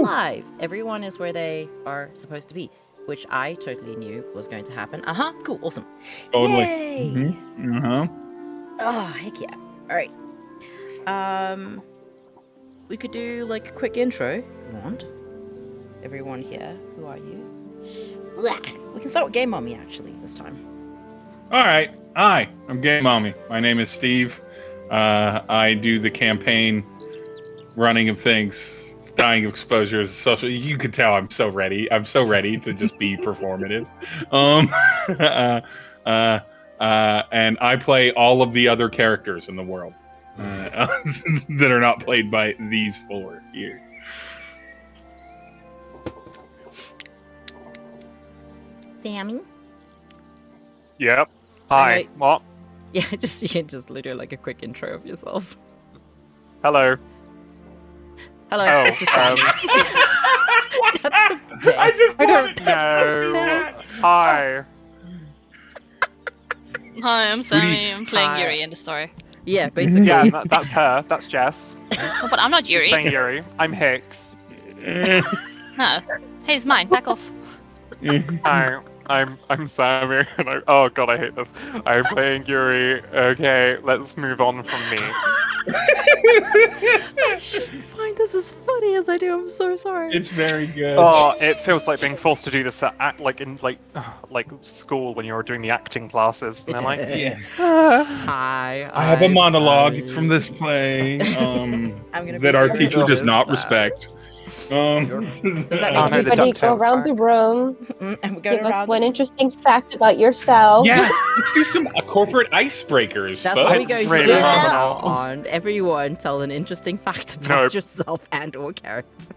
alive. Everyone is where they are supposed to be, which I totally knew was going to happen. Cool, awesome. Totally. Yay! Mm-hmm. Oh, heck yeah. All right. We could do like a quick intro if you want. Everyone here, who are you? We can start with Game Mommy actually this time. All right. Hi, I'm Game Mommy. My name is Steve. I do the campaign running of things, dying of exposures, social. You could tell I'm so ready. I'm so ready to just be performative. And I play all of the other characters in the world that are not played by these four here. Sammy? Yep. Hi. What? Yeah, you can just literally like a quick intro of yourself. Hello. Hello, Oh, this is Sammy. That's the best. I don't know. Hi. Hi, I'm Sammy. I'm playing Yuri in the story. Yeah, basically. Yeah, that's her. That's Jess. Oh, but I'm not Yuri. She's playing Yuri. I'm Hicks. No. Hey, it's mine. Back off. Hi. I'm Sammy, and oh god, I hate this. I'm playing Yuri. Okay, let's move on from me. I shouldn't find this as funny as I do. I'm so sorry. It's very good. Oh, it feels like being forced to do this at in school when you're doing the acting classes, and they're like, Yeah. Hi. I have a monologue. Sammy. It's from this play that our teacher does not respect. Does that make everybody go around the room? And we Give us one interesting fact about yourself. Yeah, let's do some corporate icebreakers. That's folks. what we're going to do Yeah. from now on. Everyone tell an interesting fact about yourself and or character.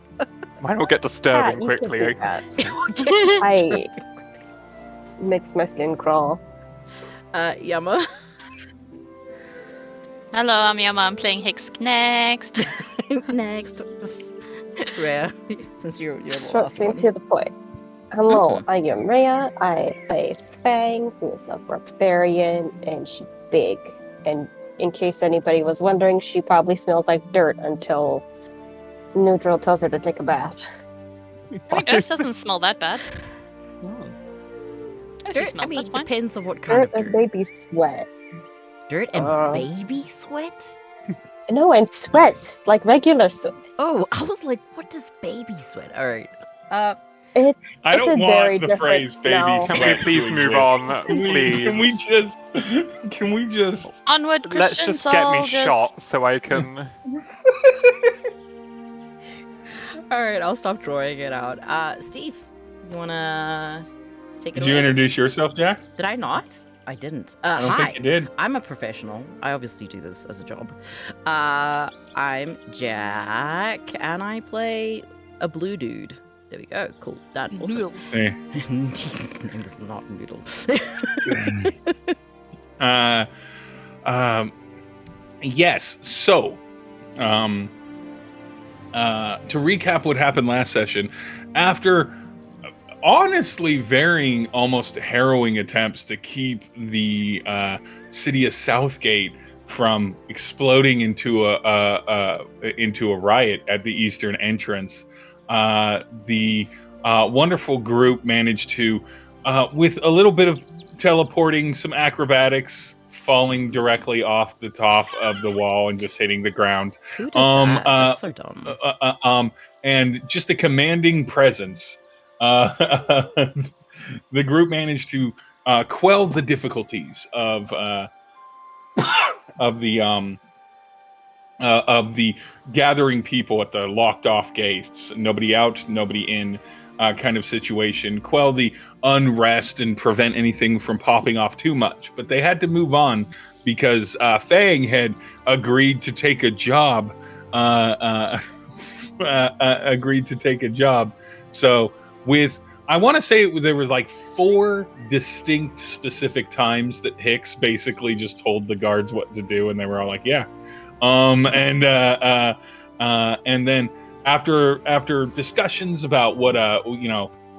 mine will get disturbing quickly. I makes my skin crawl. Yama. Hello, I'm Yama. I'm playing Hicks next. Next. Reia, since you're the Short, last sweet, one. to the point. Hello, I am Reia. I play Fang, who is a barbarian, and she's big. And in case anybody was wondering, she probably smells like dirt until Nhudrel tells her to take a bath. I mean, Earth doesn't smell that bad. Earth Dirt, smell, that's fine. depends on what kind Dirt of and dirt. baby sweat. Dirt and baby sweat? No, and sweat, like regular sweat. Oh, I was like, what does baby sweat? All right. It's I it's don't a want very the different phrase "baby no. sweat." Can we please move on, please? Can we just? Onward, Christian Let's just get me soldiers. shot so I can. All right, I'll stop drawing it out. Steve, you wanna take it Did you away? introduce yourself, Jack? Did I not? I didn't. I don't Hi. think you did. I'm a professional. I obviously do this as a job. I'm Jack, and I play a blue dude. There we go. Cool. Done. Awesome. Hey. His name is not Noodle. Yes. So, to recap what happened last session, after honestly varying, almost harrowing attempts to keep the city of Southgate from exploding into a riot at the eastern entrance, the wonderful group managed to, with a little bit of teleporting, some acrobatics, falling directly off the top of the wall and just hitting the ground. Who did that? That's so dumb. And just a commanding presence. The group managed to quell the difficulties of the gathering people at the locked off gates, nobody out, nobody in kind of situation, quell the unrest and prevent anything from popping off too much. But they had to move on because Fang had agreed to take a job. So with, I want to say there was like 4 distinct specific times that Hicks basically just told the guards what to do, and they were all like, yeah. And then after discussions about what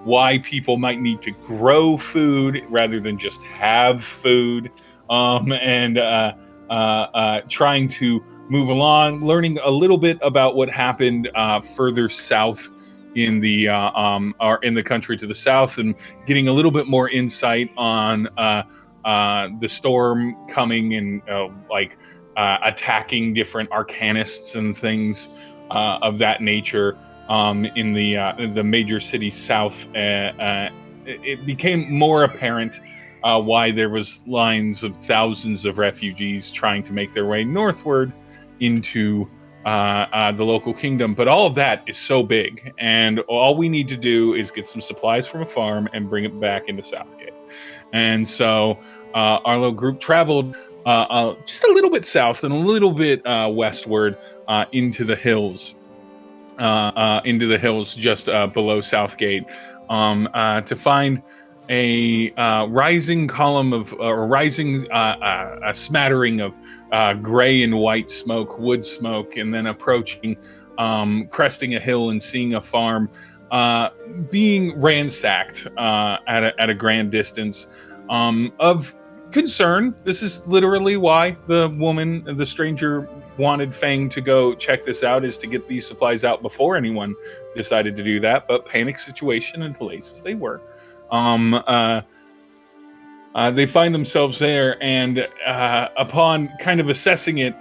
why people might need to grow food rather than just have food, and trying to move along, learning a little bit about what happened further south in the are in the country to the south, and getting a little bit more insight on the storm coming and attacking different arcanists and things of that nature in the major cities south. It became more apparent why there was lines of thousands of refugees trying to make their way northward into the local kingdom. But all of that is so big, and all we need to do is get some supplies from a farm and bring it back into Southgate. And so our little group traveled just a little bit south and a little bit westward into the hills just below Southgate to find a rising column of a smattering of gray and white smoke, wood smoke, and then approaching, cresting a hill and seeing a farm being ransacked at a grand distance of concern. This is literally why the stranger wanted Fang to go check this out, is to get these supplies out before anyone decided to do that. But panic situation and delays as they were, they find themselves there, and upon kind of assessing it,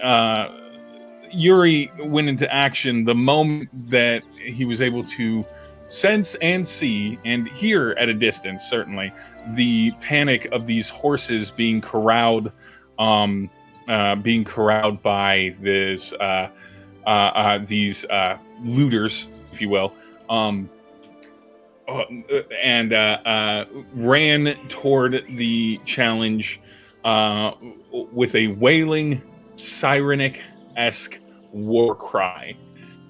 Yuri went into action the moment that he was able to sense and see and hear at a distance, certainly, the panic of these horses being corralled by these looters, if you will, and ran toward the challenge with a wailing, sirenic-esque war cry.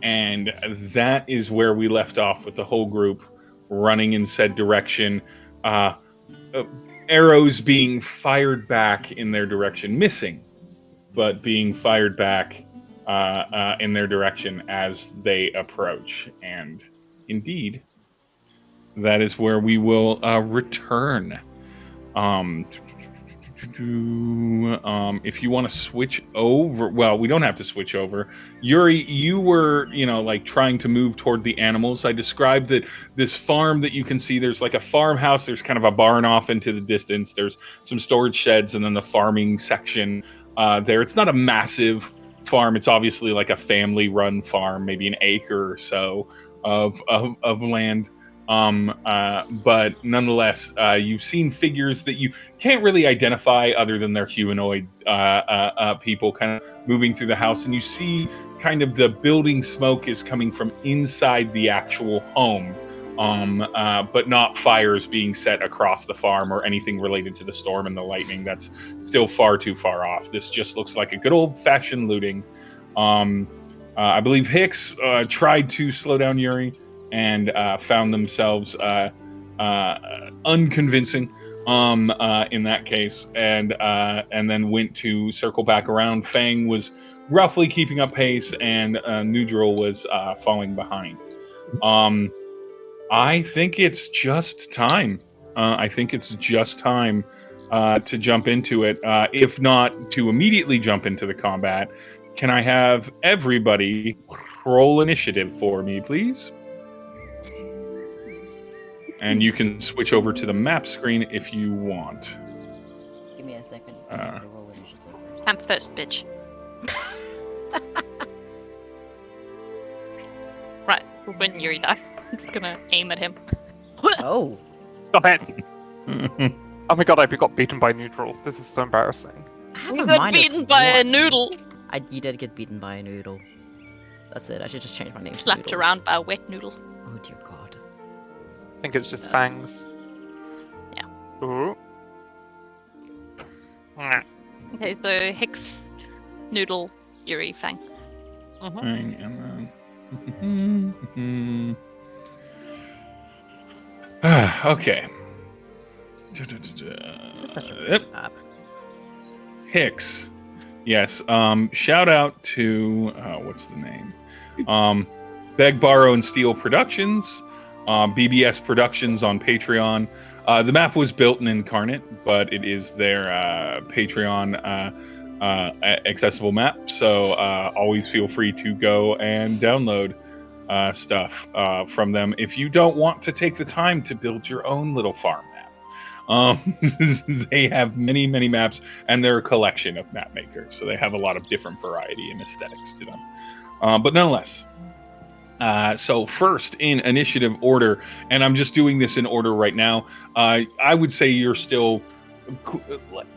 And that is where we left off, with the whole group running in said direction, arrows being fired back in their direction, missing, but being fired back in their direction as they approach. And indeed, that is where we will return. If you want to switch over, well, we don't have to switch over. Yuri, you were, trying to move toward the animals. I described that this farm that you can see, there's like a farmhouse, there's kind of a barn off into the distance, there's some storage sheds, and then the farming section there. It's not a massive farm. It's obviously like a family-run farm, maybe an acre or so of land. But nonetheless, you've seen figures that you can't really identify other than their humanoid people kind of moving through the house, and you see kind of the building smoke is coming from inside the actual home, but not fires being set across the farm or anything related to the storm and the lightning. That's still far too far off. This just looks like a good old-fashioned looting. I believe Hicks tried to slow down Yuri and found themselves unconvincing in that case, and then went to circle back around. Fang was roughly keeping up pace, and Nhudrel was falling behind. I think it's just time. To jump into it, if not to immediately jump into the combat. Can I have everybody roll initiative for me, please? And you can switch over to the map screen if you want. Give me a second. I need to roll initiative first. I'm first, bitch. Right, when Yuri died, I'm gonna aim at him. Oh. Stop it! Oh my god, I got beaten by Nhudrel. This is so embarrassing. I have You a got beaten by a -1. noodle. You did get beaten by a noodle. That's it. I should just change my name Slapped to Noodle. around by a wet noodle. Oh dear God. I think it's just fangs. Yeah. Ooh. Okay, so Hicks, Noodle, Yuri, Fang. Okay. This is such a good map. Hicks. Yes. Shout out to what's the name? Beg, Borrow, and Steal Productions. BBS Productions on Patreon. The map was built in Incarnate, but it is their Patreon accessible map. So always feel free to go and download stuff from them if you don't want to take the time to build your own little farm map. They have many, many maps, and they're a collection of map makers, so they have a lot of different variety and aesthetics to them. But nonetheless, so first in initiative order, and I'm just doing this in order right now, I would say you're still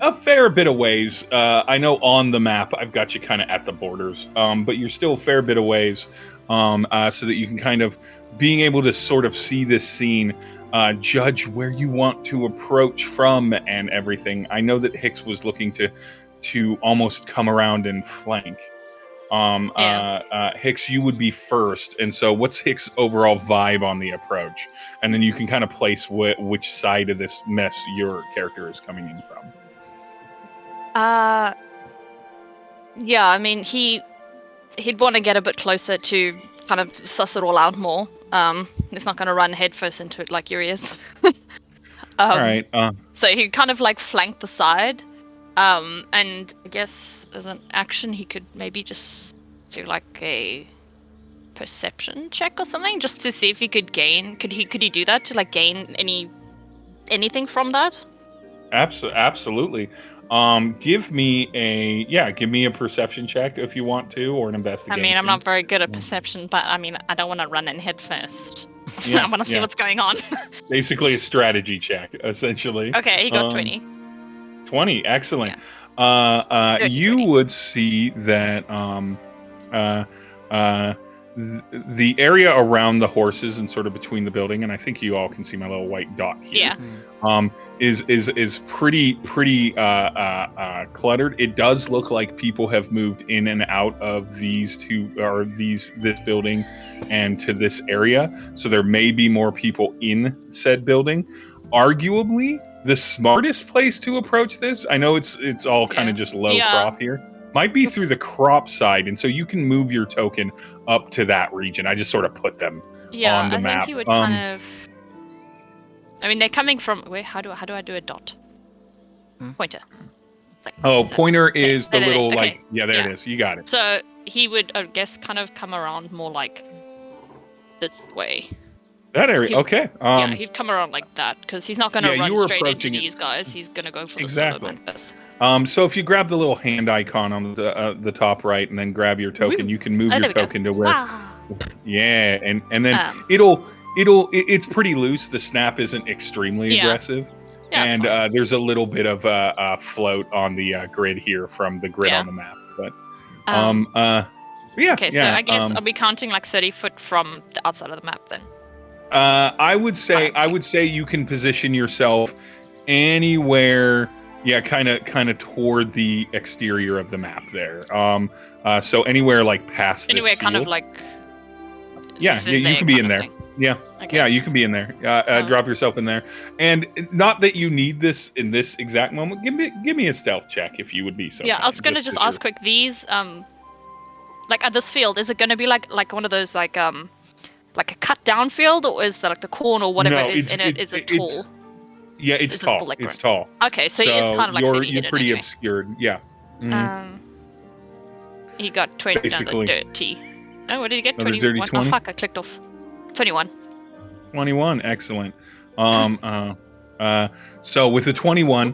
a fair bit of ways. I know on the map I've got you kind of at the borders, but you're still a fair bit of ways, so that you can kind of being able to sort of see this scene, judge where you want to approach from and everything. I know that Hicks was looking to almost come around and flank. Hicks, you would be first, and so what's Hicks' overall vibe on the approach? And then you can kind of place which side of this mess your character is coming in from. Yeah, I mean, he'd want to get a bit closer to kind of suss it all out more. He's not going to run headfirst into it like Yuri is. All right. So he kind of like flanked the side. And I guess as an action, he could maybe just do like a perception check or something, just to see if he could gain. Could he do that to like gain anything from that? Absolutely. Give me a perception check if you want to, or an investigation. I mean, I'm not very good at perception, but I mean, I don't want to run in head first. I want to see what's going on. Basically, a strategy check, essentially. Okay, he got 20. 20, excellent. Yeah. You would see that the area around the horses and sort of between the building, and I think you all can see my little white dot here. Yeah. Is pretty cluttered. It does look like people have moved in and out of this building and to this area. So there may be more people in said building. Arguably, the smartest place to approach this, I know it's all kind of just low crop here, might be through the crop side, and so you can move your token up to that region. I just sort of put them on the map. I think you would kind of. I mean, they're coming from. Wait, how do I do a dot? Pointer. Pointer is the little okay. like there it is. You got it. So he would, I guess, kind of come around more like this way. That area, okay. He'd come around like that because he's not going to run straight into these guys. He's going to go for the solo man first. So if you grab the little hand icon on the top right, and then grab your token, you can move your token to where. Wow. Yeah, and then it's pretty loose. The snap isn't extremely aggressive, and there's a little bit of a float on the grid here from the grid on the map. But Okay, so I guess I'll be counting like 30 foot from the outside of the map then. I would say you can position yourself anywhere, kind of toward the exterior of the map there. So anywhere like past. Anywhere this kind field. of like. Yeah, you can be in there. Yeah, okay. Yeah, you can be in there. Drop yourself in there, and not that you need this in this exact moment. Give me a stealth check if you would be so. Yeah, I was gonna just ask quick. These like at this field, is it gonna be like one of those like a cut down field, or is that like the corn or whatever is in it? Is it tall? Yeah, it's tall. It's tall. Okay, so it's kind of like you're pretty obscured. Yeah. Mm-hmm. He got 20 Basically. down the dirty. Oh, what did he get? 21. Oh fuck! I clicked off. 21. 21, excellent. So with the 21,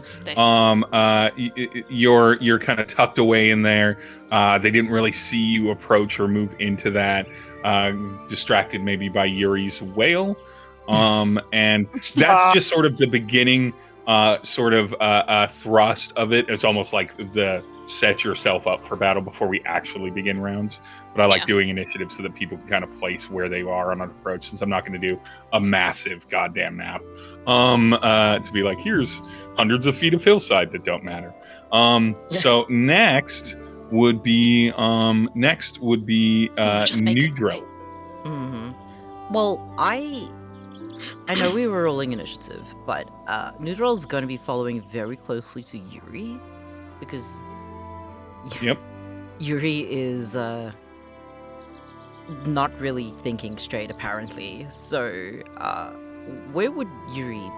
you're kind of tucked away in there. They didn't really see you approach or move into that. Distracted maybe by Yuri's wail, and that's just sort of the beginning, thrust of it. It's almost like the set yourself up for battle before we actually begin rounds. But I like doing initiative so that people can kind of place where they are on an approach, since I'm not going to do a massive goddamn map. To be like, here's hundreds of feet of hillside that don't matter. So next would be Nhudrel. Mm-hmm. Well, I know we were rolling initiative, but Nhudrel is going to be following very closely to Yuri, because Yuri is not really thinking straight, apparently. So where would Yuri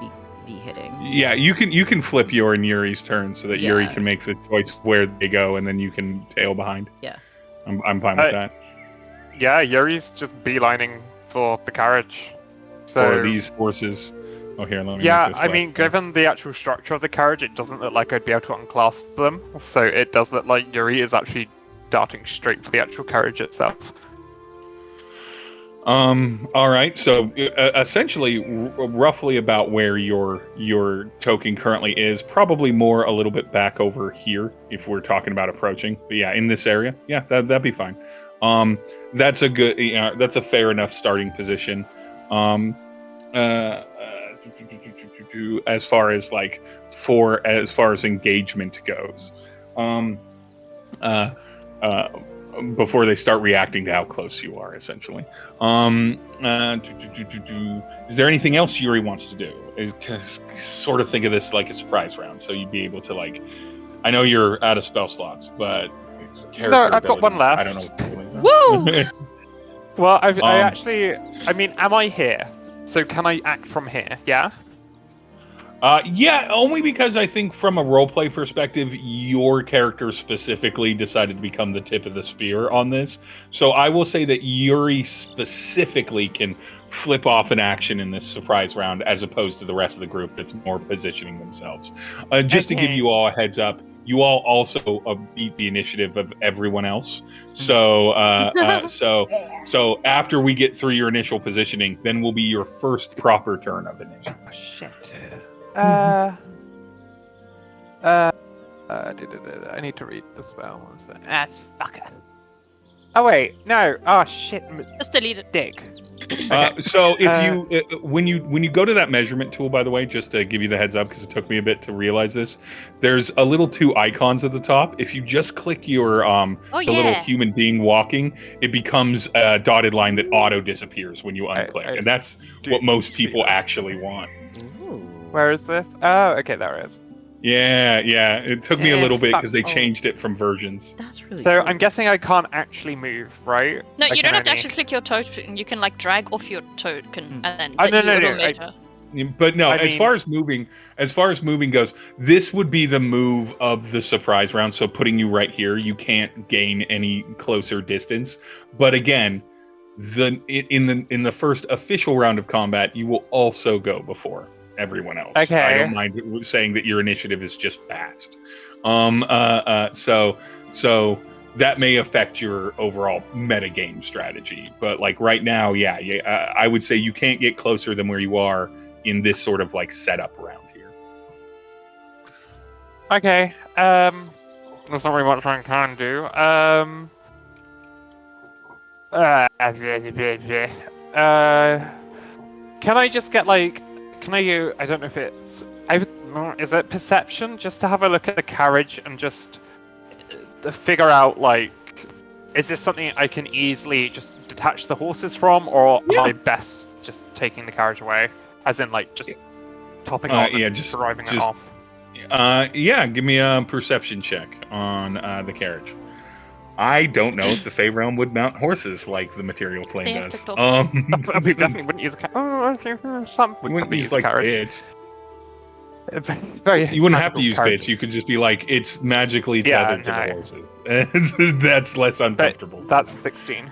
be hitting? Yeah, you can flip your and Yuri's turn so that Yuri can make the choice where they go, and then you can tail behind. Yeah, I'm fine with that. Yeah, Yuri's just beelining for the carriage. So For these horses. Oh, here, let me yeah, make this I mean, left. given the actual structure of the carriage, it doesn't look like I'd be able to unclasp them. So it does look like Yuri is actually darting straight for the actual carriage itself. All right. So essentially, roughly about where your token currently is, probably more a little bit back over here if we're talking about approaching. But yeah, in this area, yeah, that'd be fine. That's a good, that's a fair enough starting position. As far as like as far as engagement goes, before they start reacting to how close you are, essentially. Is there anything else Yuri wants to do? Sort of think of this like a surprise round, so you'd be able to like. I know you're out of spell slots, but No, I've got one left. I don't know. Woo! Well, I mean, am I here? So can I act from here? Yeah. Yeah, only because I think from a roleplay perspective, your character specifically decided to become the tip of the spear on this. So I will say that Yuri specifically can flip off an action in this surprise round as opposed to the rest of the group that's more positioning themselves. Just to give you all a heads up, you all also beat the initiative of everyone else. So so after we get through your initial positioning, then will be your first proper turn of initiative. Oh, shit. I need to read the spell. Fucker. Oh wait, no. Oh shit. Just delete it. Dick. So if you when you go to that measurement tool, by the way, just to give you the heads up because it took me a bit to realize this, there's a little two icons at the top. If you just click your little human being walking, it becomes a dotted line that auto disappears when you unclick, and that's what most people actually want. Ooh. Where is this? Oh, okay, there it is. Yeah. It took me a little bit because they changed it from versions. That's really So cool. I'm guessing I can't actually move, right? No, I you don't can have to only- actually click your token. You can like drag off your token and then Oh, it'll no. measure. But no, I as mean- far as moving goes, this would be the move of the surprise round. So putting you right here, you can't gain any closer distance. But again, in the first official round of combat, you will also go before everyone else. Okay. I don't mind saying that your initiative is just fast. So that may affect your overall metagame strategy. But like right now, I would say you can't get closer than where you are in this sort of like setup around here. Okay. There's not really much I can do. Can I just get like? Can I? I don't know if it's. Is it perception? Just to have a look at the carriage and just figure out like, is this something I can easily just detach the horses from, or am I best just taking the carriage away? As in like just topping on and just driving it off. Give me a perception check on the carriage. I don't know if the Fey realm would mount horses like the material plane Yeah, does. We definitely wouldn't use a carriage. Some would wouldn't use a like carriage. bits. Very You wouldn't have to magical use carriages. bits. You could just be like, it's magically Yeah, tethered to no. the horses. That's less uncomfortable. That's 16.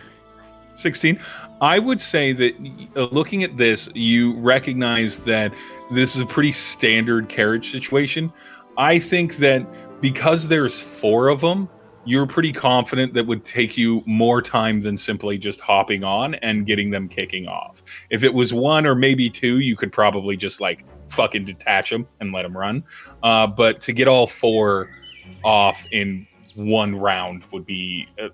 16. I would say that looking at this, you recognize that this is a pretty standard carriage situation. I think that because there's 4 of them, you're pretty confident that would take you more time than simply just hopping on and getting them kicking off. If it was 1 or maybe 2, you could probably just like fucking detach them and let them run. But to get all 4 off in 1 round would be an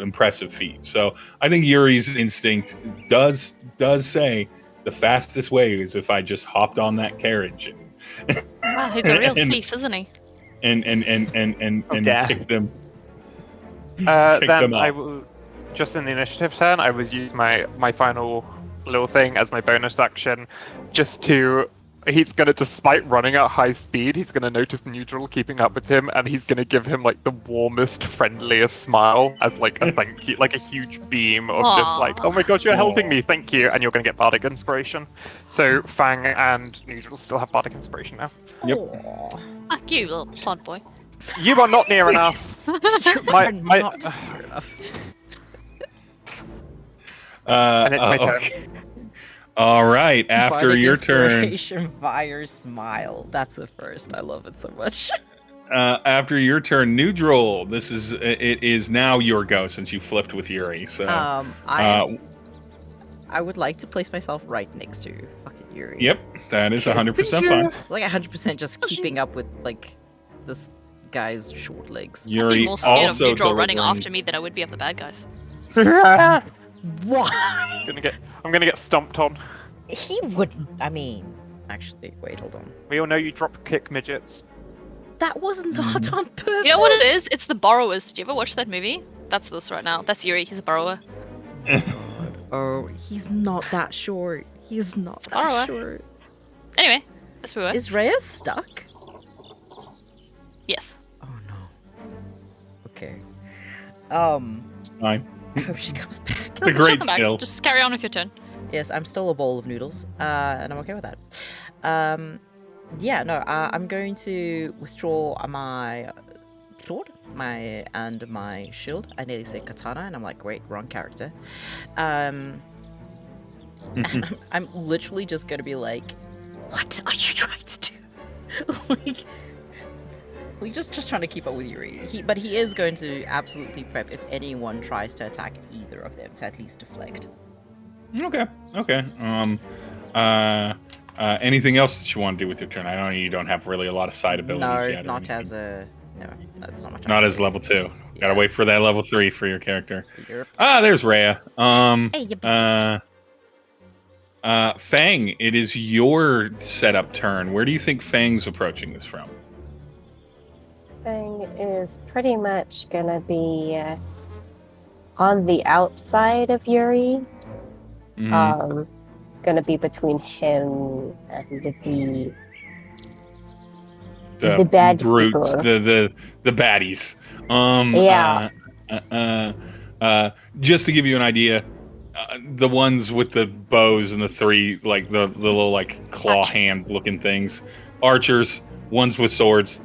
impressive feat. So I think Yuri's instinct does say the fastest way is if I just hopped on that carriage Wow, he's a real thief, isn't he? and Yeah. kick them. Then them I off. will, just in the initiative turn, I will use my final little thing as my bonus action, just to. He's gonna, despite running at high speed, he's gonna notice Nhudrel keeping up with him, and he's gonna give him like the warmest, friendliest smile as like a thank you, like a huge beam of just like, oh my god, you're helping me, thank you, and you're gonna get bardic inspiration. So Fang and Nhudrel still have bardic inspiration now. Yep. Fuck you, little plod boy. You are not near enough. You're My- not near enough. And it's my turn. Okay. All right. After Bardic your turn, inspiration via smile. That's the first. I love it so much. after your turn, Nhudrel. It is now your go since you flipped with Yuri. So I would like to place myself right next to fucking Yuri. yep, that is 100% fine. Like 100% just keeping up with like this guy's short legs. I'd be Yuri more scared of also Nhudrel running delivering- after me than I would be of the bad guys. Why? I'm gonna get stomped on. He wouldn't. I mean, actually, wait, hold on. We all know you drop kick midgets. That was not on purpose. You know what it is? It's the borrowers. Did you ever watch that movie? That's this right now. That's Yuri. He's a borrower. Oh, he's not that short. He's not that Alright. short. Anyway, that's where we were. Is Reia stuck? Yes. Oh no. Okay. It's fine. I hope she comes back. The great Come back. skill. Just carry on with your turn. Yes, I'm still a bowl of noodles, and I'm okay with that. Yeah, no, I'm going to withdraw my sword, and my shield. I nearly said katana, and I'm like, wait, wrong character. And I'm literally just gonna be like, what are you trying to do? like just trying to keep up with Yuri. But he is going to absolutely prep if anyone tries to attack either of them to at least deflect. Okay. Anything else that you want to do with your turn? I know you don't have really a lot of side abilities No, yet. or not anything. as a. No, that's not much. Not as level 2. Gotta Yeah. wait for that level 3 for your character. Yep. There's Reia. Hey, you Fang, it is your setup turn. Where do you think Fang's approaching this from? Thing is pretty much gonna be on the outside of Yuri. Mhm. Gonna be between him and the the bad brutes, people. the baddies. Just to give you an idea, the ones with the bows and the three, like the little like claw Archers. hand looking things, archers. Ones with swords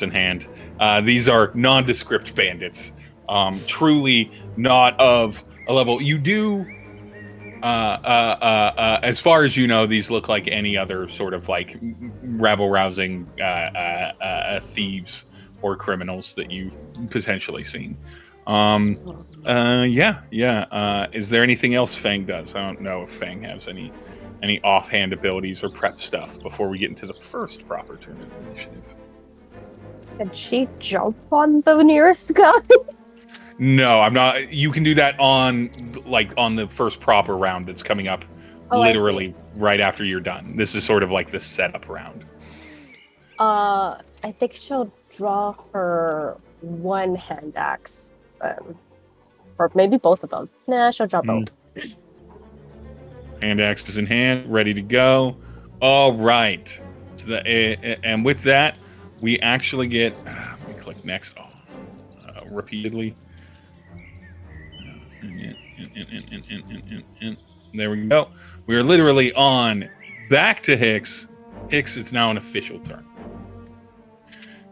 in hand. These are nondescript bandits. Truly not of a level. You do. As far as you know, these look like any other sort of like rabble-rousing thieves or criminals that you've potentially seen. Is there anything else Fang does? I don't know if Fang has any offhand abilities or prep stuff before we get into the first proper turn of the initiative. Can she jump on the nearest guy? No, I'm not. You can do that on the first proper round that's coming up, Oh, I see. literally right after you're done. This is sort of like the setup round. I think she'll draw her one hand axe. Or maybe both of them. Nah, she'll draw both. Hand axe is in hand, ready to go. All right. So and with that, we actually get. Let me click next. Repeatedly. There we go. We are literally on back to Hicks. Hicks, it's now an official turn.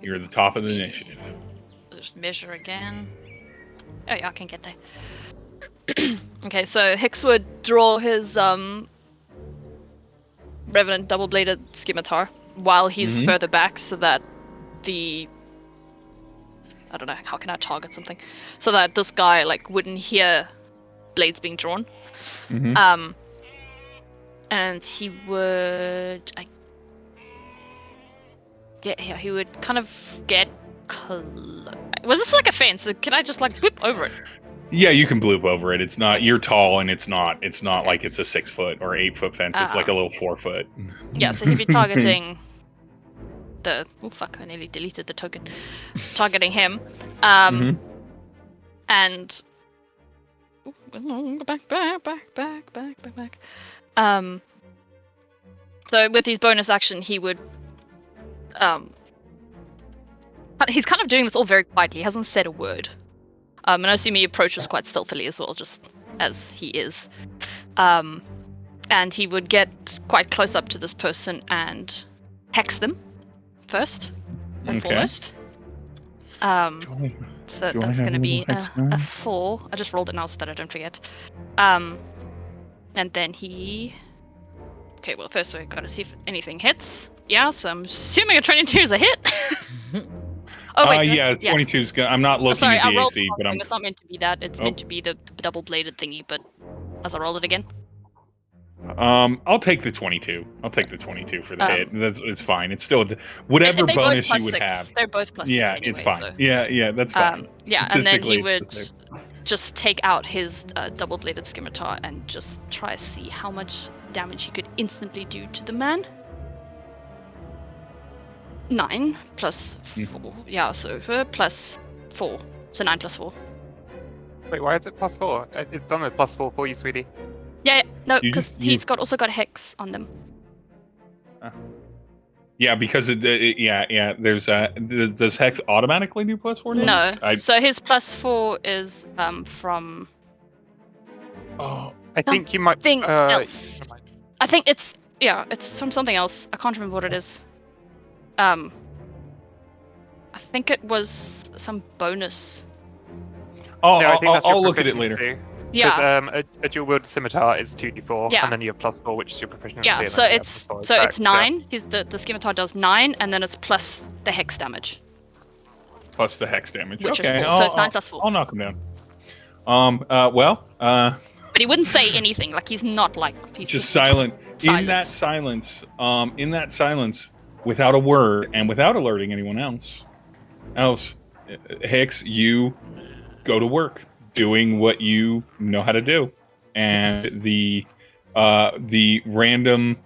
You're at the top of the initiative. Just measure again. Oh yeah, I can get there. Okay, so Hicks would draw his Revenant double-bladed scimitar while he's further back, so that I don't know, how can I target something? So that this guy like wouldn't hear blades being drawn. And he would he would kind of get was this like a fence? Can I just like whip over it? Yeah, you can bloop over it. It's not. You're tall, and it's not like it's a 6 foot or 8 foot fence. It's like a little 4 foot. Yeah, so he'd be targeting the. Oh fuck! I nearly deleted the token. Targeting him, and back. So with his bonus action, he would. He's kind of doing this all very quietly. He hasn't said a word. And I assume he approaches quite stealthily as well, just as he is. And he would get quite close up to this person and hex them first and foremost. So that's going to be a 4. I just rolled it now so that I don't forget. And then he. Okay, well, first we gotta see if anything hits. Yeah, so I'm assuming a 22 is a hit. Oh wait, yeah, 22 is good. I'm not looking sorry, at I the rolled AC, the but wrong I'm. thing. It's not meant to be that. It's Oh. meant to be the double-bladed thingy. But as I roll it again. I'll take the 22. I'll take the 22 for the hit. It's fine. It's still whatever They're bonus both you would +6. have. They're both +6 Yeah, anyway, it's fine. So. Yeah, that's fine. Yeah, and then he Statistically, would it's the same. just take out his double-bladed scimitar and just try to see how much damage he could instantly do to the man. 9 plus 4. Yeah, so plus 4. So 9 plus 4. Wait, why is it +4? It's done with +4 for you, sweetie. Yeah, no, You because just- he's also got hex on them. Yeah, because yeah. There's does Hex automatically do +4 damage? No, so his +4 is from Oh, I think you might. something else. never mind. I think it's from something else. I can't remember what it is. I think it was some bonus. Oh, No, I think that's your I'll look at it proficiency. later. Yeah. A dual wield scimitar is 2d4, Yeah. and then you have +4, which is your proficiency. Yeah, and so then you have it's +4 so it's attacks, 9. The scimitar does 9, and then it's plus the hex damage. Plus the Hex damage. Which is okay, 4, so it's 9 plus 4. I'll knock him down. But he wouldn't say anything. Like he's not like he's just silent. In that Silence. silence, without a word and without alerting anyone else, Hicks, you go to work doing what you know how to do, and the random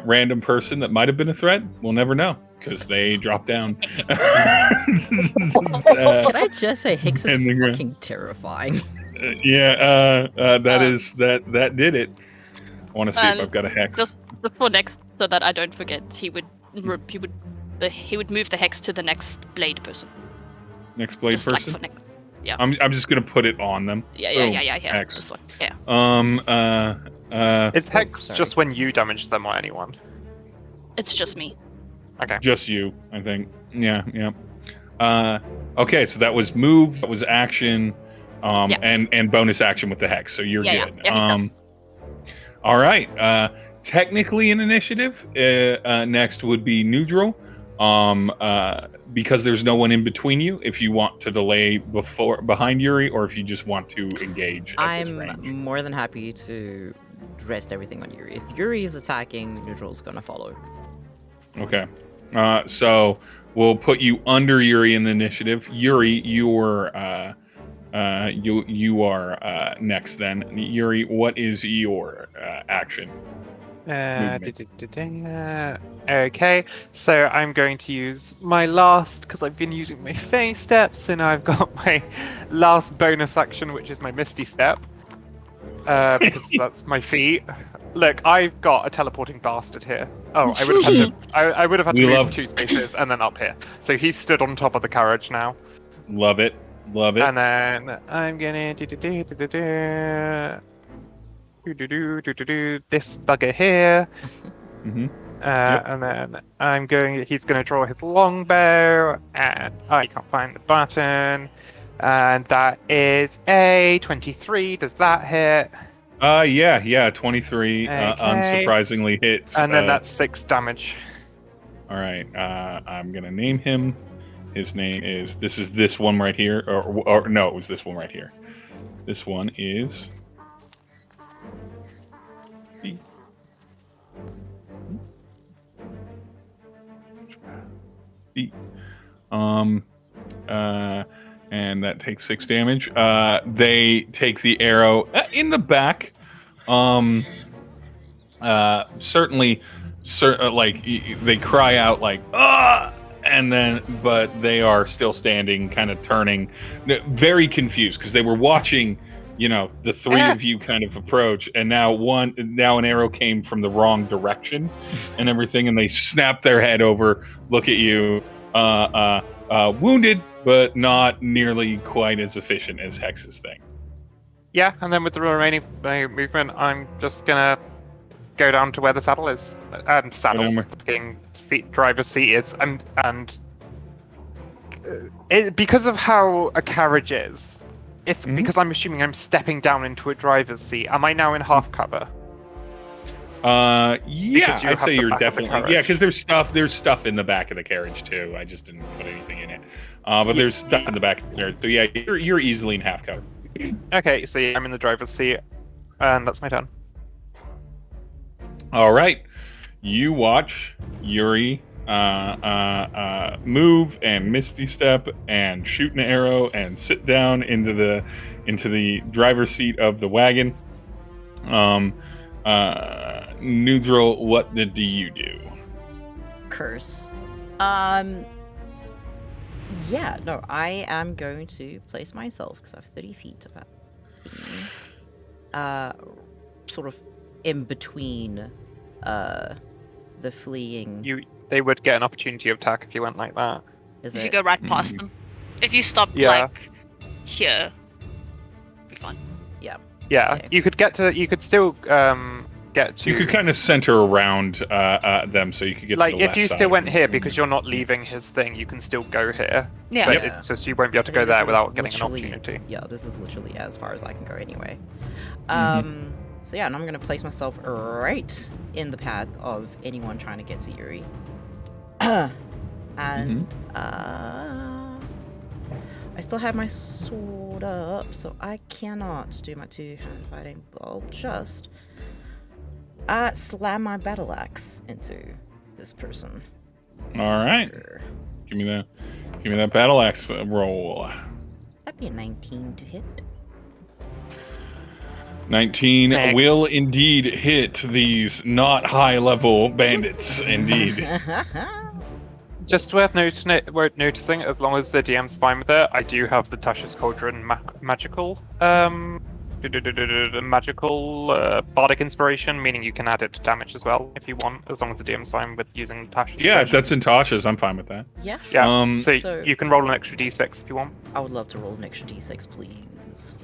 random person that might have been a threat, we'll never know because they drop down. Can I just say Hicks is and the gra- fucking terrifying? that did it. I want to see if I've got a Hex. Just for next, so that I don't forget, he would move the hex to the next blade person. Next blade Just person. like for next. Yeah. I'm just gonna put it on them. Yeah. Boom, Hex. This one. Yeah. It's hex sorry. just when you damage them or anyone. It's just me. Okay. Just you, I think. Yeah. Okay, so that was move, that was action, Yeah. and bonus action with the hex. So you're Yeah, good. yeah, All right. Technically, an initiative. Next would be Nhudrel. Because there's no one in between you. If you want to delay behind Yuri, or if you just want to engage at this I'm range. more than happy to rest everything on Yuri. If Yuri is attacking, Nhudrel's gonna follow. Okay. So we'll put you under Yuri in the initiative. Yuri, you are next then. Yuri, what is your action? Okay, so I'm going to use my last, because I've been using my phase step, so now I've got my last bonus action, which is my Misty Step. Because that's my feet. Look, I've got a teleporting bastard here. Oh, I would have had to move 2 spaces and then up here. So he's stood on top of the carriage now. Love it. And then I'm gonna do this bugger here. Mm-hmm. And then he's gonna draw his longbow, and I can't find the button. And that is a 23. Does that hit? Yeah, 23 Okay. unsurprisingly hits. And then that's 6 damage. All right, I'm gonna name him. His name is this one right here, or no, it was this one right here. This one is B. And that takes 6 damage. They take the arrow in the back. Certainly, like they cry out like ah, but they are still standing, kind of turning, very confused because they were watching, the 3 of you kind of approach, and now an arrow came from the wrong direction, and everything, and they snap their head over, look at you, wounded, but not nearly quite as efficient as Hex's thing. Yeah, and then with the remaining movement, I'm just gonna go down to where the saddle is, and the fucking driver's seat is, and because of how a carriage is, because I'm assuming I'm stepping down into a driver's seat, am I now in half cover? Yeah, you I'd have say the you're back of the definitely carriage. because there's stuff in the back of the carriage too. I just didn't put anything in it. But there's stuff in the back of the carriage. So yeah, you're easily in half cover. Okay, so yeah, I'm in the driver's seat, and that's my turn. All right, you watch Yuri move and misty step and shoot an arrow and sit down into the driver's seat of the wagon. Nhudrel, what do you do? Curse. Yeah, no, I am going to place myself because I have 30 feet about sort of in between the fleeing. They would get an opportunity of attack if you went like that. Is If you it? go right past them. If you stop Yeah. like here, be fine. Yeah. Yeah, Okay. you could still get to. You could kind of center around them, so you could get like to the if left you side still of went them. here because you're not leaving his thing, you can still go here. Yeah. But Yeah. it's just you won't be able to I go think this there is without getting an literally- opportunity. Yeah, this is literally as far as I can go anyway. So yeah, and I'm gonna place myself right in the path of anyone trying to get to Yuri. And I still have my sword up, so I cannot do my two-hand fighting, but I'll just slam my battle axe into this person. All right, give me that battle axe roll. That'd be a 19 to hit. 19 Heck. will indeed hit these not high level bandits. Indeed. Just worth noticing, as long as the DM's fine with it, I do have the Tasha's Cauldron magical bardic inspiration, meaning you can add it to damage as well if you want, as long as the DM's fine with using Tasha's. Yeah, if version. that's in Tasha's, I'm fine with that. Yeah, Yeah. So, so- you can roll an extra d6 if you want. I would love to roll an extra d6, please.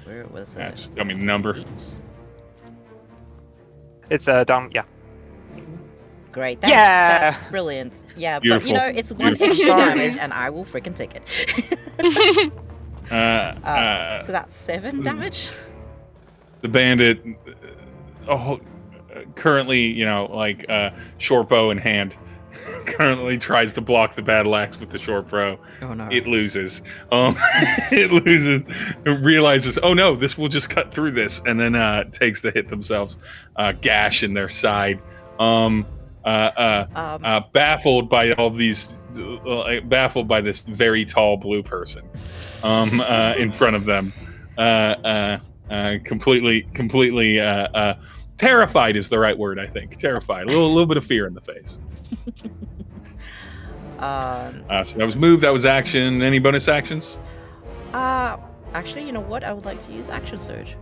Where was it? Yeah, just tell me the Was it number. 8? It's down. Yeah. Great, Yeah! that's brilliant. Yeah, Beautiful. but you know, it's one Beautiful. extra Sorry. damage, and I will freaking take it. So that's 7 damage. The bandit, currently, short bow in hand, currently tries to block the battle axe with the short bow. Oh no! It loses. It loses. It realizes, oh no, this will just cut through this, and then takes the hit themselves, gash in their side. Baffled by all these, baffled by this very tall blue person, in front of them, completely, terrified is the right word, I think. Terrified, a little bit of fear in the face. So that was move, that was action. Any bonus actions? Actually, you know what? I would like to use action surge.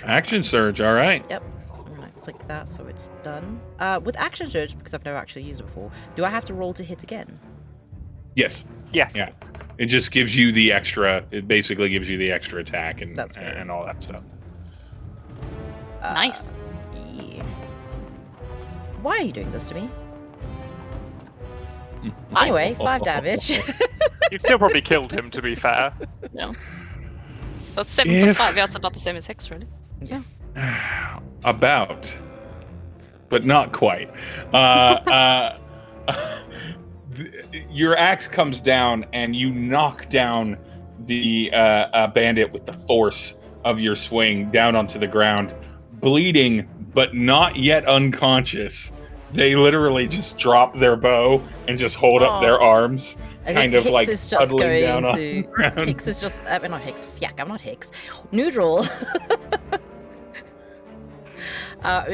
Action surge. All right. Yep. So I'm gonna click that so it's done. With action surge, because I've never actually used it before, do I have to roll to hit again? Yes. Yes. Yeah. It just gives you the extra. It basically gives you the extra attack and That's fair. and all that stuff. Nice. Yeah. Why are you doing this to me? Anyway, 5 damage. You've still probably killed him, to be fair. No. That's 7 If- plus 5. Yeah, it's about the same as Hex, really. About, but not quite. Your axe comes down and you knock down the bandit with the force of your swing down onto the ground, bleeding but not yet unconscious. They literally just drop their bow and just hold up their arms, I think kind of Hicks like is just huddling going down on to. the ground. Hicks is just. Not Hicks. Fyak, I'm not Hicks. Nhudrel.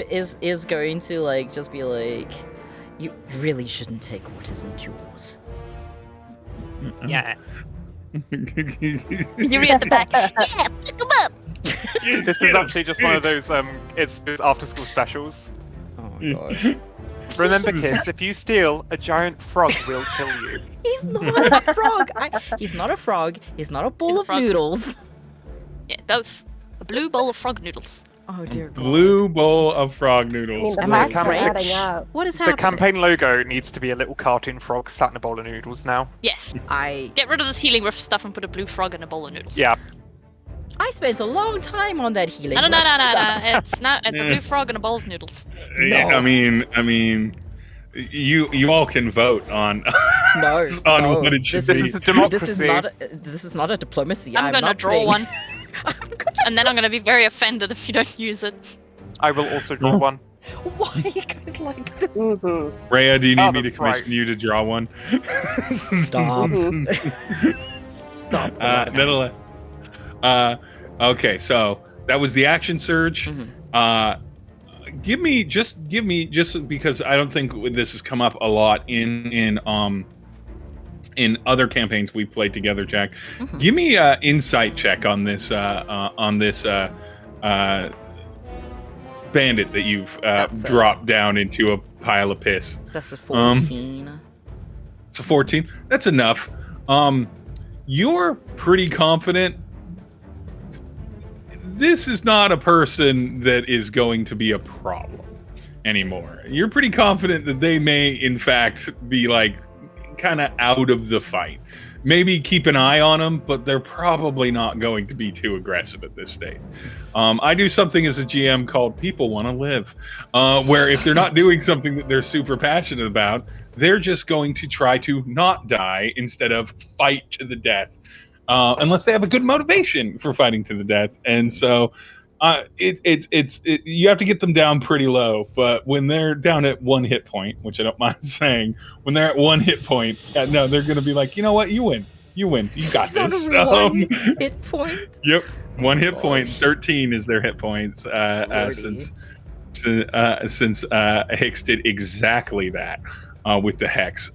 Is going to just be like, you really shouldn't take what isn't yours. Yeah. Yuri at the back. Yeah, pick him up. This is actually just one of those it's after school specials. Oh my gosh. Remember, kids, if you steal, a giant frog will kill you. He's not a frog. He's not a frog. He's not a bowl He's a of frog. noodles. Yeah, both. A blue bowl of frog noodles. Oh dear God. Blue bowl of frog noodles. the Am I facts are French? adding up. What is The happening? campaign logo needs to be a little cartoon frog sat in a bowl of noodles now. Yes. I Get rid of this healing riff stuff and put a blue frog in a bowl of noodles. Yeah. spent a long time on that healing. No. stuff. It's a blue frog in a bowl of noodles. No. I mean, you all can vote on No, on no. what it should This be. This is a democracy. This is not a diplomacy. I'm gonna not draw playing- one, and then I'm gonna be very offended if you don't use it. I will also draw one. Why are you guys like this? Mm-hmm. Rhea, do you need Oh, me to that's commission right. you to draw one? Stop. Stop. Okay, so that was the action surge. Mhm. Give me just because I don't think this has come up a lot in other campaigns we've played together, Jack. Mhm. Give me an insight check on this bandit that you've That's, dropped down into a pile of piss. That's a 14. It's a 14. That's enough. You're pretty confident this is not a person that is going to be a problem anymore. You're pretty confident that they may, in fact, be like kind of out of the fight. Maybe keep an eye on them, but they're probably not going to be too aggressive at this stage. I do something as a GM called People Want to Live, where if they're not doing something that they're super passionate about, they're just going to try to not die instead of fight to the death, unless they have a good motivation for fighting to the death. And so you have to get them down pretty low, but when they're down at 1 hit point, which I don't mind saying, when they're at 1 hit point, no, they're going to be like, you know what, you win, you got It's this. not a 1 hit point. Yep, 1 hit Gosh. point. 13 is their hit points. Since Hicks did exactly that with the hex.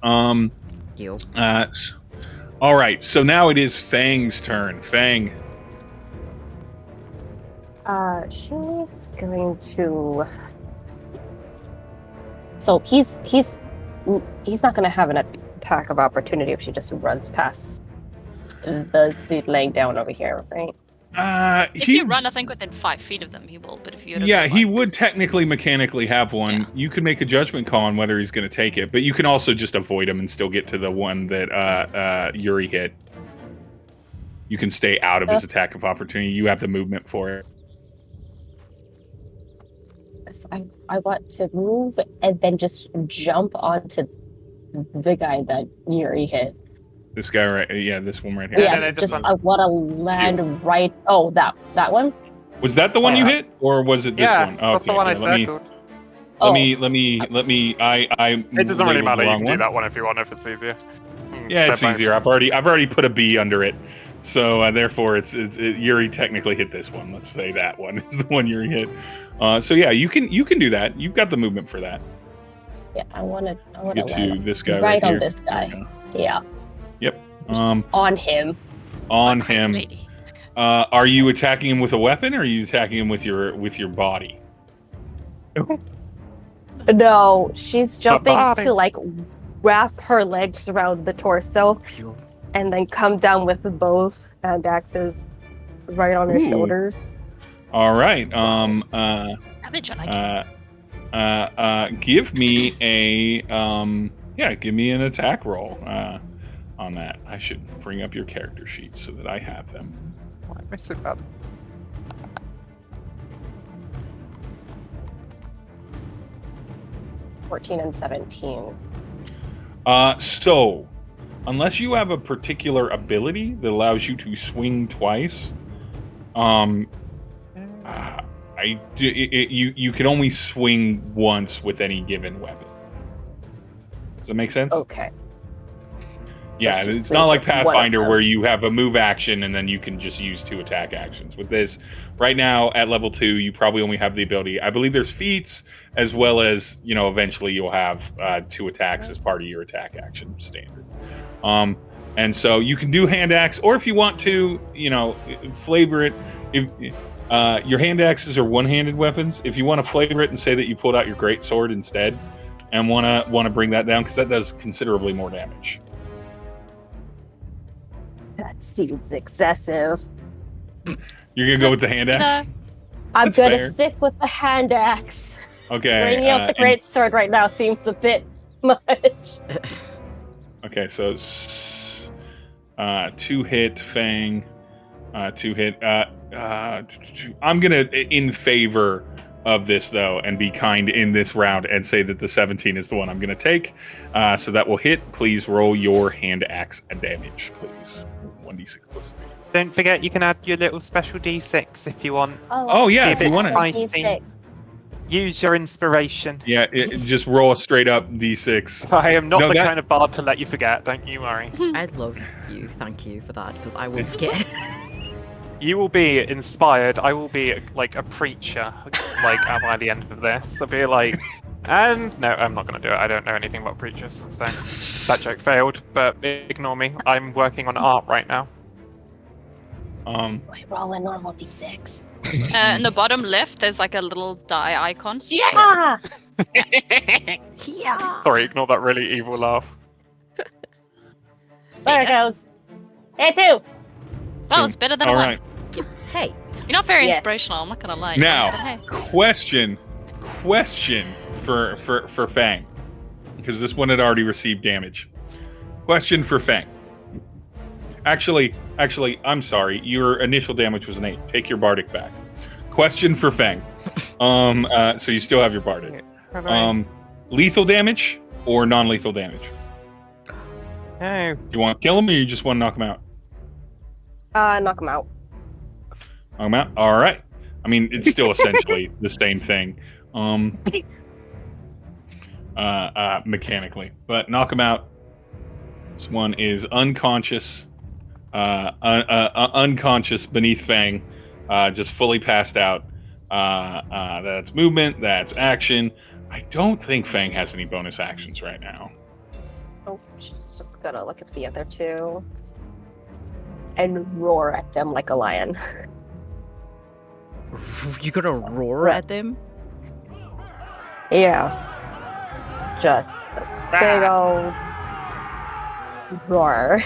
You. All right, so now it is Fang's turn. Fang. She's going to. So he's not going to have an attack of opportunity if she just runs past the dude laying down over here, right? If you run, I think within 5 feet of them, he will. But if you he would technically mechanically have one. Yeah. You can make a judgment call on whether he's going to take it, but you can also just avoid him and still get to the one that Yuri hit. You can stay out of his attack of opportunity. You have the movement for it. So I want to move and then just jump onto the guy that Yuri hit. This guy right, this one right here. Yeah. Yeah, no, just I want to land right. Oh, that one. Was that the one you hit, or was it this one? That's the one I let me. circled. Let me. I. It doesn't really labeled matter. the You wrong can one. do that one if you want, if it's easier. Yeah, it's Dead bones. easier. I've already put a B under it, so therefore Yuri technically hit this one. Let's say that one is the one Yuri hit. So yeah, you can do that. You've got the movement for that. Yeah, I want to Get to land this guy right on here. this guy. There you Yeah. go. Yep. Just on him. On Christ, him. lady. Are you attacking him with a weapon, or are you attacking him with your body? No, she's jumping body. to like wrap her legs around the torso You. and then come down with both hand axes right on her Ooh. shoulders. All right. Savage, I like it. Give me give me an attack roll on that. I should bring up your character sheet so that I have them. Why am I so bad? – 14 and 17. So, unless you have a particular ability that allows you to swing twice, you can only swing once with any given weapon. Does that make sense? Okay. Yeah, So she it's not like swings with one of Pathfinder them. where you have a move action and then you can just use 2 attack actions. With this, right now at level 2, you probably only have the ability. I believe there's feats as well as, eventually you'll have 2 attacks as part of your attack action standard. And so you can do hand axe, or if you want to, flavor it. If your hand axes are one-handed weapons, if you want to flavor it and say that you pulled out your greatsword instead, and want to bring that down because that does considerably more damage. That seems excessive. You're gonna go with the hand axe. I'm That's gonna fair. stick with the hand axe. Okay. Bringing out the and- great sword right now seems a bit much. Okay, so 2 hit Fang, 2 hit. I'm gonna in favor of this though, and be kind in this round and say that the 17 is the one I'm gonna take. So that will hit. Please roll your hand axe damage, please. 1d6 plus 3. Don't forget, you can add your little special d6 if you want. Oh, yeah, if you want it. Spicy. Use your inspiration. Yeah, just roll a straight up d6. I am not No, the that- kind of bard to let you forget. Don't you worry. I love you. Thank you for that, because I will forget. You will be inspired. I will be like a preacher, like by the end of this. I'll be like, and no, I'm not going to do it. I don't know anything about preachers, so that joke failed. But ignore me. I'm working on art right now. I roll a normal d6. In the bottom left, there's like a little die icon. Yeah! Yeah. Sorry, ignore that really evil laugh. There it goes. Hey, two! Oh, it's better than All one. right. Hey. You're not very Yes. inspirational. I'm not gonna lie. Now, But hey. question for Fang, because this one had already received damage. Question for Fang. Actually, I'm sorry. Your initial damage was an 8. Take your bardic back. Question for Fang. So you still have your bardic. Lethal damage or non-lethal damage? No. You want to kill him or you just want to knock him out? Knock him out. Knock him out? All right. I mean, it's still essentially the same thing. Mechanically, but knock him out. This one is unconscious. Unconscious beneath Fang, just fully passed out. That's movement. That's action. I don't think Fang has any bonus actions right now. Oh, she's just gonna look at the other two and roar at them like a lion. You gonna roar at them? Yeah. Just a big old roar.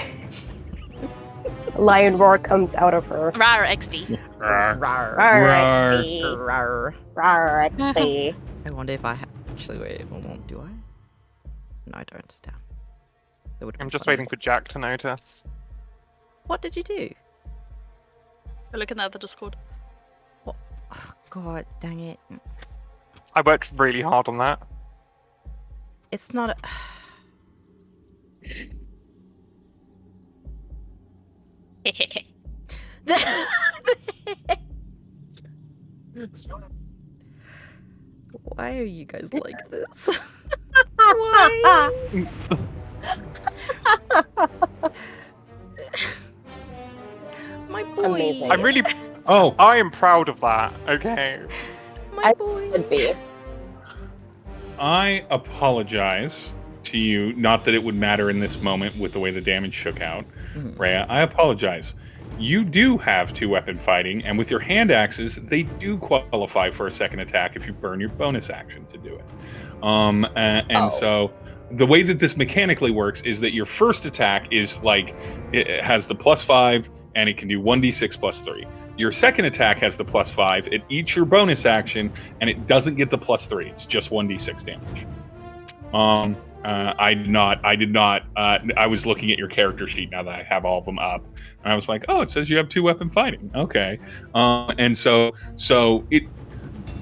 Lion roar comes out of her. Rar XD. Rar. Rawr, Rawr. XD. Rar. Rawr, XD. I wonder if I actually wait. Hold on. Do I? No, I don't. Damn. That would. I'm just waiting for Jack to notice. What did you do? Look in the other Discord. Oh, God dang it! I worked really hard on that. It's not. Why are you guys like this? Why? My boy. Amazing. I'm really. Oh, I am proud of that. Okay. My boy. Could be. I apologize to you. Not that it would matter in this moment with the way the damage shook out. Reia, I apologize. You do have 2-weapon fighting, and with your hand axes, they do qualify for a second attack if you burn your bonus action to do it. So the way that this mechanically works is that your first attack is like, it has the +5, and it can do 1d6 plus 3. Your second attack has the +5. It eats your bonus action, and it doesn't get the +3. It's just 1d6 damage. I did not. I was looking at your character sheet now that I have all of them up, and I was like, "Oh, it says you have 2-weapon fighting." Okay, and so it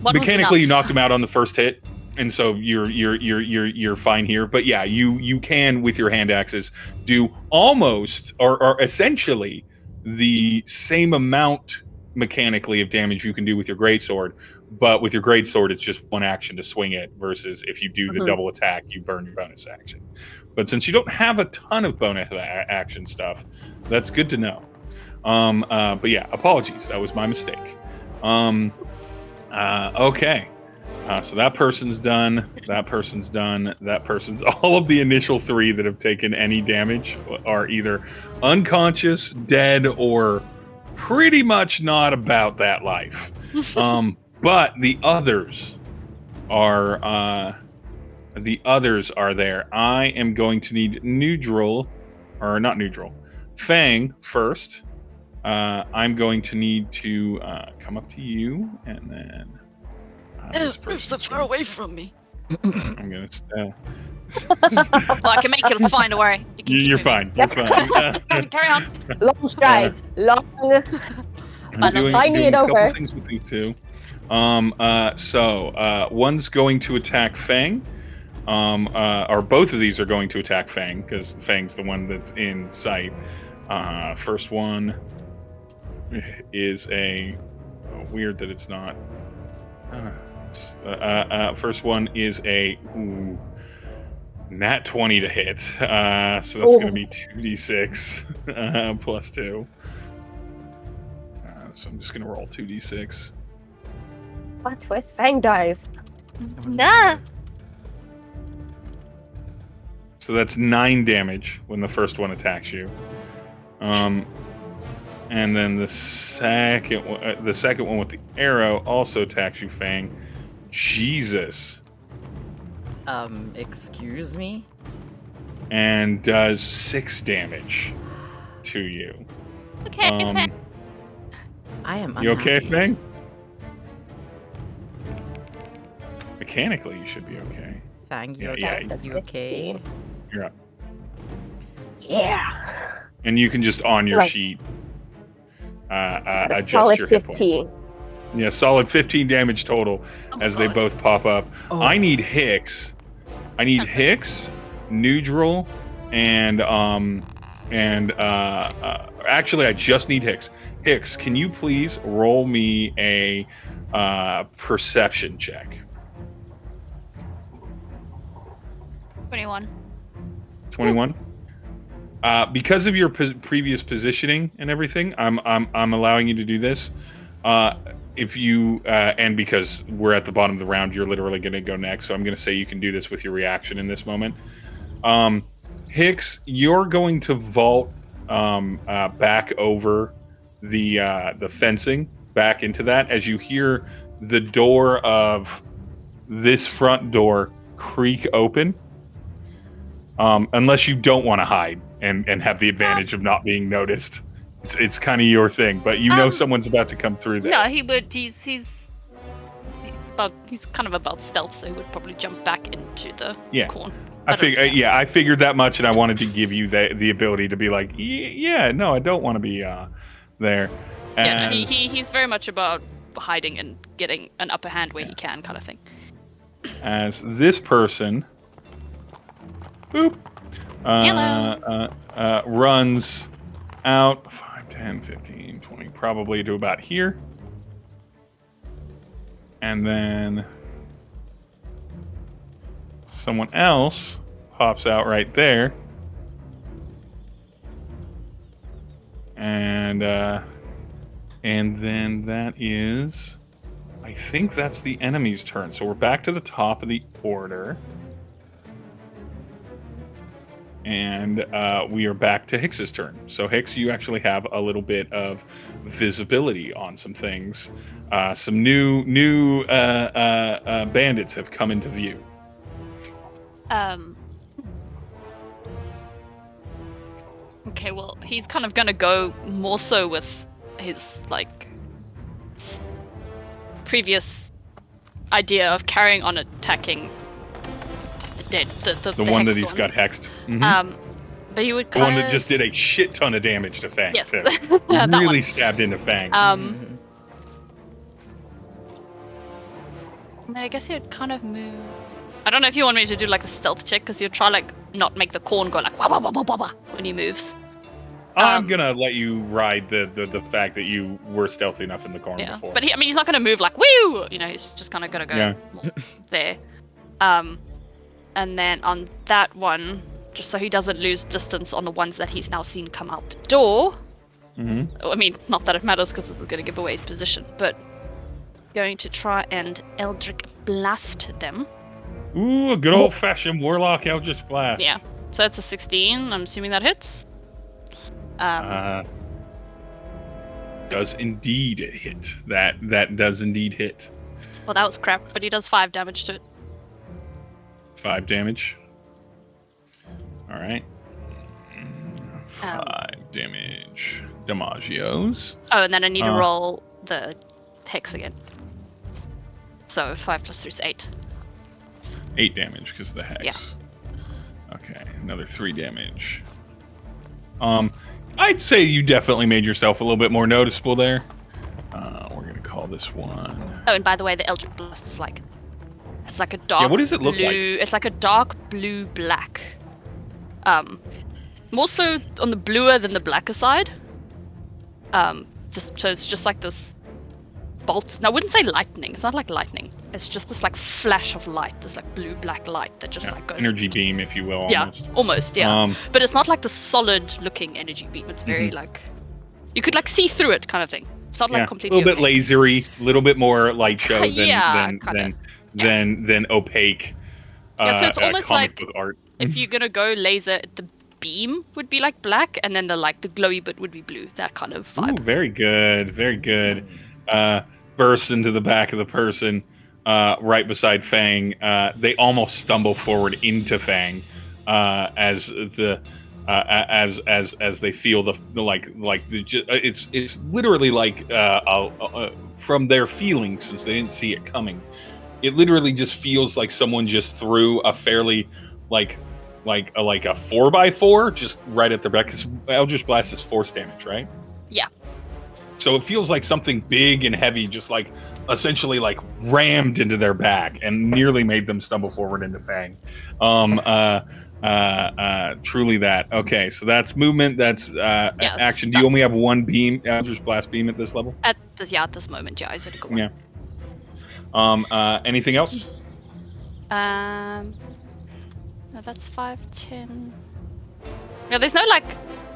One was mechanically you enough. knocked him out on the first hit, and so you're fine here. But yeah, you can with your hand axes do almost or essentially the same amount mechanically of damage you can do with your greatsword. But with your greatsword, it's just one action to swing it, versus if you do the double attack, you burn your bonus action. But since you don't have a ton of bonus action stuff, that's good to know. But yeah, apologies. That was my mistake. Okay. So that person's done. That person's done. That person's... All of the initial 3 that have taken any damage are either unconscious, dead, or pretty much not about that life. But the others are there. I am going to need Nhudrel, or not Nhudrel, Fang first. I'm going to need to come up to you, and then this Move so person's far away from me. I'm gonna. Well, I can make it. Fine, don't worry. You can keep You're moving. fine. You're fine. Carry on. Long strides. Long. I'm doing Tiny a it couple over. things with these two. So one's going to attack Fang. Or both of these are going to attack Fang because Fang's the one that's in sight. First one is a weird that it's not. First one is a nat 20 to hit. So that's going to be 2d6 plus 2. So I'm just going to roll 2d6. Plot twist, Fang dies. Nah. So that's 9 damage when the first one attacks you. And then the second one with the arrow also attacks you, Fang. Jesus. Excuse me? And does 6 damage to you. Okay, Fang. I am You okay, unhappy. Fang? Mechanically, you should be okay. Fang, you Yeah, okay? You okay? You're up. Yeah. And you can just on your Right. sheet A adjust solid your hit points. 15. Yeah, solid 15 damage total as they both pop up. Oh. I need Hicks. Hicks, Nhudrel, and actually I just need Hicks. Hicks, can you please roll me a perception check? 21. 21. Because of your previous positioning and everything, I'm allowing you to do this. If you and because we're at the bottom of the round, you're literally going to go next. So I'm going to say you can do this with your reaction in this moment. Hicks, you're going to vault back over the fencing back into that as you hear the door of this front door creak open. Unless you don't want to hide and have the advantage of not being noticed. It's kind of your thing, but you know someone's about to come through there. No, he would. He's kind of about stealth, so he would probably jump back into the corn. I figured that much, and I wanted to give you the ability to be like, no, I don't want to be there. Yeah, no, he's very much about hiding and getting an upper hand where he can, kind of thing. As this person, runs out 5, 10, 15, 20, probably to about here. And then someone else pops out right there. And then that is, I think that's the enemy's turn. So we're back to the top of the order. And we are back to Hicks's turn. So Hicks, you actually have a little bit of visibility on some things. Some new bandits have come into view. Okay, well, he's kind of gonna go more so with his previous idea of carrying on attacking the dead, the one that hexed he's one. got hexed. Mm-hmm. But he would The one that just did a shit ton of damage to Fang, too. That Really one. stabbed into Fang. I guess he would kind of move. I don't know if you want me to do like a stealth check, because you'll try not make the corn go like wah wah wah wah wah when he moves. I'm gonna let you ride the fact that you were stealthy enough in the corner before. But he's not gonna move like woo. He's just kind of gonna go there. And then on that one, just so he doesn't lose distance on the ones that he's now seen come out the door. I mean, not that it matters because it's going to give away his position, but going to try and Eldritch Blast them. Ooh, a good old-fashioned Warlock Eldritch Blast. Yeah, so that's a 16. I'm assuming that hits. Does indeed hit. That does indeed hit. Well, that was crap, but he does 5 damage to it. 5 damage. All right. 5 damage. Damagios. Oh, and then I need to Uh. roll the hex again. So 5 plus 3 is 8. 8 damage because the hex. Yeah. Okay, another 3 damage. I'd say you definitely made yourself a little bit more noticeable there. We're gonna call this one. Oh, and by the way, the Eldritch Blast is like, it's like a dark. Yeah, what does it look blue, like? It's like a dark blue black. More so on the bluer than the blacker side. So it's just like this bolt. No, I wouldn't say lightning. It's not like lightning. It's just this like flash of light, this like blue black light that just like goes. Energy beam, if you will. Yeah, Almost. almost. Yeah, but it's not like the solid looking energy beam. It's very like, you could like see through it, kind of thing. It's not like completely. A little bit opaque. lasery, a little bit more light show than opaque. Yeah, so it's almost comic like book art. if you're gonna go laser, the beam would be like black, and then the glowy bit would be blue. That kind of vibe. Ooh, very good, very good. Bursts into the back of the person, right beside Fang. They almost stumble forward into Fang as they feel it's literally like from their feelings, since they didn't see it coming. It literally just feels like someone just threw a fairly like a 4x4 just right at their back, because Eldritch Blast is force damage, right? Yeah. So it feels like something big and heavy just like essentially like rammed into their back and nearly made them stumble forward into Fang. Truly that. Okay, so that's movement, that's action. Do you only have one beam, Eldritch Blast beam at this level? At this moment, yeah, I said go on. Yeah. Anything else? No, that's 5, 10. No, there's no like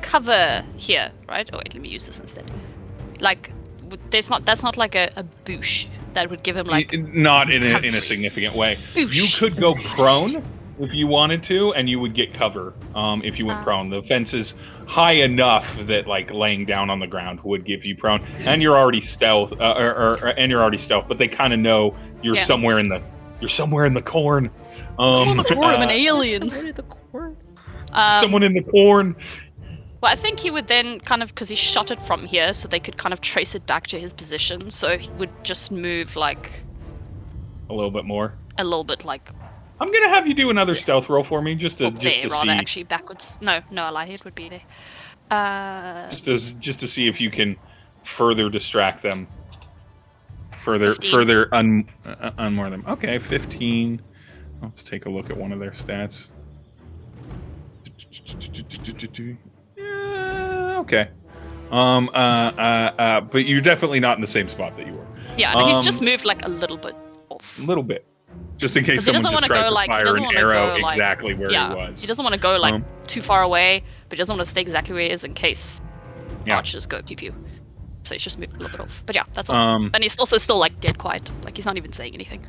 cover here, right? Oh wait, let me use this instead. Like, that's not like a boosh that would give him like. Not in a significant way. Boosh. You could go prone if you wanted to, and you would get cover if you went prone. The fence is high enough that like laying down on the ground would give you prone, and you're already stealth, but they kind of know you're somewhere in the corn. I'm an alien. Someone in the corn. Someone in the corn. Well, I think he would then kind of, because he shot it from here, so they could kind of trace it back to his position. So he would just move like a little bit more. A little bit like. I'm gonna have you do another stealth roll for me, just to rather, see. Actually, backwards. No, I lie. It would be there. Just to see if you can further distract them. 15. Further unmoor them. Okay, 15. Let's take a look at one of their stats. Okay. But you're definitely not in the same spot that you were. Yeah, and he's just moved like a little bit off. A little bit. Just in case someone just tries to fire an arrow exactly where he was. He doesn't want to go like too far away, but he doesn't want to stay exactly where he is in case archers go pew pew. So he's just moved a little bit off. But yeah, that's all. And he's also still like dead quiet. Like he's not even saying anything.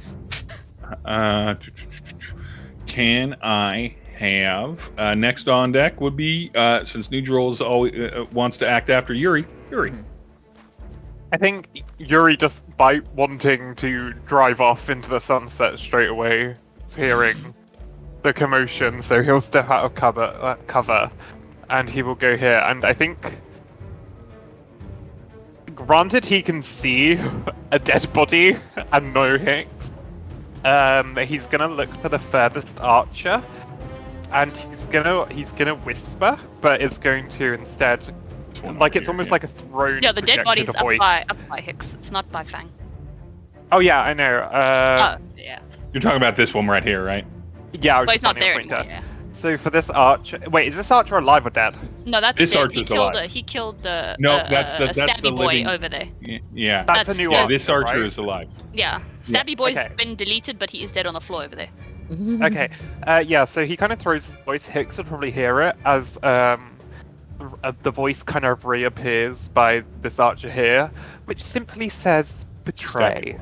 Can I have next on deck would be since Nhudrel always wants to act after Yuri. I think Yuri, just by wanting to drive off into the sunset straight away, is hearing the commotion, so he'll step out of cover, and he will go here. And I think, granted, he can see a dead body and no hits. He's gonna look for the furthest archer, and he's gonna whisper, but it's going to instead, like it's almost like a thrown. Yeah, the dead body's voice. up by Hicks. It's not by Fang. Oh yeah, I know. Yeah. You're talking about this one right here, right? Yeah, I was But just he's not finding a there pointer. anymore. Yeah. So for this archer, wait, is this archer alive or dead? No, that's This dead. archer's alive. He killed the that's the stabby boy living over there. Yeah. That's a new Yeah, archer, this archer right? is alive. Yeah, stabby boy's okay. been deleted, but he is dead on the floor over there. Okay. Yeah, so he kind of throws his voice. Hicks would probably hear it as the voice kind of reappears by this archer here, which simply says betray,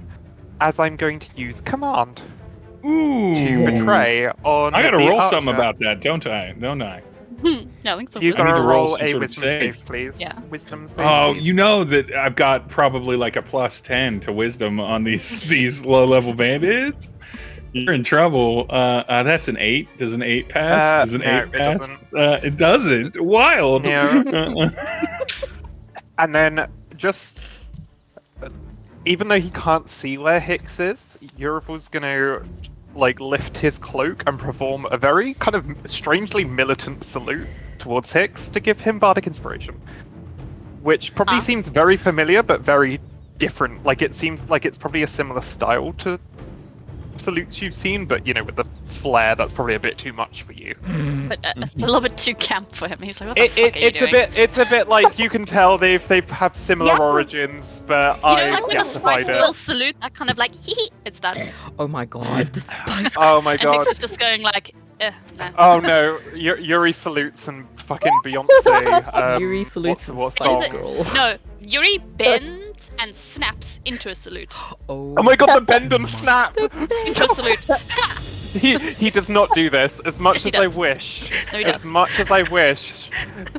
as I'm going to use command Ooh. to betray on. I gotta the roll archer. something about that, don't I? Yeah, I think so. You I need gotta to roll roll some a sort of wisdom save. save, please. Yeah. Wisdom save. Oh, please. you know that I've got probably like a +10 to wisdom on these low level bandits. You're in trouble. That's an 8. Does an 8 pass? Does an no, 8 it pass? doesn't. It doesn't. Wild. No. And then just even though he can't see where Hicks is, Yuriful's gonna like lift his cloak and perform a very kind of strangely militant salute towards Hicks to give him bardic inspiration, which probably seems very familiar but very different. Like it seems like it's probably a similar style to salutes you've seen, but you know, with the flair, that's probably a bit too much for you. But it's a little bit too camp for him. He's like, what the fuck are you It's doing? it's a bit like you can tell they have similar Yeah. origins, but You know, I like with a justified Spice it. Girl salute, that kind of like, hee hee, it's done. Oh my god, the Spice Oh my And god. Hicks is just going like, nah. Oh no, Yuri salutes and fucking Beyonce. Yuri salutes and what Spice song? Girl. No, Yuri bends and snaps into a salute. Oh, Oh my god, the bend and snap! Into a salute. He does not do this as much Yes, he as I does. wish. No, he As does. much as I wish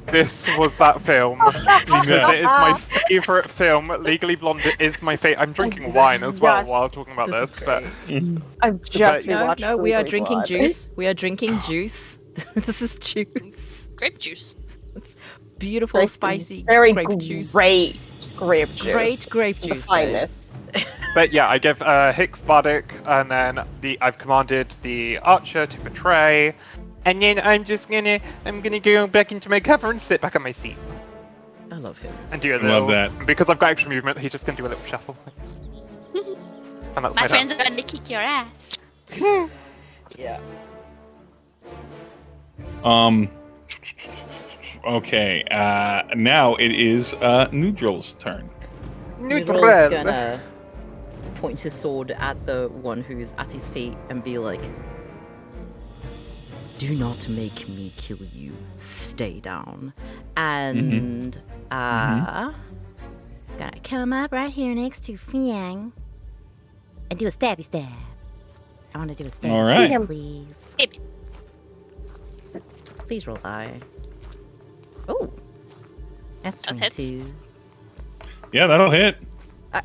this was that film. Because it is my favourite film. Legally Blonde is my favorite. I'm drinking wine as well Yes. while talking about This this, is but great. I've just No, rewatched no, we are Legally drinking Blonde. juice. We are drinking juice. This is juice. Grape juice. Beautiful, Very- spicy very grape juice. great grape juice. Great grape The juice, finest. guys. But yeah, I give Hicks Bardic, and then I've commanded the archer to betray, and then I'm gonna go back into my cover and sit back on my seat I love him. and do a I little. love that. Because I've got extra movement, he's just gonna do a little shuffle. And that's My my friends turn. are gonna kick your ass. Yeah. Okay. Now it is Nhudrel's turn. Nhudrel's gonna point his sword at the one who's at his feet and be like, "Do not make me kill you. Stay down." And gonna come up right here next to Fang and do a stabby stab. I want to do a stabby All stab, right. please. Stab. Please roll high. Oh, that's That hits. 22. Yeah, that'll hit. Uh,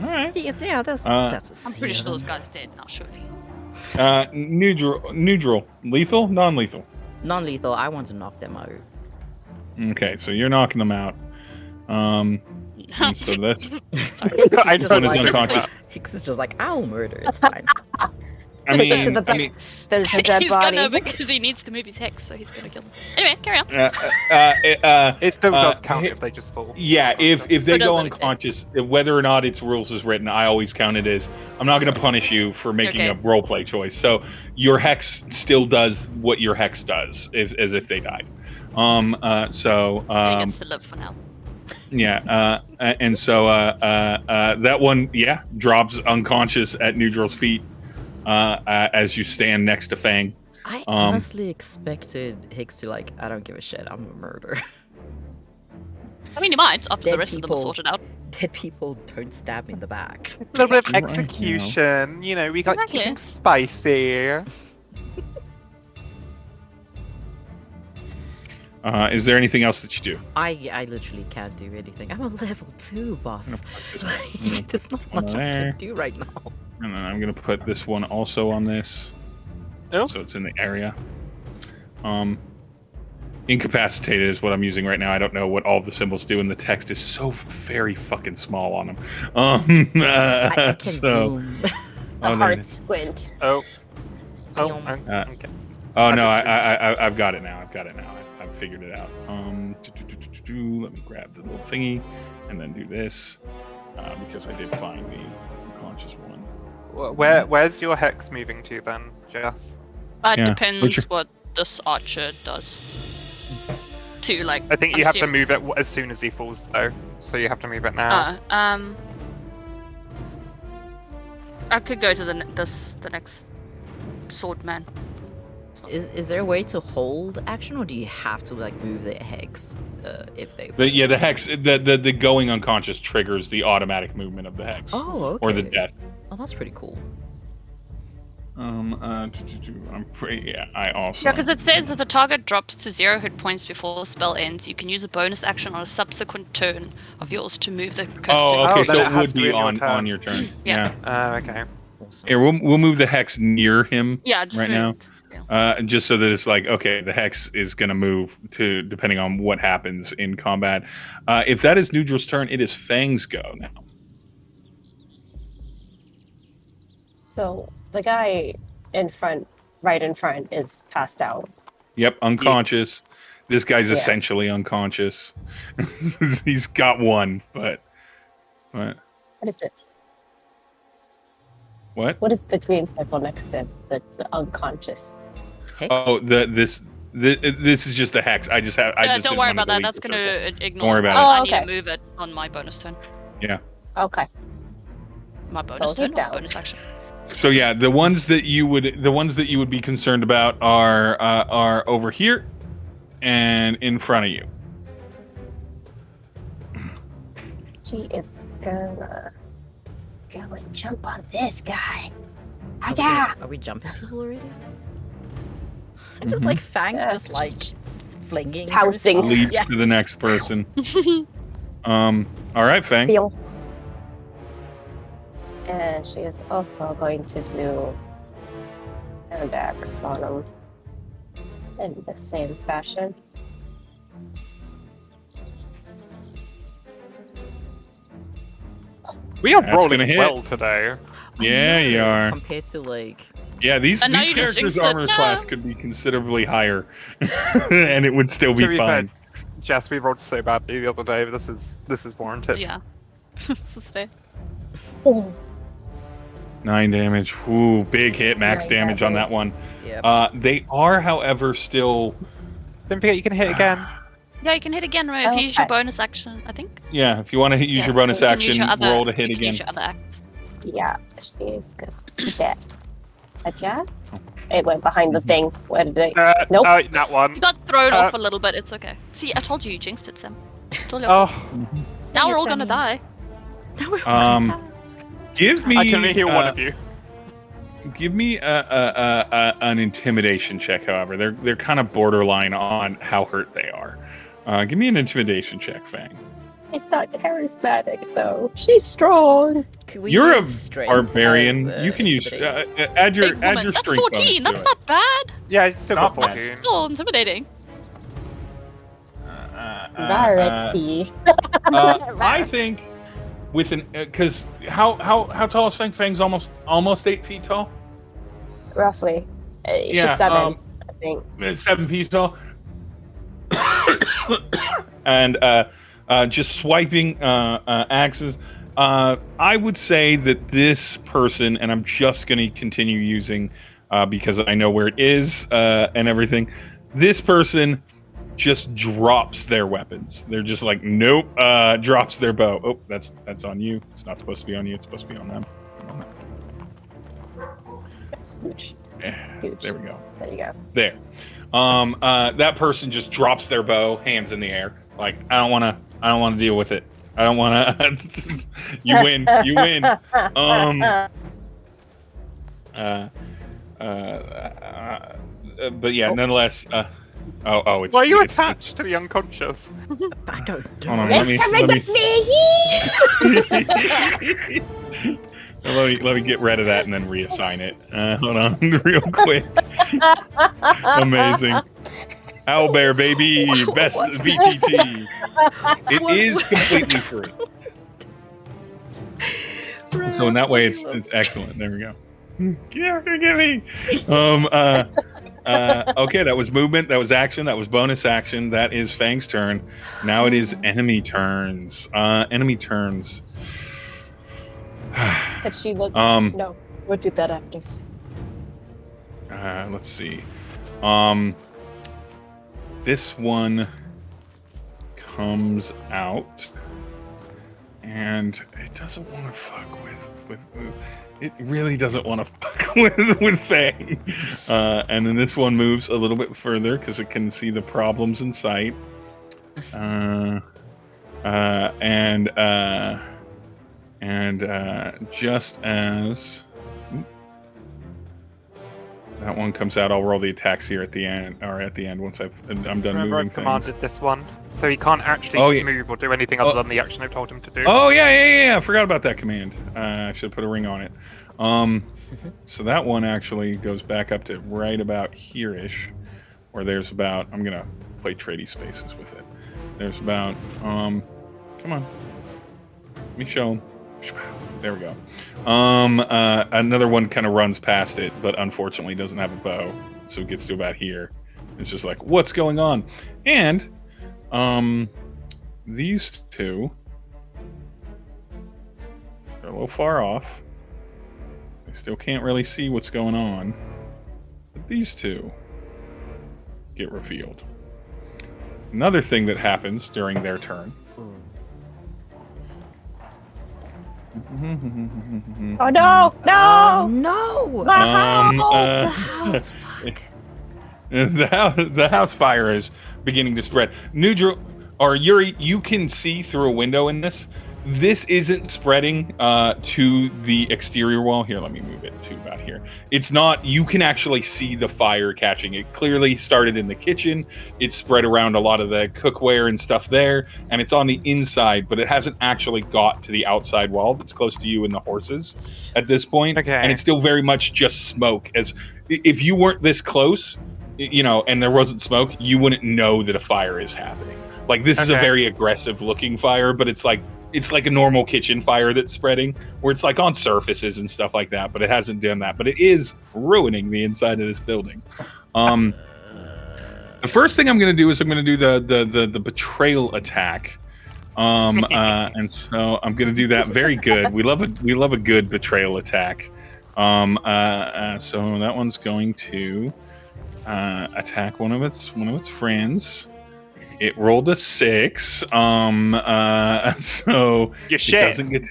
All right. Yeah, that's a I'm pretty sure those 7. guys dead now, surely. Nhudrel. Lethal? Non-lethal? Non-lethal. I want to knock them out. Okay, so you're knocking them out. And so that's I Hicks is just one just is like, unconscious. Hicks is just like, I'll murder. It's fine. I mean, I mean, There's a dead He's body. gonna, because he needs to move his hex, so he's gonna kill them. Anyway, carry on. It still does count hit- if they just fall. yeah. If they Oh, does go it? unconscious, whether or not its rules is written, I always count it as I'm not going to punish you for making Okay. a role play choice. So your hex still does what your hex does, as if they died. He gets to live for now. Yeah, and so that one, yeah, drops unconscious at Nhudrel's feet as you stand next to Fang. I honestly expected Hicks to like, I don't give a shit. I'm a murderer. I mean, he might after Dead the rest of them are people. sorted out. Dead people don't stab me in the back. A little bit of Right, execution, you know, we got Exactly. keeping spicy. Is there anything else that you do? I literally can't do anything. I'm a level 2 boss. gonna Like, there's not one much I there. can do right now. And then I'm gonna put this one also on this, Oh. so it's in the area. Incapacitated is what I'm using right now. I don't know what all of the symbols do, and the text is so very fucking small on them. I can so, zoom. The oh, there it heart is. squint. Oh. Oh, Yum. okay. Oh no, I've got it now. I've figured it out. Let me grab the little thingy, and then do this because I did find the unconscious one. Where's your hex moving to then, Jess? It Yeah. depends what this archer does. To like. I think I'm you have to assuming- move it as soon as he falls, though. So you have to move it now. I could go to the next sword man. Is there a way to hold action, or do you have to like move the hex if they? The hex, the going unconscious triggers the automatic movement of the hex Oh, okay. or the death. Oh, that's pretty cool. I'm pretty. Yeah, I also. Yeah, because it says that the target drops to 0 hit points before the spell ends. You can use a bonus action on a subsequent turn of yours to move the cursed. Oh, Oh, okay. then So it it has would to be be in your on turn. your turn. Yeah. Okay. Awesome. Here, we'll move the hex near him Yeah, just right now. moved. Yeah. Just so that it's like, okay, the hex is going to move to depending on what happens in combat. If that is Nhudrel's turn, it is Fang's go now. So the guy in front, right in front, is passed out. Yep, unconscious. This guy's Yeah. essentially unconscious. He's got one, but What is this? what? What is the green circle next to the unconscious? Hex? Oh, this is just the hex. I just Don't didn't worry wanna about that. delete That's the going circle. to ignore. worry about it. I Oh, need to okay. move it on my bonus turn. Okay. My bonus So turn he's or down. bonus action. So yeah, the ones that you would be concerned about are over here and in front of you. She is gonna go and jump on this guy. Hiya! Are we jumping people already? I just like Fang's Yeah. just like flinging Pouncing. herself. Leaps Yeah, to the just- next person. All right, Fang. Feel. And she is also going to do hand axe on him in the same fashion. We are That's gonna rolling hit. well today. Yeah, you are. Compared to like, Yeah, these And now you just characters' jinxed it. armor No. class could be considerably higher, and it would still be To be fair, fine. Jess, we rolled so badly the other day. But this is warranted. Yeah. This is fair. Oh, 9 damage. Ooh, big hit, max Nine damage on damage. that one. yeah. They are, however, still. Don't forget you can hit again. Yeah, you can hit again, right? If you use your Okay. bonus action, I think. Yeah, if you want to use Yeah, your bonus you can use action, your other- roll to hit you can again. use your other act. yeah, she is gonna do that. Aja? It went behind the thing. Where did it? Nope. That one. You got thrown Uh, off a little bit. It's okay. See, I told you you jinxed it, Sam. It's all your fault. Oh, Now we're all It's gonna die. Now we're all gonna die. Give me. I can only heal one of you. Give me an intimidation check. However, they're kind of borderline on how hurt they are. Give me an intimidation check, Fang. She's not charismatic though. She's strong. Could we You're a use strength barbarian. as, You can use intimidate? add your Big woman. add your That's strength 14. bonus That's to not bad. Yeah, it's still got Not bad. 14. Still intimidating. Rarity. I think with an because how tall is Fang? Fang's almost 8 feet tall. Roughly. She's Yeah, 7, I think. 7 feet tall. And just swiping axes. I would say that this person, and I'm just going to continue using because I know where it is and everything. This person just drops their weapons. They're just like, nope. Drops their bow. Oh, that's on you. It's not supposed to be on you. It's supposed to be on them. Huge. There we go. There you go. There. That person just drops their bow, hands in the air. Like, I don't want to deal with it. I don't want to. You win. You win. But yeah, nonetheless. It's. Why are you it's- attached to the unconscious? I don't know. Hold on, let me let me get rid of that and then reassign it. Hold on, real quick. Amazing. Owlbear, baby, best VTT. It is completely free. So in that way, it's excellent. There we go. Give me. Okay, that was movement. That was action. That was bonus action. That is Fang's turn. Now it is enemy turns. Enemy turns. Did she look? Um, No. We'll do that after. Let's see. This one comes out, and it doesn't want to fuck with. It really doesn't want to fuck with Fang. And then this one moves a little bit further because it can see the problems in sight. And just as that one comes out, I'll roll the attacks here at the end, once I'm done Remember, moving I've things. commanded this one, so he can't actually Oh, yeah. move or do anything other than the action I've told him to do. Oh yeah. I forgot about that command. I should have put a ring on it. So that one actually goes back up to right about here-ish, where there's about, I'm going to play tradie spaces with it. There's about, come on. Let me show him. There we go. Another one kind of runs past it, but unfortunately doesn't have a bow. So it gets to about here. It's just like, what's going on? And these two are a little far off. They still can't really see what's going on. But these two get revealed. Another thing that happens during their turn. Oh no! No! No! The The house, fuck. The house fire is beginning to spread. Nhudrel or Yuri, you can see through a window in this. This isn't spreading to the exterior wall. Here, let me move it to about here. It's not, you can actually see the fire catching. It clearly started in the kitchen. It's spread around a lot of the cookware and stuff there, and it's on the inside, but it hasn't actually got to the outside wall that's close to you and the horses at this point. Okay. And it's still very much just smoke. As if you weren't this close, you know, and there wasn't smoke, you wouldn't know that a fire is happening. Like, this is a very aggressive looking fire, but it's like a normal kitchen fire that's spreading, where it's like on surfaces and stuff like that, but it hasn't done that. But it is ruining the inside of this building. The first thing I'm going to do is I'm going to do the betrayal attack. And so I'm going to do that. Very good. We love a good betrayal attack. So that one's going to attack one of its friends. It rolled a 6, so it doesn't get,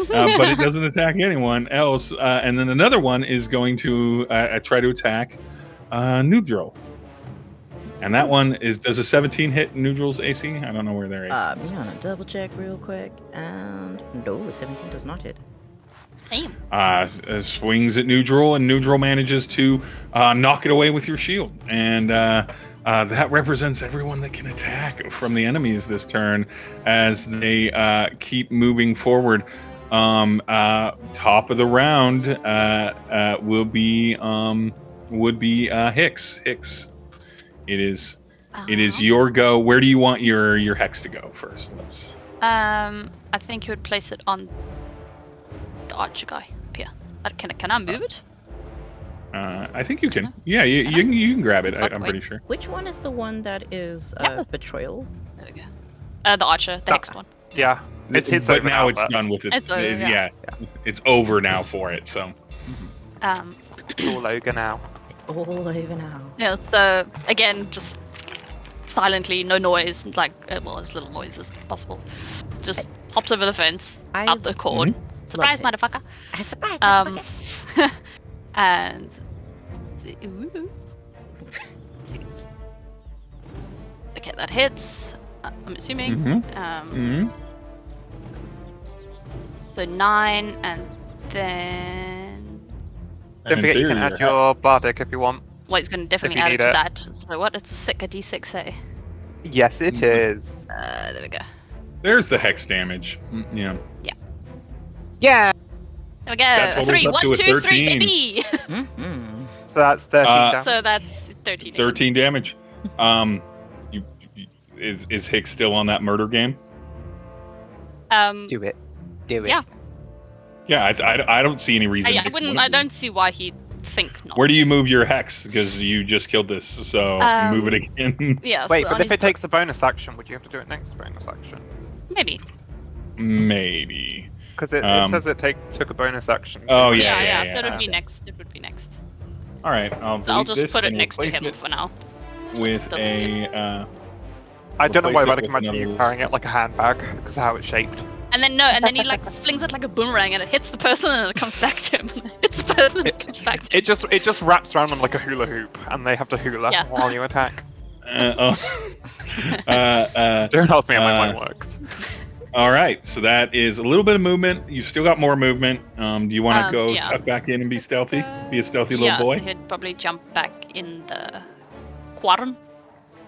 but it doesn't attack anyone else. And then another one is going to try to attack Nhudrel, and that one does a 17 hit Nhudrel's AC? I don't know where their AC is. I'm gonna double check real quick, and no, 17 does not hit. Damn. Swings at Nhudrel, and Nhudrel manages to knock it away with your shield, and that represents everyone that can attack from the enemies this turn as they keep moving forward. Top of the round would be Hicks. Hicks, it is your go. Where do you want your Hex to go first? Let's. I think you would place it on the archer guy up here. Can I move it? I think you can. Yeah, you can grab it. I'm pretty sure. Which one is the one that is betrayal? There we go. The archer, the next one. Yeah. It's but over now now, it's but done with it. It's over, yeah. It's over now for it. So. it's all over now. It's all over now. Yeah, so again, just silently, no noise, like, well, as little noise as possible. Just hops over the fence, out the cord. Surprise, motherfucker! Surprise, motherfucker! And ooh. Okay, that hits. I'm assuming. So 9, and then. Don't forget you can add your bardic if you want. Well, it's going to definitely add it to that. So what? It's a d6, eh? Yes, it is. There we go. There's the hex damage. Yeah. Yeah. There we go. 3, 1, 2, 3, baby. So that's 13 damage. So that's 13. 13 damage. Is Hicks still on that murder game? Do it. Yeah. Yeah, I don't see any reason. I don't see why he'd think not. Where do you move your hex? Because you just killed this, so move it again. Yeah. Wait, so but if it takes a bonus action, would you have to do it next bonus action? Maybe. Maybe. Because it says it took a bonus action. So Yeah. So it would be next. It would be next. All right, I'll just put it next to him for now. With a. I don't know why, but I can with imagine you another- carrying it like a handbag because of how it's shaped. And then he like flings it like a boomerang, and it hits the person, and it comes back to him. Hits the person, and it comes back to him. It just wraps around them like a hula hoop, and they have to hula while you attack. Don't ask me how my mind works. All right, so that is a little bit of movement. You've still got more movement. Do you want to go tuck back in and be stealthy? Be a stealthy little boy? So he'd probably jump back in the quadrant.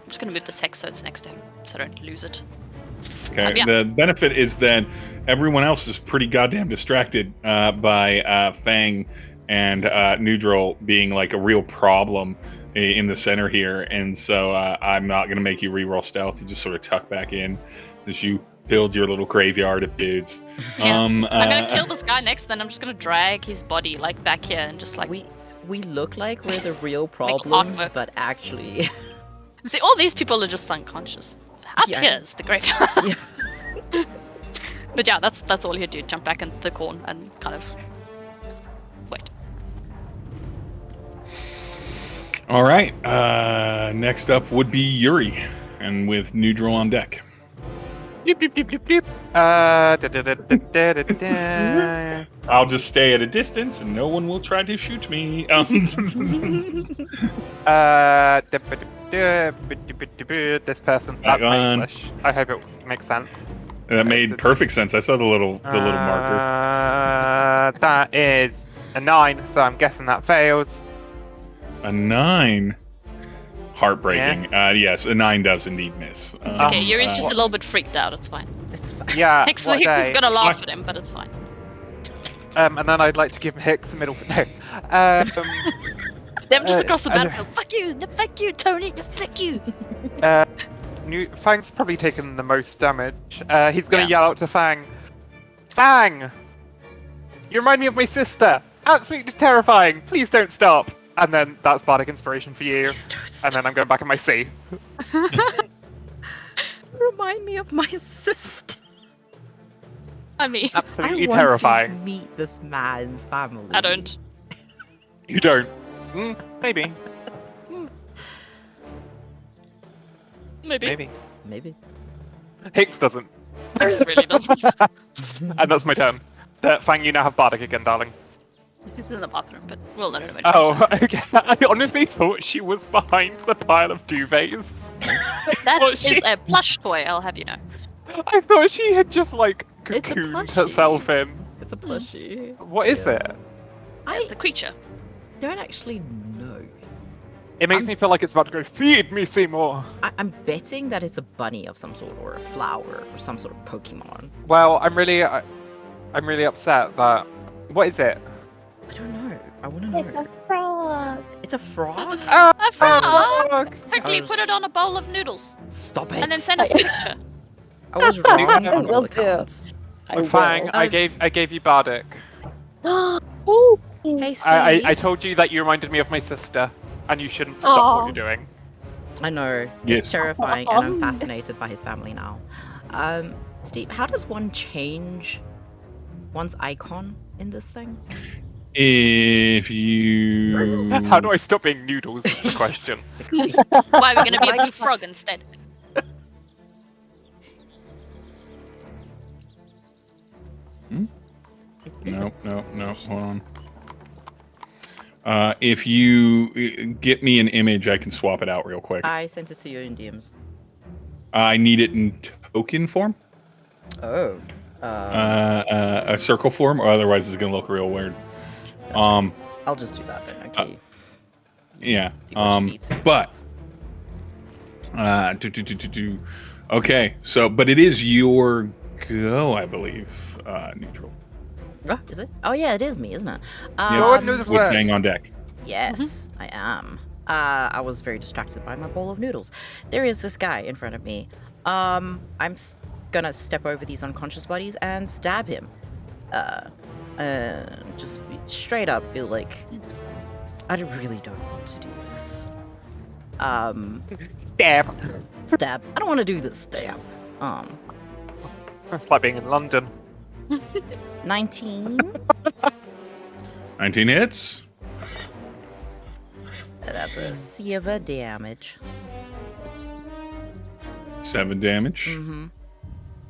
I'm just going to move this hex so it's next to him, so I don't lose it. Okay, the benefit is that everyone else is pretty goddamn distracted by Fang and Nhudrel being like a real problem in the center here. And so I'm not going to make you reroll stealth. You just sort of tuck back in as you build your little graveyard of dudes. Yeah. I'm gonna kill this guy next, then I'm just gonna drag his body like back here and just like We look like we're the real Make problems, artwork. but actually, see all these people are just unconscious. Up Yeah. here's the graveyard. yeah. But yeah, that's all he'd do. Jump back into the corn and kind of wait. All right. Next up would be Yuri, and with Nhudrel on deck. Bloop, bloop, bloop, bloop, bloop. I'll just stay at a distance, and no one will try to shoot me. This person. That's my on. English. I hope it makes sense. That made perfect sense. I saw the little marker. That is a 9, so I'm guessing that fails. A 9. Heartbreaking. Yes, a 9 does indeed miss. Okay, Yuri's just a little bit freaked out. It's fine. It's fine. Yeah. Hicks what is day? gonna laugh at him, but it's fine. And then I'd like to give Hicks a middle. No. Them just across the battlefield. Fuck you! No, fuck you, Tony! No, fuck you! Fang's probably taken the most damage. He's gonna Yeah. yell out to Fang. Fang! You remind me of my sister! Absolutely terrifying! Please don't stop! And then that's bardic inspiration for you. Please don't And stop. then I'm going back in my C. Remind me of my sister. I mean, Absolutely I want terrifying. to meet this man's family. I don't. You don't. Maybe. Maybe. Maybe. Hicks doesn't. Hicks really doesn't. And that's my turn. Fang, you now have bardic again, darling. He's in the bathroom, but we'll let him. Oh, okay. I honestly thought she was behind the pile of duvets. That Well, is she- a plush toy, I'll have you know. I thought she had just like It's a cocooned plushie. herself in. It's a plushie. What is Yeah. it? I The creature. don't actually know. It makes me feel like it's about to go, feed me, Seymour. I'm betting that it's a bunny of some sort, or a flower, or some sort of Pokemon. Well, I'm really upset that. What is it? I don't know. I want to know. It's a frog. It's a frog? A frog! Frog! Quickly put it on a bowl of noodles. Stop it. And then send us a picture. I was wrong I on all will do. accounts. I Fang, will. I gave you bardic. Thank you. Hey, Steve. I told you that you reminded me of my sister, and you shouldn't stop Aw. what you're doing. I know. Yes. It's terrifying, and I'm fascinated by his family now. Steve, how does one change one's icon in this thing? If you... How do I stop being noodles? Is the question. 60. Why are we gonna be a blue frog instead? No, hold on. If you get me an image, I can swap it out real quick. I sent it to you in DMs. I need it in token form, Oh. a circle form, or otherwise it's gonna look real weird. I'll just do that then, okay? Yeah. Do what you need to. But okay. So, but it is your go, I believe. Neutral. Oh, is it? Oh yeah, it is me, isn't it? Lord Um, knows With what. Fang on deck. yes, I am. I was very distracted by my bowl of noodles. There is this guy in front of me. Gonna step over these unconscious bodies and stab him. Just straight up be like, I really don't want to do this. Damn. Stab. I don't want to do this. Stab. It's like being in London. 19. 19 hits. That's a silver damage. 7 damage. Mm-hmm.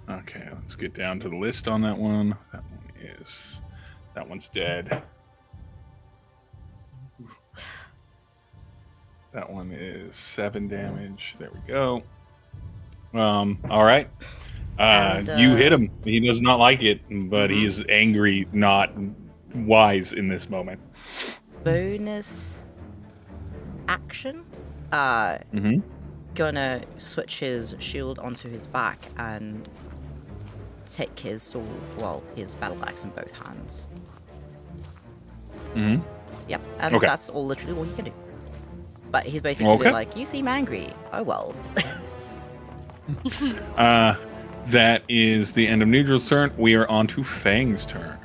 Okay, let's get down to the list on that one. That one's dead. That one is 7 damage. There we go. All right. You hit him. He does not like it, but he is angry, not wise in this moment. Bonus action. Gonna switch his shield onto his back and take his sword, his battle axe in both hands. Mhm. Yep, and Okay. that's all literally all he can do. But he's basically Okay. like, you seem angry. Oh well. That is the end of Nhudrel's turn. We are on to Fang's turn.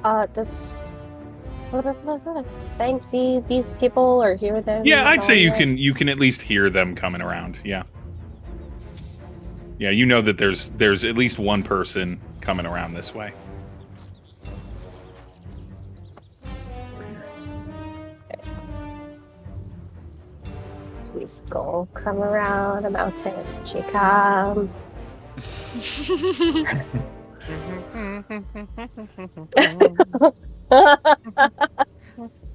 Does Fang see these people or hear them? Yeah, I'd say all yet? you can at least hear them coming around. Yeah. Yeah, you know that there's at least one person coming around this way. She's gonna come around the mountain. She comes.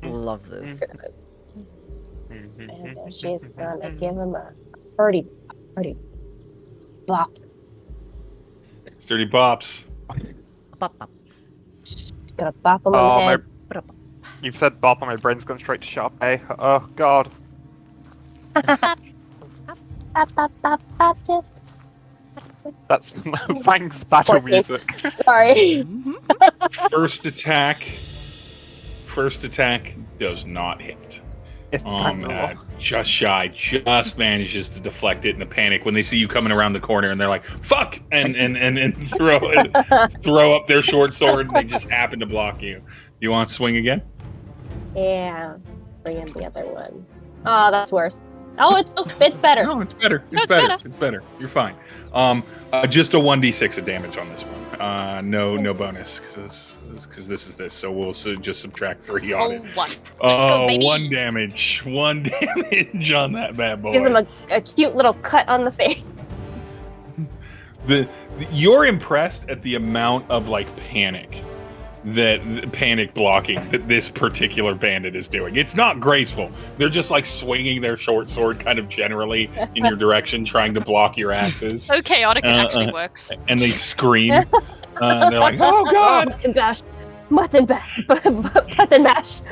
Love this. And she's gonna give him a birdie bop. Sturdy bops. Bop, bop. Gonna bop him Oh, on the my, head. you've said bop and my brain's gone straight to sharp A. Oh, God. Bop, bop, bop, bop, tip. That's Fang's battle 14. music. Sorry. First attack does not hit. It's Fang. Just shy, just manages to deflect it in a panic when they see you coming around the corner and they're like, fuck! And throw up their short sword and they just happen to block you. You want to swing again? Yeah. Bring in the other one. Oh, that's worse. Oh, it's better. No, it's better. No, It's it's better. better. It's better. You're fine. Just a 1d6 of damage on this one. No bonus because this is this. So we'll just subtract 3 on Oh, it. 1. Oh, baby. 1 damage. 1 damage on that bad boy. Gives him a cute little cut on the face. You're impressed at the amount of panic blocking that this particular bandit is doing. It's not graceful. They're just like swinging their short sword kind of generally in your direction, trying to block your axes. So chaotic it actually works. And they scream. They're like, "Oh God!" Button bash. Button mash.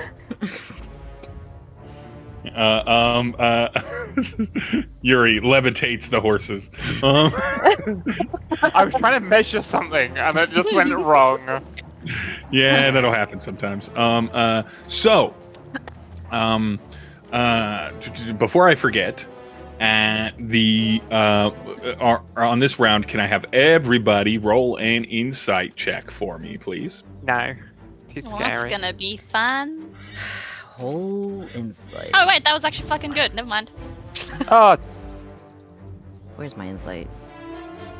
Yuri levitates the horses. I was trying to measure something and it just went wrong. Yeah, that'll happen sometimes. Before I forget, on this round, can I have everybody roll an insight check for me, please? No. Too Well, that's scary. gonna be fun. Whole insight. Oh wait, that was actually fucking good. Never mind. Oh, Where's my insight?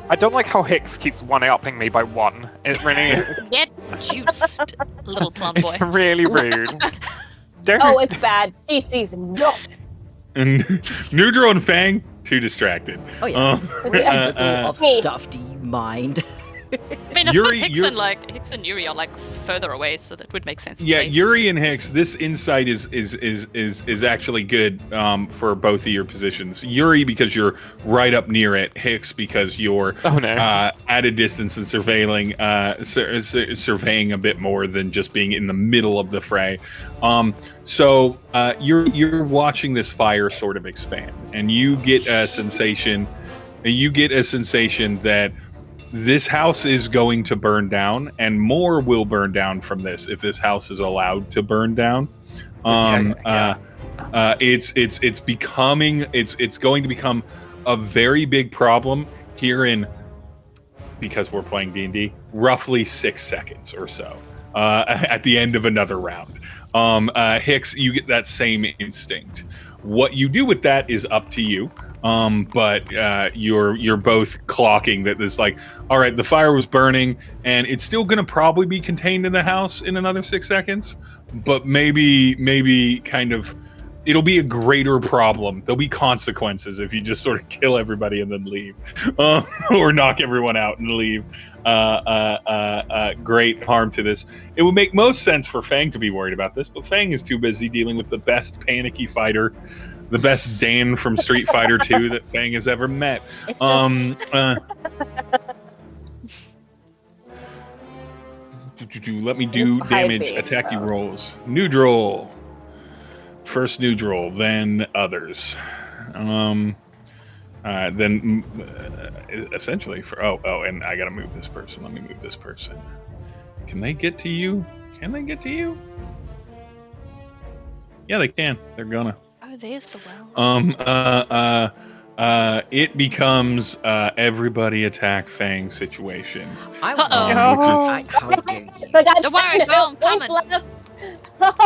I don't like how Hicks keeps one-upping me by 1. It really, Get juiced, little plum boy. it's really rude. Don't. Oh, it's bad. She sees no. And Nhudrel and Fang, too distracted. Oh yeah. Yeah. Little of Me. stuff. Do you mind? I mean, I Yuri- suppose Yuri- Hicks and Yuri are like further away, so that would make sense. to Yeah, say. Yuri and Hicks, this insight is actually good for both of your positions. Yuri because you're right up near it. Hicks because you're Oh no. at a distance and surveilling surveying a bit more than just being in the middle of the fray. So you're watching this fire sort of expand, and you get a sensation that this house is going to burn down, and more will burn down from this if this house is allowed to burn down. It's going to become a very big problem here in, because we're playing D&D, roughly 6 seconds or so at the end of another round. Hicks, you get that same instinct. What you do with that is up to you. But you're both clocking that it's like, all right, the fire was burning and it's still going to probably be contained in the house in another 6 seconds, but maybe kind of it'll be a greater problem. There'll be consequences if you just sort of kill everybody and then leave, or knock everyone out and leave. Great harm to this. It would make most sense for Fang to be worried about this, but Fang is too busy dealing with the best panicky fighter, the best Dan from Street Fighter 2 that Fang has ever met. It's just Let me do It's high damage base, attack you so. rolls. Nhudrel. First Nhudrel, then others. Essentially for and I gotta move this person. Let me move this person Can they get to you? Can they get to you? Yeah, they can. They're gonna. Oh, there's the well. It becomes everybody attack Fang situation. I Uh-oh. Which is how dare you? I got Don't worry, 10 girl, I'm points coming. left.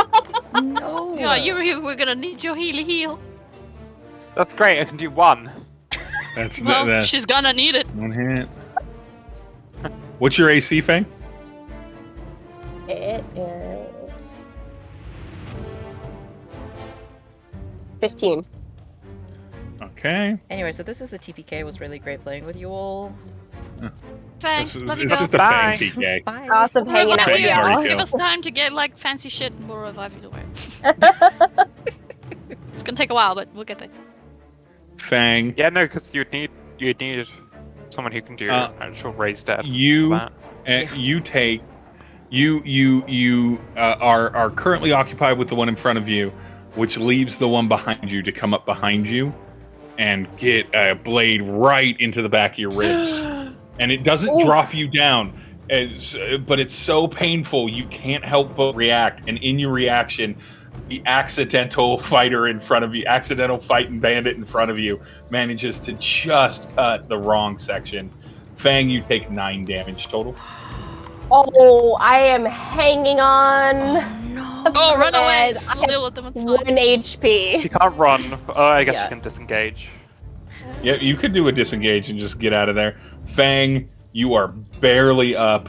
No. Yeah, we're gonna need your heal. That's great. I can do one. that's Well, that she's gonna need it. one hit. What's your AC, Fang? It is 15. Okay. Anyway, so this is the TPK. It was really great playing with you all. Thanks. This is, Love you, it's girl. just a Bye. Fang PK. Bye. Awesome hanging out with Fang y'all. party Give kill. us time to get like fancy shit and we'll revive you. Don't worry. It's gonna take a while, but we'll get there. Fang, Yeah, no, because you'd need someone who can do actual raised dead. you for that. you are currently occupied with the one in front of you, which leaves the one behind you to come up behind you and get a blade right into the back of your ribs. And it doesn't drop you down, but it's so painful you can't help but react. And in your reaction, the accidental fighting bandit in front of you manages to just cut the wrong section. Fang, you take 9 damage total. Oh, I am hanging on. No. Oh, run away! And We'll deal with them. It's 1 fine. HP. You can't run. I guess Yeah. you can disengage. Yeah, you could do a disengage and just get out of there. Fang, you are barely up.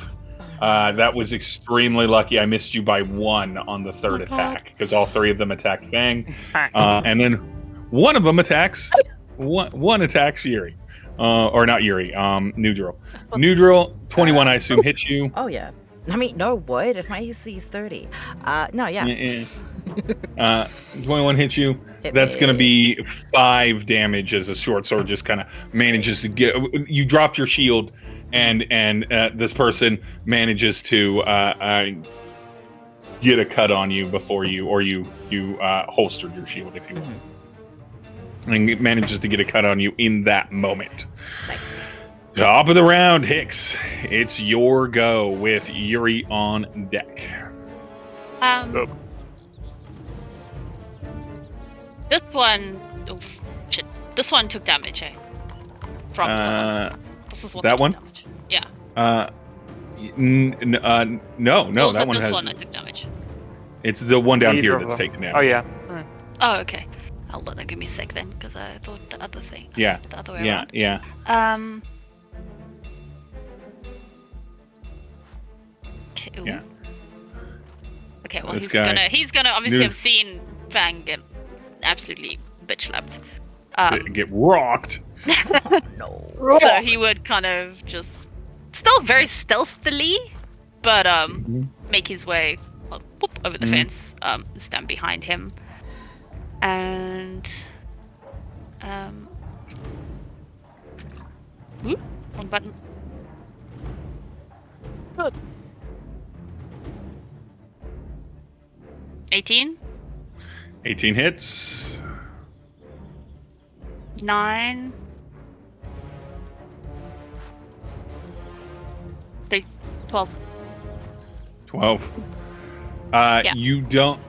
That was extremely lucky. I missed you by 1 on the third Oh, God. attack because all 3 of them attacked Fang, and then one of them attacks one attacks Yuri, or not Yuri, Nhudrel. Nhudrel, 21, I assume hits you. Oh yeah. I mean, no would if my AC is 30. No, yeah. 21 hits you. Hit That's me. going to be 5 damage as a short sword just kind of manages to get. You dropped your shield, and this person manages to get a cut on you before you holstered your shield, if you will. Mm-hmm. And it manages to get a cut on you in that moment. Nice. Top of the round, Hicks. It's your go with Yuri on deck. This one, oh, shit. This one took damage, eh? From someone. This is what that took one? damage. Yeah. No, Also, that one this has. one I took damage. It's the one down Neither here of that's them. taken damage. Oh yeah. Oh, okay. Hold on, give me a sec then, because I thought the other thing. Yeah. The other way Yeah, around. yeah. Okay, ooh. Yeah. Okay, well This he's guy- gonna obviously New- have seen Fang get absolutely bitch slapped. Get rocked. No. So he would kind of just still very stealthily, but make his way whoop, over the fence, stand behind him, and whoop, one button. Good. 18, 18 hits. 9, 12. 12. Yeah. You don't.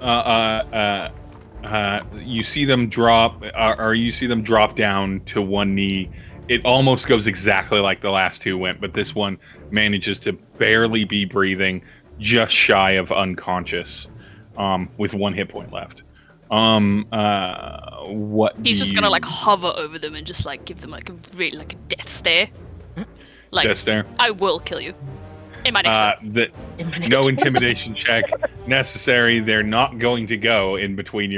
You see them drop, or you see them drop down to one knee. It almost goes exactly like the last 2 went, but this one manages to barely be breathing, just shy of unconscious, with 1 hit point left. What? He's just gonna like hover over them and just like give them like a really like a death stare. Like Death stare. I will kill you. In my next turn. In my next No turn. intimidation check necessary. They're not going to go in between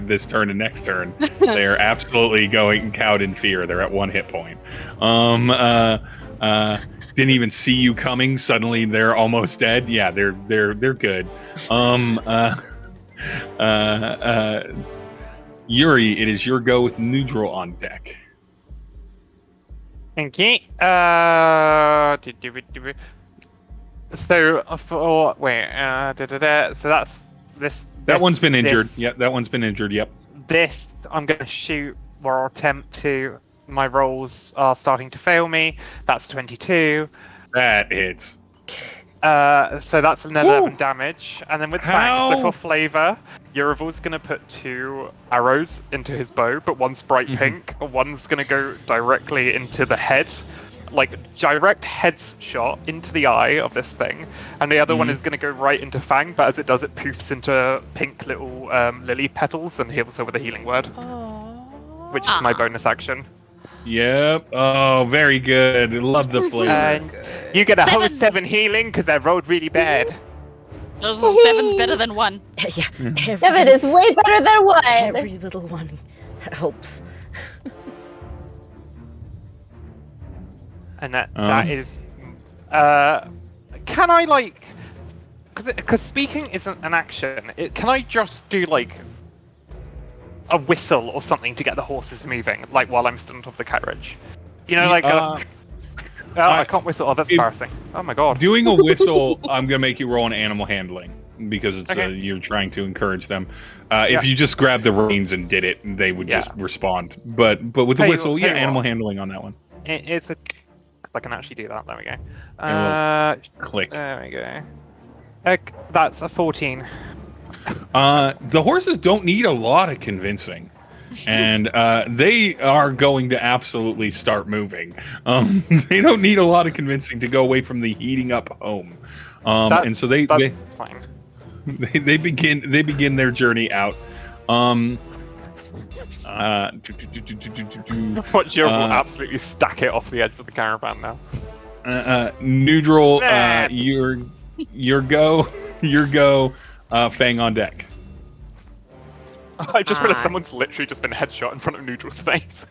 this turn and next turn. They're absolutely going cowed in fear. They're at 1 hit point. Didn't even see you coming. Suddenly they're almost dead. Yeah, they're good. Yuri, it is your go with Nhudrel on deck. Thank you. So for wait, so that's this. That one's been this- injured. Yep, that one's been injured. Yep. This I'm going to shoot or attempt to. My rolls are starting to fail me. That's 22. That hits. So that's an 11 damage, and then with Fang, so How? for flavor, Yuravel's gonna put 2 arrows into his bow, but one's bright pink, one's gonna go directly into the head, like direct headshot into the eye of this thing, and the other one is gonna go right into Fang, but as it does, it poofs into pink little lily petals and heals her with a healing word, which is my bonus action. Yep. Oh, very good. Love the flavor. And you get a whole 7. 7 healing because I rolled really bad. Those 7's better than 1. Yeah, Seven is way better than 1. every little one helps. And that is, can I like, because speaking isn't an action. Can I just do like a whistle or something to get the horses moving, like while I'm stood on top of the carriage? You know, like I can't whistle. Oh, that's embarrassing. Oh my god. Doing a whistle, I'm gonna make you roll an animal handling because it's Okay. you're trying to encourage them. If you just grabbed the reins and did it, they would just respond. But with the Tell you whistle, what- tell you animal what. handling on that one. It's a. I can actually do that. There we go. Click. There we go. That's a 14. The horses don't need a lot of convincing, and they are going to absolutely start moving. They don't need a lot of convincing to go away from the heating up home, and so That's fine. they begin their journey out. Watch your absolutely stack it off the edge of the caravan now. Nhudrel, Nah. your go. Fang on deck. I just realized someone's literally just been headshot in front of Nhudrel's face.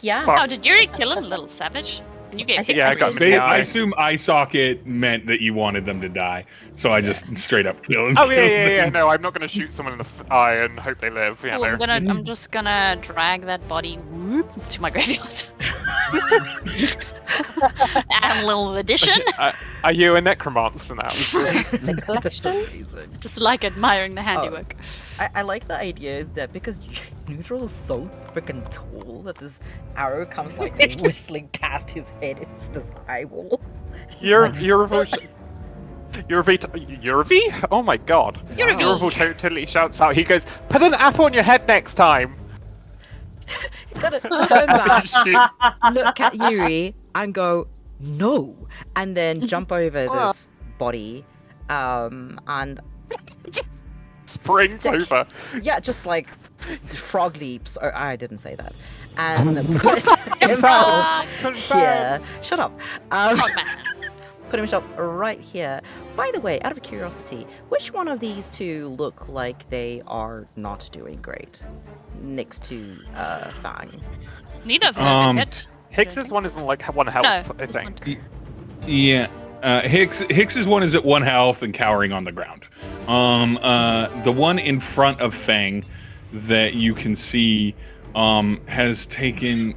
Yeah. Fuck. Oh, did Yuri kill him, little savage? And you I gave think Yeah, I got him in They, the I eye. assume eye socket meant that you wanted them to die, so I just straight up killed Oh yeah. them. No, I'm not gonna shoot someone in the eye and hope they live. Yeah, Oh, no. I'm just gonna drag that body to my graveyard. Add a little addition. Are you a necromancer now? The That's collection? amazing. Just like admiring the handiwork. I like the idea that because Nhudrel is so freaking tall that this arrow comes like whistling past his head into this eyeball. You're Yurvi? Oh my god. Yurvi. Yurvi totally shouts out. He goes, "Put an apple on your head next time." You gotta turn back, Shoot. look at Yuri, and go no, and then jump over this body, and Springs Stick. over. yeah, just like frog leaps. Or I didn't say that, and put himself here. Shut up. Frogman. Put himself right here. By the way, out of curiosity, which one of these two look like they are not doing great? Next to Fang. Neither of them have Um, been hit. Hicks's one is on like 1 health, No, I this one. think. Yeah. Hicks's one is at 1 health and cowering on the ground. The one in front of Fang that you can see has taken.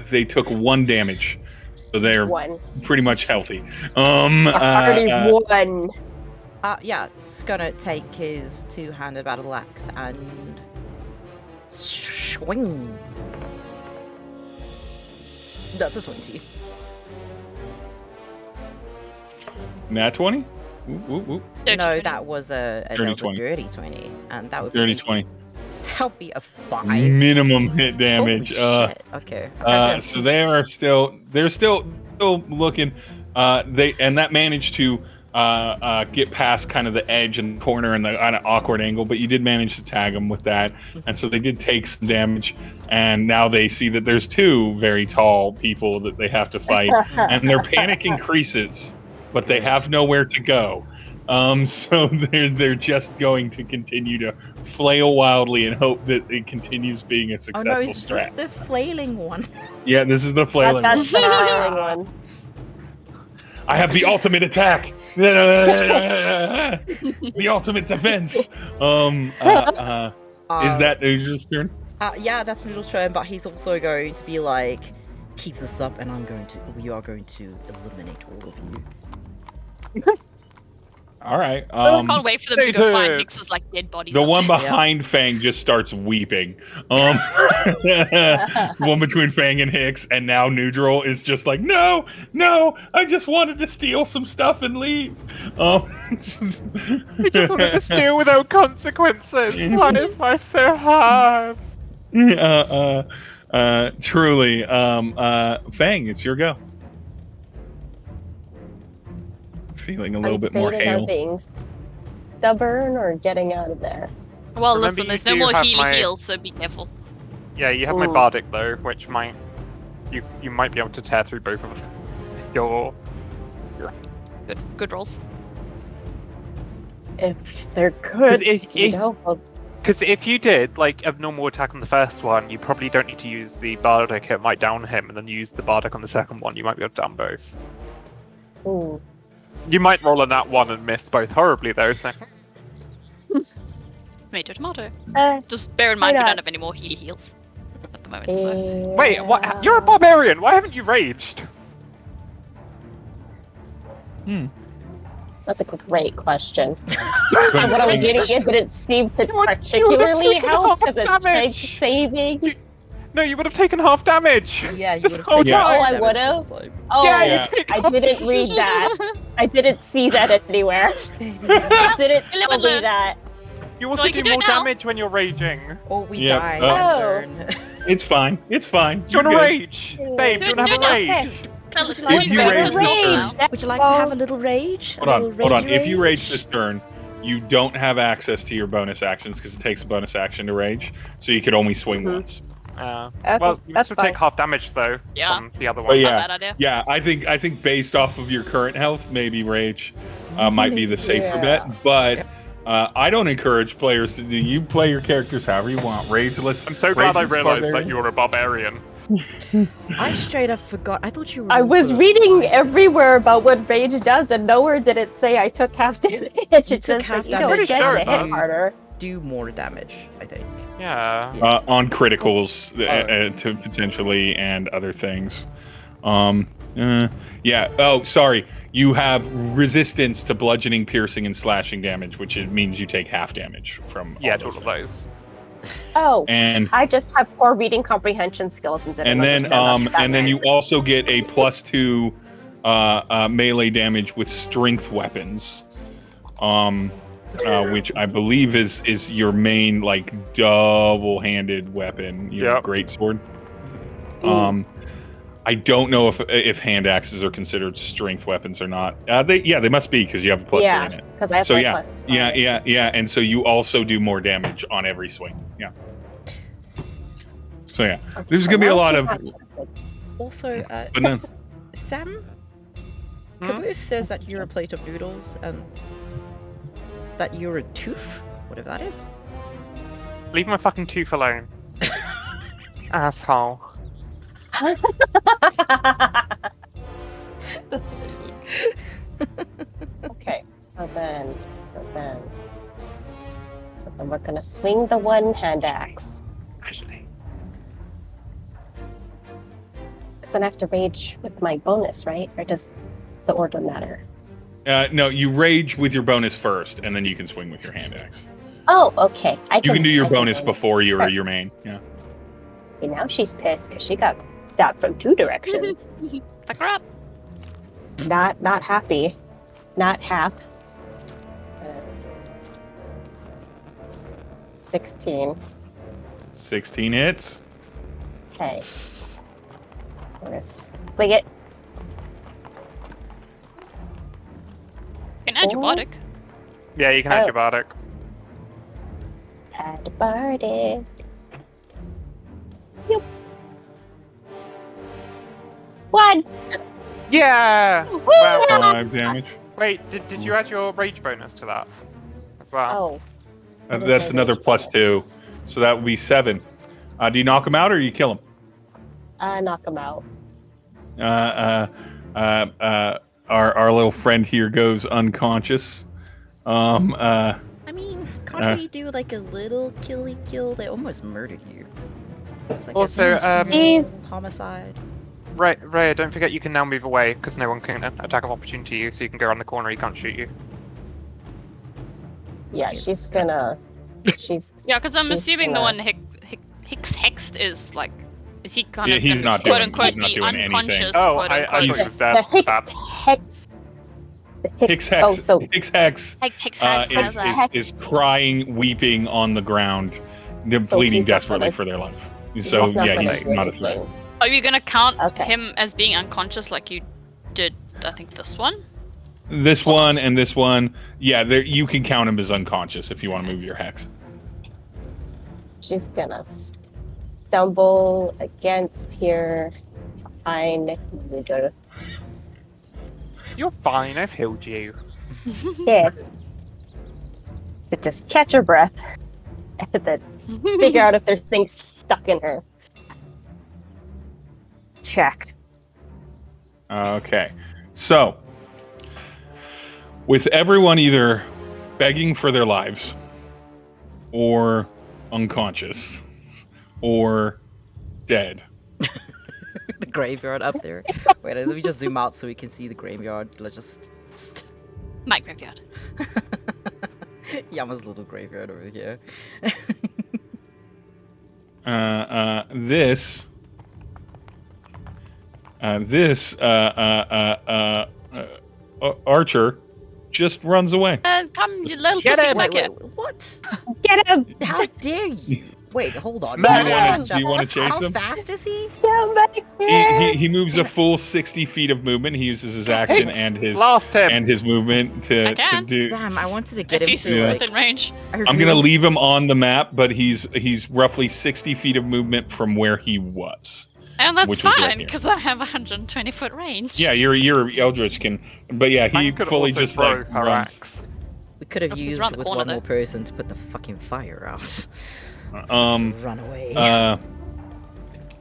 They took 1 damage, so they're 1. pretty much healthy. Already 1. Yeah, it's gonna take his two-handed battle axe and swing. That's a 20. Nat 20? Ooh, ooh, ooh. No, 30. that was a Dirty 20. dirty 20, and that would Dirty be 20. that'll be a 5. Minimum hit damage. Holy shit. Okay. So they're still looking. That managed to get past kind of the edge and corner and the kind of awkward angle, but you did manage to tag them with that, and so they did take some damage. And now they see that there's 2 very tall people that they have to fight, and their panic increases, but they have nowhere to go. So they're just going to continue to flail wildly and hope that it continues being a Oh successful no, is this strat. the flailing one? Yeah, this is the flailing one. That's the flailing one. I have the ultimate attack. The ultimate defense. Is that Uja's turn? Yeah, that's Noodle's turn, but he's also going to be like, keep this up, and we are going to eliminate all of you. All right. Can't wait for them to go find Stated. Hix's like dead bodies. The up one there. behind Fang just starts weeping. The one between Fang and Hicks, and now Nhudrel is just like, no, I just wanted to steal some stuff and leave. I just wanted to steal without consequences. Why is life so hard? Truly. Fang, it's your go. Feeling a little I'm bit more debating on hail. being stubborn or getting out of there. Well, Remember, listen, there's you no do more have healy my- heals, so be careful. Yeah, you have my Ooh. bardic though, which might you might be able to tear through both of them. Your Good rolls. If they're good, if- you if- know. Well, because if you did like a normal attack on the first one, you probably don't need to use the bardic. It might down him, and then use the bardic on the second one. You might be able to down both. ooh. You might roll on that one and miss both horribly though. So Tomato, tomato. Uh, Just bear in mind Why we not? don't have any more healy heals at the moment, so. wait, what? You're a barbarian. Why haven't you raged? That's a great question. And what I was reading, it didn't seem to particularly taken help half because it's damage. strength saving. No, you would have taken half damage. Yeah, you This would have whole taken time. Oh, I damage would've? the whole time. Oh, Yeah, you take I half- didn't read that. I didn't see that anywhere. I didn't You live and see learn. that. You also Well, you do can do more it now. damage when you're raging. Or we Yeah, die oh. and learn. It's fine. It's fine. Do you want to You're good. rage? Babe, do you want to have a No, rage? Okay. Tell us, Would you like If you to rage have a this little turn- rage? Would you like to have a little rage? Hold A on, little hold on. rage If you rage this turn, you don't have access to your bonus actions because it takes a bonus action to rage, so you could only swing Mhm. once. Okay, Well, you that's still fine. take half damage though Yeah. from the other But one. yeah, Not a bad idea. yeah. I think based off of your current health, maybe rage might be the safer Yeah. bet. But I don't encourage players to do. You play your characters however you want. Rageless. I'm so glad I Rageless realized that barbarian. you were a barbarian. I straight up forgot. I thought you were. I was also reading fighting. everywhere about what rage does, and nowhere did it say I took half damage. It took just half said, you don't damage. get Pretty to sure it hit does. harder. Do more damage, I think. Yeah. On criticals Oh. to potentially and other things. Yeah. Oh, sorry. You have resistance to bludgeoning, piercing, and slashing damage, which it means you take half damage from. Yeah, all all those of things. those. Oh, And I just have poor reading comprehension skills and didn't understand that and then meant. you also get a +2 melee damage with strength weapons, which I believe is your main like double-handed weapon, your Yep. greatsword. I don't know if hand axes are considered strength weapons or not. They must be because you have a +3 in it. because I have So my yeah, plus yeah, five. yeah, and so you also do more damage on every swing. Yeah. So yeah, there's gonna be a Well, lot she's of. not good. Also, But no. Sam, Hmm? Caboose says that you're a plate of noodles and that you're a tooth, whatever that is. Leave my fucking tooth alone. Asshole. That's amazing. Okay, so then we're gonna swing the one hand axe. Actually. Because then I have to rage with my bonus, right? Or does the order matter? No, you rage with your bonus first, and then you can swing with your hand axe. Oh, okay. You can do your I can bonus do it. before your Sure. your main. Yeah. Okay, now she's pissed because she got stabbed from 2 directions. Fuck her up. not happy. Not hap. 16. 16 hits. Okay. I'm gonna swing it. You can add your Oh. bardic. Yeah, you can add Oh. your bardic. Add a bardic. Yep. 1. Yeah. Well, 5 damage. wait, did you add your rage bonus to that as well? Oh. What is That's my another rage +2, so that would be 7. Do you knock him out or you kill him? Knock him out. Our little friend here goes unconscious. I mean, can't we do like a little killy kill? They almost murdered you. It's like Also, a small Steve. homicide. Reia, don't forget you can now move away because no one can attack of opportunity you, so you can go around the corner. He can't shoot you. Yeah, Nice. she's gonna. She's Yeah, because I'm She's assuming the gonna- one hexed is like, is he kind Yeah, of he's gonna not quote doing- unquote he's not be doing anything. unconscious? Oh, quote I unquote. thought he He's- was dead. the Bad. Hicks Oh, Hex. so Hicks Hex Hex has a- is crying, weeping on the ground, they're So bleeding he's not desperately gonna- for their life. he's So not yeah, gonna he's do not a threat. anything. Are you gonna count Okay. him as being unconscious like you did? I think this one. This one and this one, yeah, you can count him as unconscious if you want to move your hex. She's gonna stumble against here behind Nhudrel. You're fine. I've healed you. Yes. So just catch her breath and then figure out if there's things stuck in her. Check. Okay, so with everyone either begging for their lives, or unconscious, or dead. The graveyard up there. Wait, let me just zoom out so we can see the graveyard. Let's just My graveyard. Yama's little graveyard over here. Archer just runs away. Come, you little Get pussy him! Wait, bucket. what? Get him! How dare you? Wait, hold on. Man, do you want to chase How him? fast is he? Get back here! He moves a full 60 feet of movement. He uses his action and his Lost him. movement to I can. do. Damn, I wanted to get If him he's to like. within range. I'm gonna leave him on the map, but he's roughly 60 feet of movement from where he was. And that's Which was right fine, here. because I have 120 foot range. Yeah, your Eldritch can, but yeah, he Fang could fully also just throw like her runs. axe. We could have He's used around the with corner, one though. more person to put the fucking fire out. Um, Run away.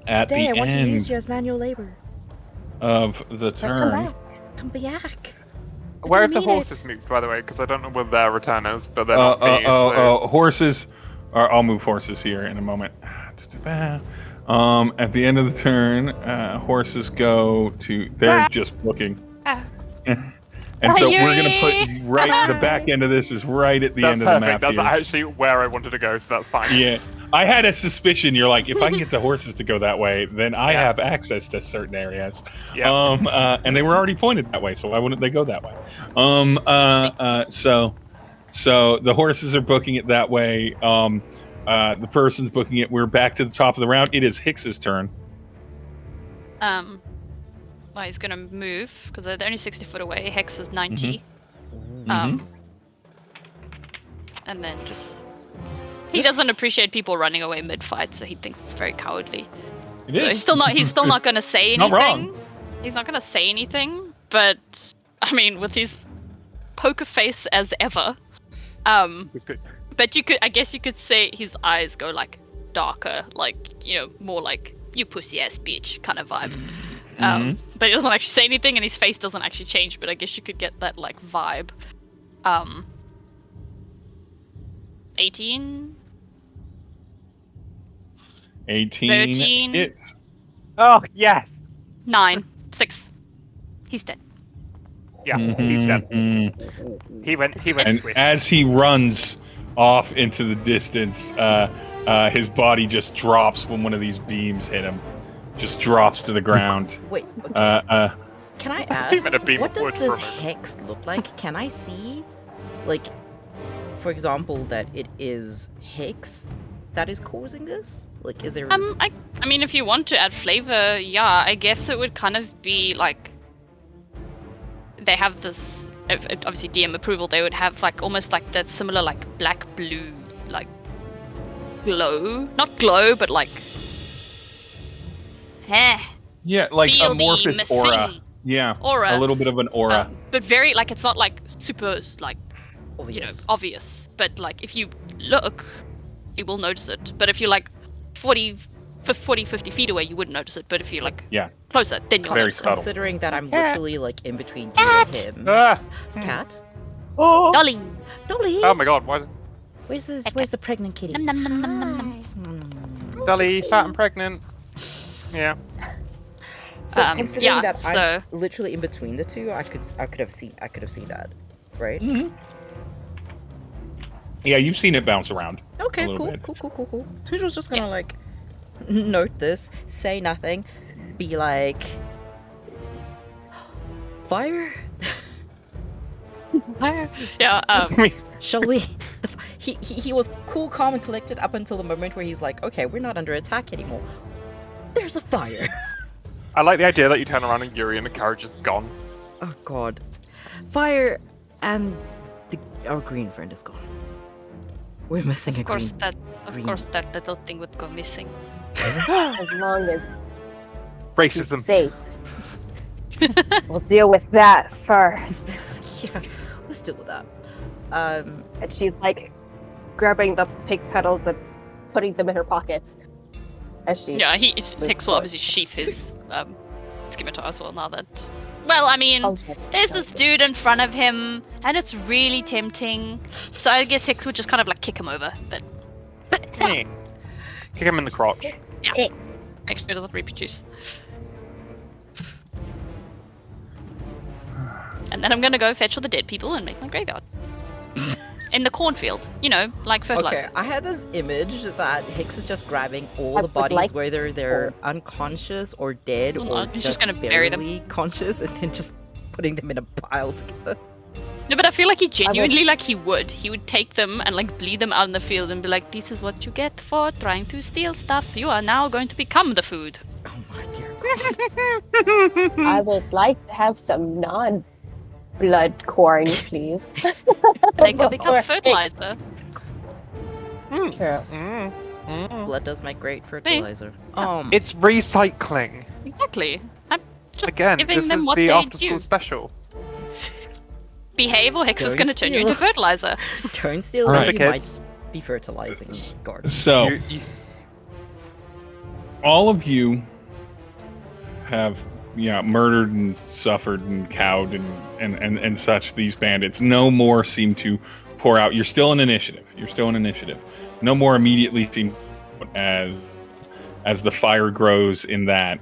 At Stay, I the want to use end you as manual labor. of the Come turn, back. Come back. Where have the mean horses it. moved, by the way? Because I don't know where their return is, but they're not me. so... horses. I'll move horses here in a moment. At the end of the turn, horses go to. They're just looking. Ah. And so we're gonna put right. The back end of this is right at the That's end of the perfect. map. That's here. actually where I wanted to go, so that's fine. Yeah, I had a suspicion. You're like, if I can get the horses to go that way, then I Yeah. have access to certain areas. Yeah. And they were already pointed that way, so why wouldn't they go that way? So the horses are booking it that way. The person's booking it. We're back to the top of the round. It is Hicks's turn. Well, he's gonna move because they're only 60 foot away. Hex is 90. Mm-hmm. And then just he doesn't appreciate people running away mid-fight, so he thinks it's very cowardly. It So he's still not gonna say not anything. wrong. He's not gonna say anything, but I mean, with his poker face as ever, It's good. but I guess you could say his eyes go like darker, like, you know, more like you pussy ass bitch kind of vibe. But he doesn't actually say anything, and his face doesn't actually change. But I guess you could get that like vibe. 18. 18 13. hits. Oh, yes! 9. 6. He's dead. Yeah, he's dead. Mhm. He went And swift. as he runs off into the distance, his body just drops when one of these beams hit him. Just drops to the ground. Wait, okay. Can I ask, Even a beam what of does wood for this a moment. hex look like? Can I see, like, for example, that it is hex that is causing this? Like, is there... I mean, if you want to add flavor, yeah, I guess it would kind of be like they have this. Obviously, DM approval. They would have like almost like that similar like black blue like glow, not glow, but like. Yeah, like Feel the amorphous aura. thing. Yeah, Aura. a little bit of an aura. But very like it's not like super like obvious. obvious. But like if you look, you will notice it. But if you're like 40, 50 feet away, you wouldn't notice it. But if you're like Yeah. closer, then you'll Very notice subtle. Considering that I'm Cat. literally like in between you and him. Ah! Cat? Oh, it. Dolly. Dolly! Oh my god, why? Where's the pregnant kitty? Nom, nom, nom, nom, nom, nom. Mm. Dolly, fat and pregnant. Yeah. So Yeah, considering that so- I'm literally in between the two, I could have seen that, right? Yeah, you've seen it bounce around. Okay, A little cool, bit. cool. Nhudrel's just gonna like note this, say nothing, be like, fire. Yeah. Shall we? He was cool, calm, and collected up until the moment where he's like, okay, we're not under attack anymore. There's a fire. I like the idea that you turn around and Yuri and the carriage is gone. Oh god, fire, and our green friend is gone. We're missing a Of course green. of course that little thing would go missing. As long as he's Racism. safe. We'll deal with that first. Yeah, let's deal with that. And she's like grabbing the pig petals and putting them in her pockets. As she Yeah, Hicks will obviously sheath his scimitar as well now that. Well, I mean, there's this dude in front of him, and it's really tempting. So I guess Hicks would just kind of like kick him over, but Kick him in the crotch. yeah, make sure it doesn't reproduce. And then I'm gonna go fetch all the dead people and make my graveyard. In the cornfield, you know, like fertilizer. Okay, I had this image that Hicks is just grabbing all I the would bodies, like- whether they're unconscious or dead Well, or no, he's just just gonna bury them. barely conscious, and then just putting them in a pile together. No, but I feel like he genuinely, like he would take them and like bleed them out in the field and be like, this is what you get for trying to steal stuff. You are now going to become the food. Oh my dear god. I would like to have some non-blood corn, please. They can become Before- fertilizer. True. Blood does make great fertilizer. It's recycling. Exactly. I'm just Again, giving this them is what the they after-school do. special. Behave or Hicks is Don't going to turn you into steal. fertilizer. Don't steal, Alright. you Kids. might be fertilizing gardens. So, You- all of you have murdered and suffered and cowed and such these bandits. No more seem to pour out. You're still in initiative. No more immediately seem as the fire grows in that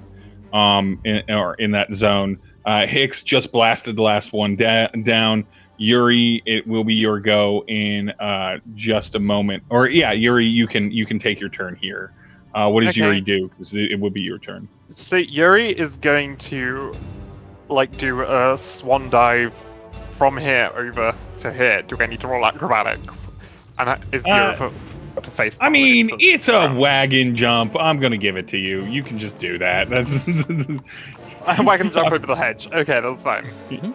in that zone. Hicks just blasted the last one down. Yuri, it will be your go in just a moment. Or Yuri, you can take your turn here. What does Okay. Yuri do? Because it would be your turn. So Yuri is going to like do a swan dive from here over to here. Do I need to roll acrobatics? And is Yuri to face? I mean, it's a ground? wagon jump. I'm gonna give it to you. You can just do that. That's Wagon jump over the hedge. Okay, that's fine.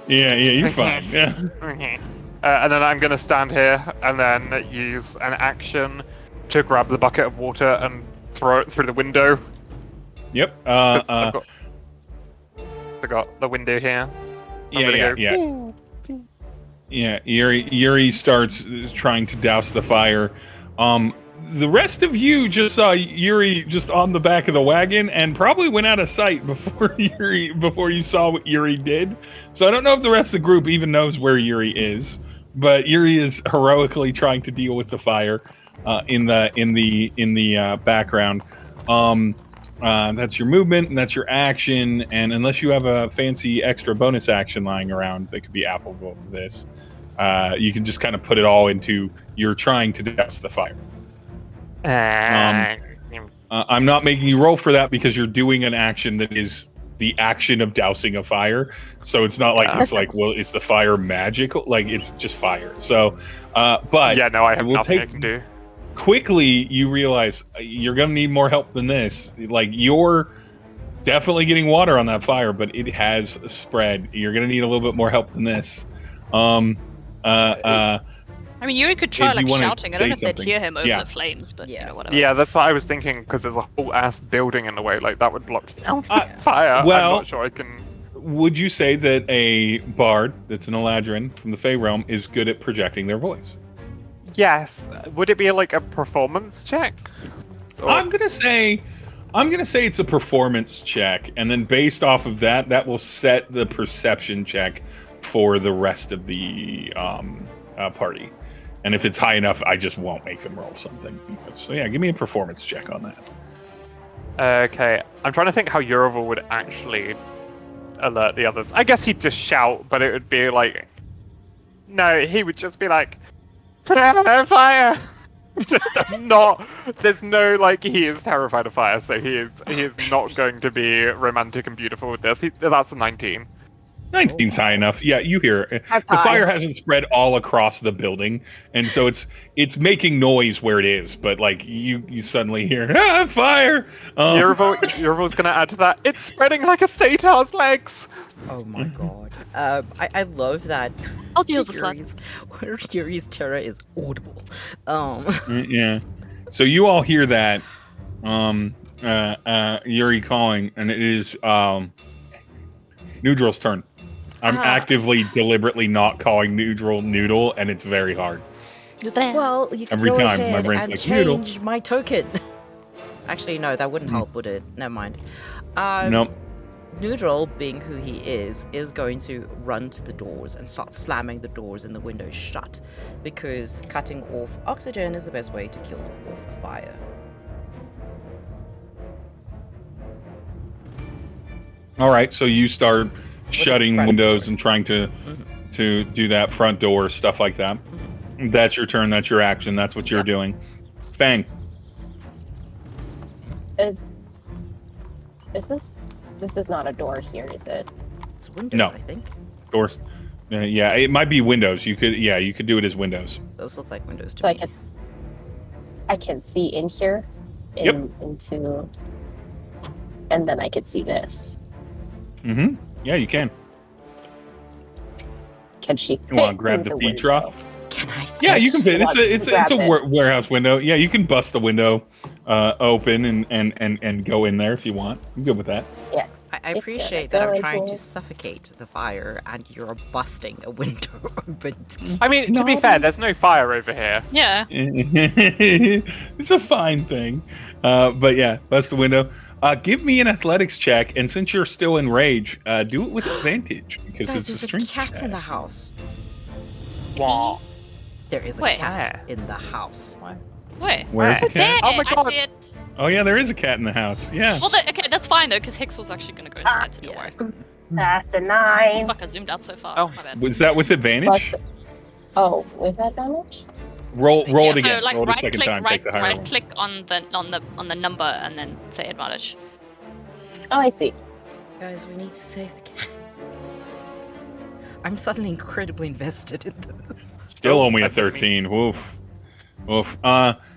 yeah, you're fine. Yeah. Okay. And then I'm going to stand here and then use an action to grab the bucket of water and throw it through the window. Yep. I've got the window here. I'm gonna go, Yeah. Yuri starts trying to douse the fire. The rest of you just saw Yuri just on the back of the wagon and probably went out of sight before you saw what Yuri did. So I don't know if the rest of the group even knows where Yuri is, but Yuri is heroically trying to deal with the fire in the background. That's your movement and that's your action. And unless you have a fancy extra bonus action lying around that could be applicable to this, you can just kind of put it all into you're trying to douse the fire. I'm not making you roll for that because you're doing an action that is the action of dousing a fire. So it's not like it's like, well, is the fire magical? Like it's just fire. So, but yeah, no, I have we'll nothing take- I can do. quickly you realize you're gonna need more help than this. Like you're definitely getting water on that fire, but it has spread. You're gonna need a little bit more help than this. I mean, Yuri could try If you like wanna shouting. I don't know if say they'd something. hear him over Yeah. the flames, but you Yeah. know, whatever. Yeah, that's what I was thinking because there's a whole ass building in the way. Like that would block fire. well- I'm not sure I can. Would you say that a bard that's an Eladrin from the Fey realm is good at projecting their voice? Yes. Would it be like a performance check? Or- I'm gonna say it's a performance check, and then based off of that, that will set the perception check for the rest of the party. And if it's high enough, I just won't make them roll something. So yeah, give me a performance check on that. Okay, I'm trying to think how Yurival would actually alert the others. I guess he'd just shout, but it would be like, no, he would just be like, Fire! Just not. There's no like. He is terrified of fire, so he is not going to be romantic and beautiful with this. That's a 19. 19's high enough. Yeah, you hear it. High The five. fire hasn't spread all across the building, and so it's making noise where it is. But like you suddenly hear fire. Yurvo's gonna add to that. It's spreading like a satyr's legs. Oh my god. I love that. I'll deal with that. Yuri's terror is audible. Yeah. So you all hear that. Yuri calling, and it is Nhudrel's turn. I'm actively, deliberately not calling Nhudrel Noodle, and it's very hard. Well, you can Every go time, my ahead brain's and like, noodle. change my token. Actually, no, that wouldn't help, would it? Never mind. Nope. Nhudrel, being who he is going to run to the doors and start slamming the doors and the windows shut, because cutting off oxygen is the best way to kill off a fire. All right, so you start shutting front windows door. and trying to do that front door stuff like that. That's your turn. That's your action. That's what you're doing. Fang. Is this is not a door here, is it? It's windows, No. I think. Doors. Yeah, it might be windows. You could do it as windows. Those look like windows to So me. I can see in here, Yep. into, and then I could see this. Mm-hmm. Yeah, you can. Can she fit You want to grab in the feed window? trough? Can I? Yeah, you can fit. Watch It's me grab a it. warehouse window. Yeah, you can bust the window open and go in there if you want. I'm good with that. Yeah. I It's appreciate gonna that go I'm trying into- to suffocate the fire and you're busting a window open. I mean, to be fair, there's no fire over here. Yeah. It's a fine thing. But yeah, bust the window. Give me an athletics check, and since you're still in rage, do it with advantage because Guys, it's a there's a strength cat check. in the house. What? There is a Wait. cat in the house. Wait. Where's the Where? cat? Oh my I God. see it. Oh yeah, there is a cat in the house. Yeah. Well, okay, that's fine though, because Hicks was actually gonna go inside, so don't Yeah. worry. That's a 9. Fuck, I zoomed out so far. Oh. My bad. Was that with Plus advantage? the- oh, with advantage? Roll Yeah, it again. So, like, Roll it a right second click, time. Take the higher right one. click on the number, and then say advantage. Oh, I see. Guys, we need to save the cat. I'm suddenly incredibly invested in this. Still Oh, only a that's what I 13. Woof. Woof.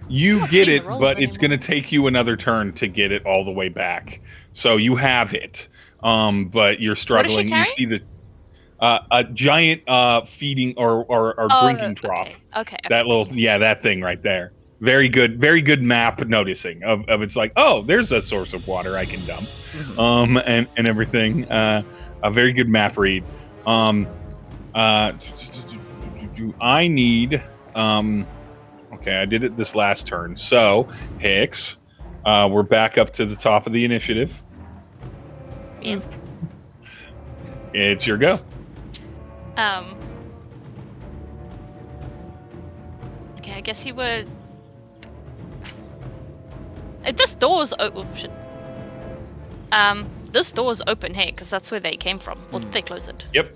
You not get seeing it, the rolls but it's anymore. going to take you another turn to get it all the way back. So you have it, but you're struggling. You carrying? see the a giant feeding or drinking trough. Okay. That little that thing right there. Very good map noticing of it's like, oh, there's a source of water I can dump, and everything. A very good map read. I need okay, I did it this last turn. So Hicks, we're back up to the top of the initiative. Yes. It's your go. Okay, I guess he would. This door's oh shit. This door's open, hey, because that's where they came from. Or did they close it? Yep.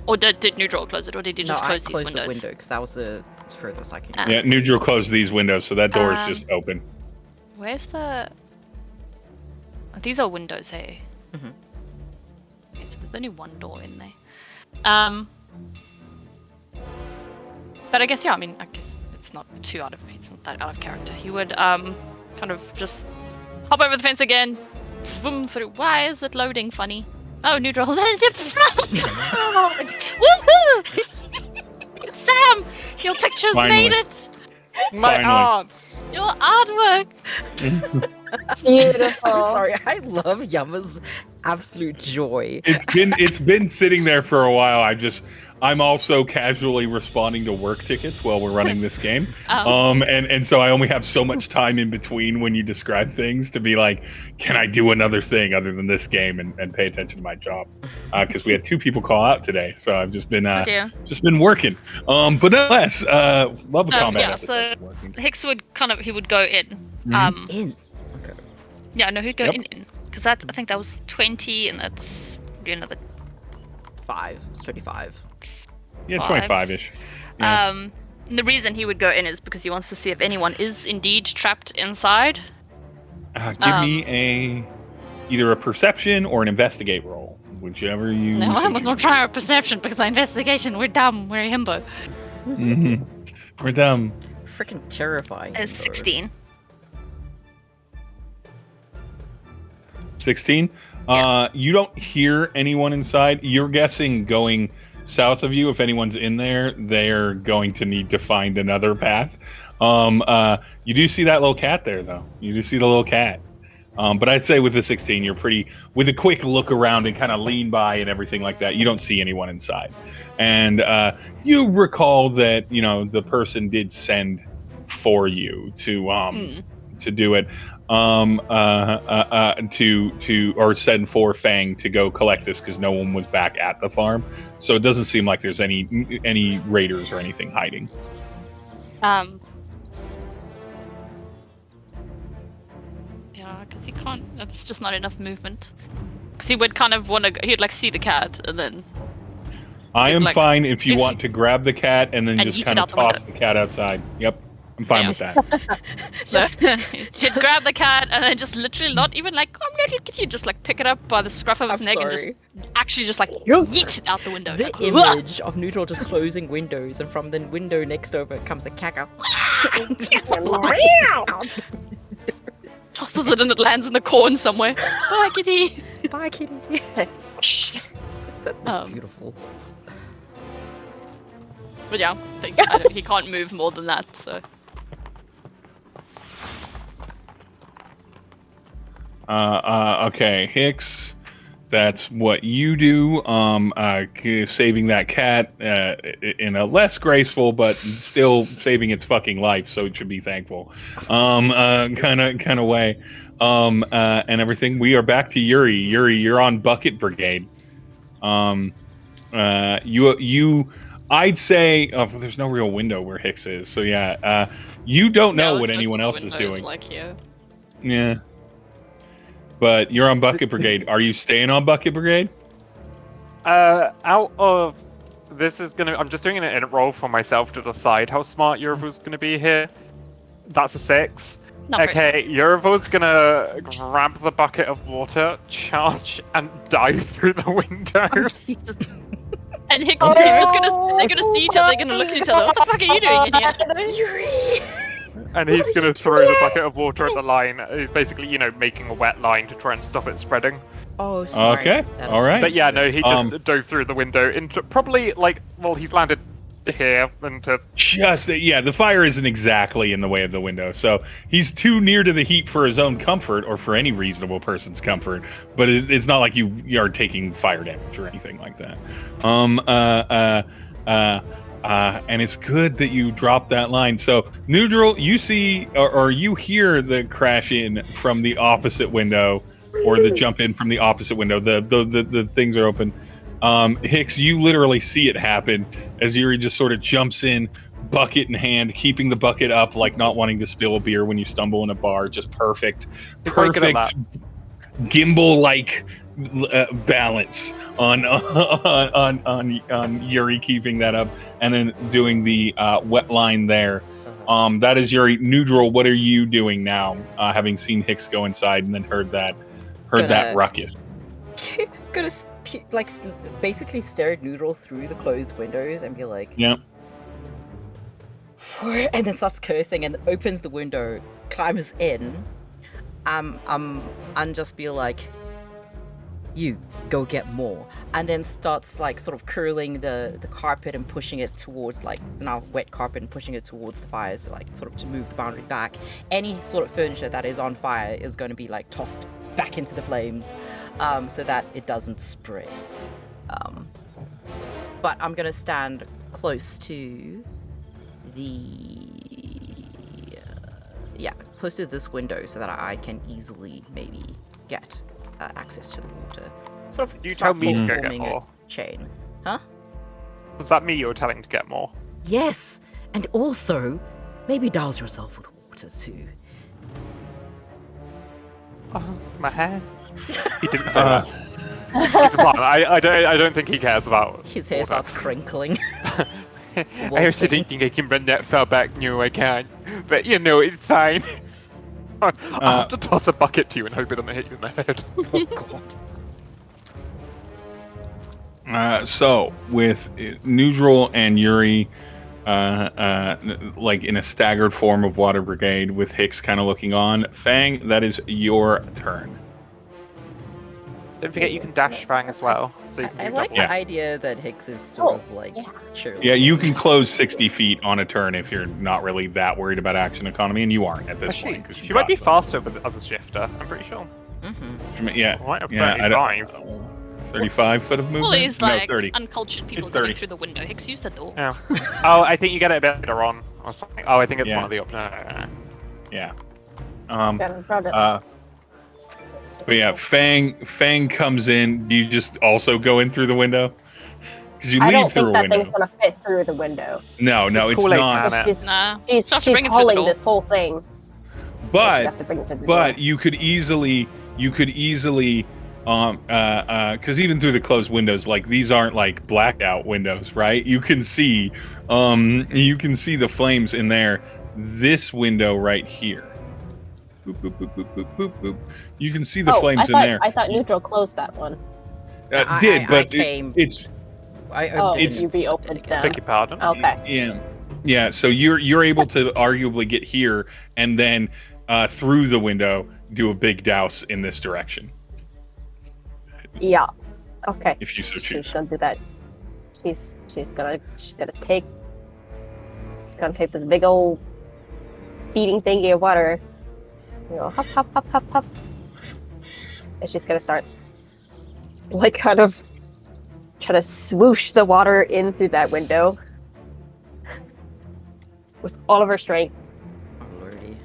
Or did Nhudrel close it, or did he No, just I close closed these the windows? window because that was the furthest I could Ah. go. Yeah, Nhudrel closed these windows, so that door is just open. Where's the? Oh, these are windows, hey. Mhm. Okay, so there's only one door in there. But I guess I guess it's not that out of character. He would kind of just hop over the fence again, swim through. Why is it loading funny? Oh, Nhudrel, let it Woohoo! Sam, your pictures Finally. made it. My Finally. art. Your artwork. Beautiful. I'm sorry, I love Yama's absolute joy. It's been sitting there for a while. I'm also casually responding to work tickets while we're running this game. And so I only have so much time in between when you describe things to be like, can I do another thing other than this game and pay attention to my job? Because we had 2 people call out today, so I've just been dear. working. But nonetheless, love a combat yeah, episode. so- Working. Hicks would he would go in. Mhm. In. Okay. Yeah, no, he'd go Yep. in because I think that was 20, and that's do another. 5. It's 25. Yeah, Five. 25-ish. Yeah. The reason he would go in is because he wants to see if anyone is indeed trapped inside. Give me either a perception or an investigate roll, whichever you. No, so I'm choose. gonna try our perception because our investigation, we're dumb, we're himbo. We're dumb. Freaking terrifying. It's though. 16. 16. You don't hear anyone inside. You're guessing going south of you, if anyone's in there, they're going to need to find another path. You do see that little cat there, though. You do see the little cat. But I'd say with the 16, you're pretty, with a quick look around and kind of lean by and everything like that, you don't see anyone inside. And you recall that, the person did send for you to do it. Or send for Fang to go collect this because no one was back at the farm. So it doesn't seem like there's any raiders or anything hiding. Yeah, because he can't. That's just not enough movement. Because he would kind of want to. He'd like see the cat and then. I am like, fine if you if want to grab the cat and then and just eat kind it of out the toss window. the cat outside. Yep, I'm fine with that. So he'd grab the cat and then just literally not even like, I'm gonna look at you, just like pick it up by the scruff of his I'm neck sorry. and just actually just like yeet it out the window. The like, image of Nhudrel just closing windows, and from the window next over comes a cat go. tosses it and it lands in the corn somewhere. Bye, kitty. Bye, kitty. That's beautiful. But yeah, he can't move more than that, so. Okay, Hicks, that's what you do. Saving that cat in a less graceful, but still saving its fucking life, so it should be thankful. Kind of way. And everything. We are back to Yuri. Yuri, you're on Bucket Brigade. I'd say there's no real window where Hicks is, so yeah. You don't know what anyone else is doing. Like here. Yeah. But you're on Bucket Brigade. Are you staying on Bucket Brigade? Out of this is gonna. I'm just doing an edit roll for myself to decide how smart Yurivu's gonna be here. That's a 6. Not very Okay, Yurivu's gonna grab the bucket of water, charge, and dive through the window. And they're gonna see each other, they're gonna look at each other. What the fuck are you doing in here? And he's gonna throw the bucket of water at the line. He's basically, making a wet line to try and stop it spreading. Oh, smart. Okay, That is all right. But yeah, no, he Um, just dove through the window into probably he's landed here into. The fire isn't exactly in the way of the window, so he's too near to the heat for his own comfort or for any reasonable person's comfort. But it's not like you are taking fire damage or anything like that. And it's good that you dropped that line. So, Nhudrel, you see or you hear the crash in from the opposite window, or the jump in from the opposite window. The things are open. Hicks, you literally see it happen as Yuri just sort of jumps in, bucket in hand, keeping the bucket up, like not wanting to spill a beer when you stumble in a bar. Just perfect gimbal-like balance on Yuri keeping that up, and then doing the wet line there. That is Yuri. Nhudrel, what are you doing now, having seen Hicks go inside and then heard that ruckus? Gonna basically stare at Nhudrel through the closed windows and be like, Yeah. and then starts cursing and opens the window, climbs in, and just be like, you go get more, and then starts like sort of curling the carpet and pushing it towards now wet carpet and pushing it towards the fire, so sort of to move the boundary back. Any sort of furniture that is on fire is going to be tossed back into the flames, so that it doesn't spread. But I'm gonna stand close to close to this window so that I can easily maybe get access to the water. Sort of You start tell me to get forming more. a chain. Huh? Was that me you were telling to get more? Yes, and also maybe douse yourself with water too. Oh, my hair. He didn't say that. It's fine. I don't think he cares about. His hair water. starts crinkling. I also don't think I can run that far back. No, I can't. But it's fine. I'll have to toss a bucket to you and hope it doesn't hit you in the head. Oh god. So with Nhudrel and Yuri, like in a staggered form of Water Brigade, with Hicks kind of looking on, Fang, that is your turn. Don't forget you can dash Fang as well. So you can I do like double. the idea that Hicks is sort of like cheerleading. Yeah, you can close 60 feet on a turn if you're not really that worried about action economy, and you aren't at this point. She might be faster as a shifter, I'm pretty sure. Mm-hmm. Yeah, Right up yeah, 35. 35 foot of movement? All these No, like 30. uncultured people It's coming 30. through the window. Hicks, use the door. Yeah. Oh, I think you get it a bit later on. Or something. Oh, I think it's Yeah. one of the options. Yeah. But yeah, Fang comes in. Do you just also go in through the window? Because you I leave don't through think a that window. thing's gonna fit through the window. No, Just it's Kool-Aid not. Man it. She's, Nah. she's, Just have to she's bring it through the hauling door. this whole thing. She'd But have to bring it to the door. But you could easily, because even through the closed windows, like these aren't like blackout windows, right? You can see the flames in there. This window right here. Boop, boop, boop, boop, boop, boop, boop. You can see the flames in there. I thought Nhudrel closed that one. But came. it's I Oh, didn't you be step open in. down. Beg your pardon? Okay. yeah. So you're able to arguably get here and then through the window do a big douse in this direction. Yeah. Okay. If you so She's choose. gonna do that. She's gonna take this big old feeding thingy of water. Hop, hop, hop, hop, hop. And she's gonna start like kind of try to swoosh the water in through that window with all of her strength. Oh, lordy.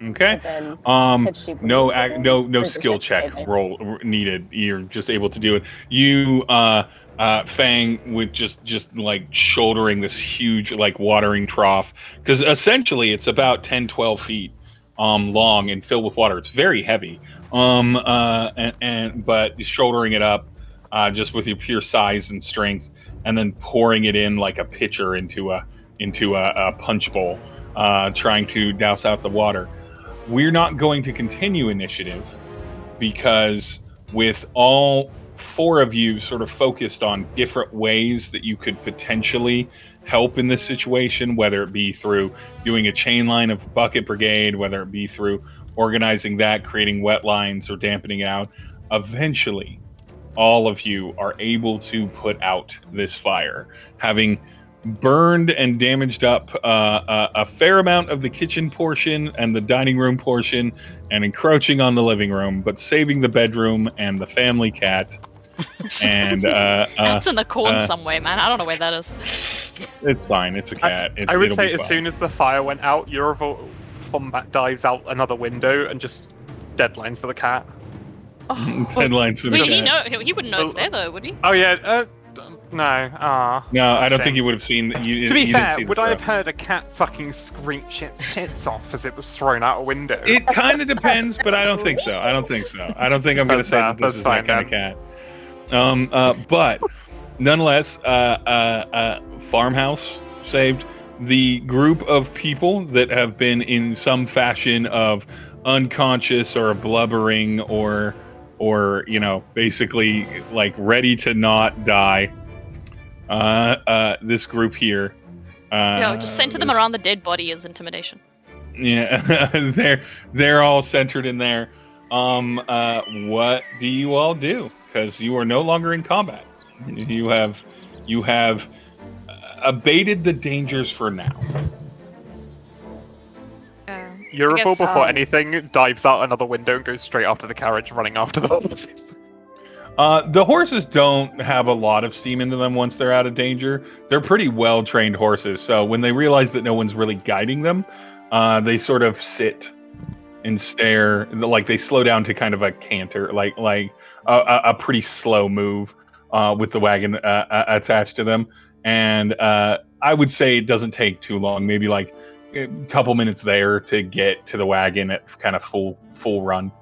Okay. And then No skill check roll needed. You're just able to do it. You Fang with just like shouldering this huge like watering trough, because essentially it's about 10-12 feet long and filled with water. It's very heavy. But shouldering it up just with your pure size and strength, and then pouring it in like a pitcher into a punch bowl, trying to douse out the water. We're not going to continue initiative because with all four of you sort of focused on different ways that you could potentially help in this situation, whether it be through doing a chain line of bucket brigade, whether it be through organizing that, creating wet lines or dampening out, eventually all of you are able to put out this fire, having burned and damaged up a fair amount of the kitchen portion and the dining room portion and encroaching on the living room, but saving the bedroom and the family cat. And That's in the corn somewhere, man. I don't know where that is. it's fine. It's a cat. I would it'll say be as fine. soon as the fire went out, Eurova combat dives out another window and just deadlines for the cat. Headlines for the Wait, cat. he wouldn't know it's there though, would he? Oh yeah, no. No, I don't Shame. think you would have seen. You To be didn't fair, see the would I have throw. heard a cat fucking screech its tits off as it was thrown out a window? It kind of depends, but I don't think so. I don't think I'm going to say that this That's is fine, that kind of cat. But nonetheless, farmhouse saved. The group of people that have been in some fashion of unconscious or blubbering or basically like ready to not die. This group here. Just center them around the dead body as intimidation. Yeah, they're all centered in there. What do you all do? Because you are no longer in combat. You have abated the dangers for now. Eurova, guess, before anything, dives out another window and goes straight after the carriage, running after them. The horses don't have a lot of steam into them once they're out of danger. They're pretty well-trained horses, so when they realize that no one's really guiding them, they sort of sit and stare. Like they slow down to kind of a canter, like a pretty slow move with the wagon attached to them. And I would say it doesn't take too long, maybe like a couple minutes there to get to the wagon at kind of full run.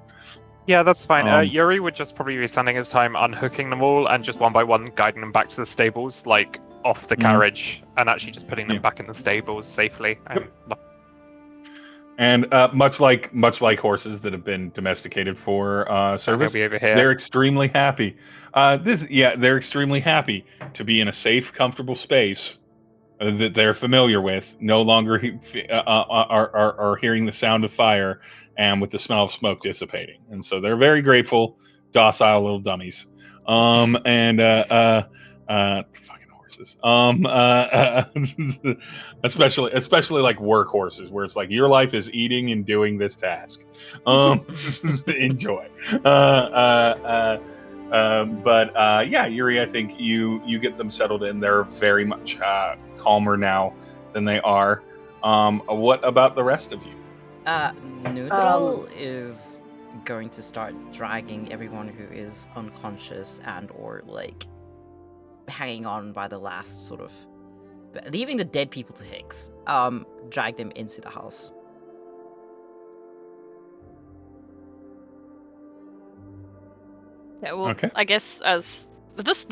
Yeah, that's fine. Yuri would just probably be spending his time unhooking them all and just one by one guiding them back to the stables, like off the carriage and actually just putting them back in the stables safely. And much like horses that have been domesticated for service, He'll be over here. they're extremely happy. They're extremely happy to be in a safe, comfortable space that they're familiar with. No longer are hearing the sound of fire and with the smell of smoke dissipating, and so they're very grateful, docile little dummies. Fucking horses. Especially like work horses, where it's like your life is eating and doing this task. Enjoy. Yuri, I think you get them settled in. They're very much calmer now than they are. What about the rest of you? Nhudrel is going to start dragging everyone who is unconscious and or like hanging on by the last sort of leaving the dead people to Hicks. Drag them into the house. Yeah, well, Okay. I guess as this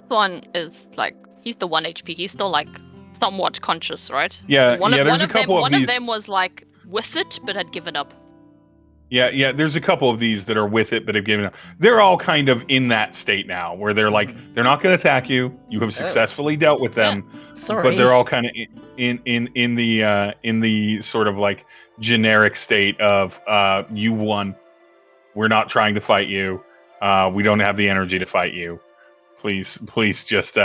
one is like he's the 1 HP. He's still like somewhat conscious, right? Yeah, One there's a of them, couple of one these. of them was like with it but had given up. Yeah, there's a couple of these that are with it, but have given up. They're all kind of in that state now, where they're like, they're not going to attack you. You have successfully dealt with them, Sorry. but they're all kind of in the sort of like generic state of you won. We're not trying to fight you. We don't have the energy to fight you. Please just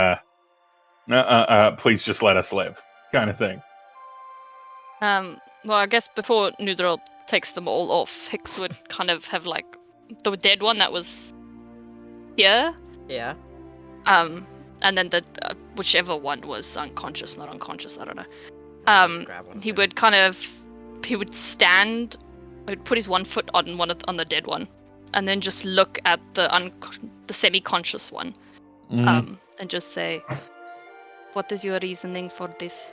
please just let us live, kind of thing. Well, I guess before Nhudrel takes them all off, Hicks would kind of have like the dead one that was here. Yeah. And then the whichever one was unconscious, not unconscious, I don't know. Grab one of He them. would stand. He would put his one foot on on the dead one, and then just look at the semi-conscious one, and just say, "What is your reasoning for this?"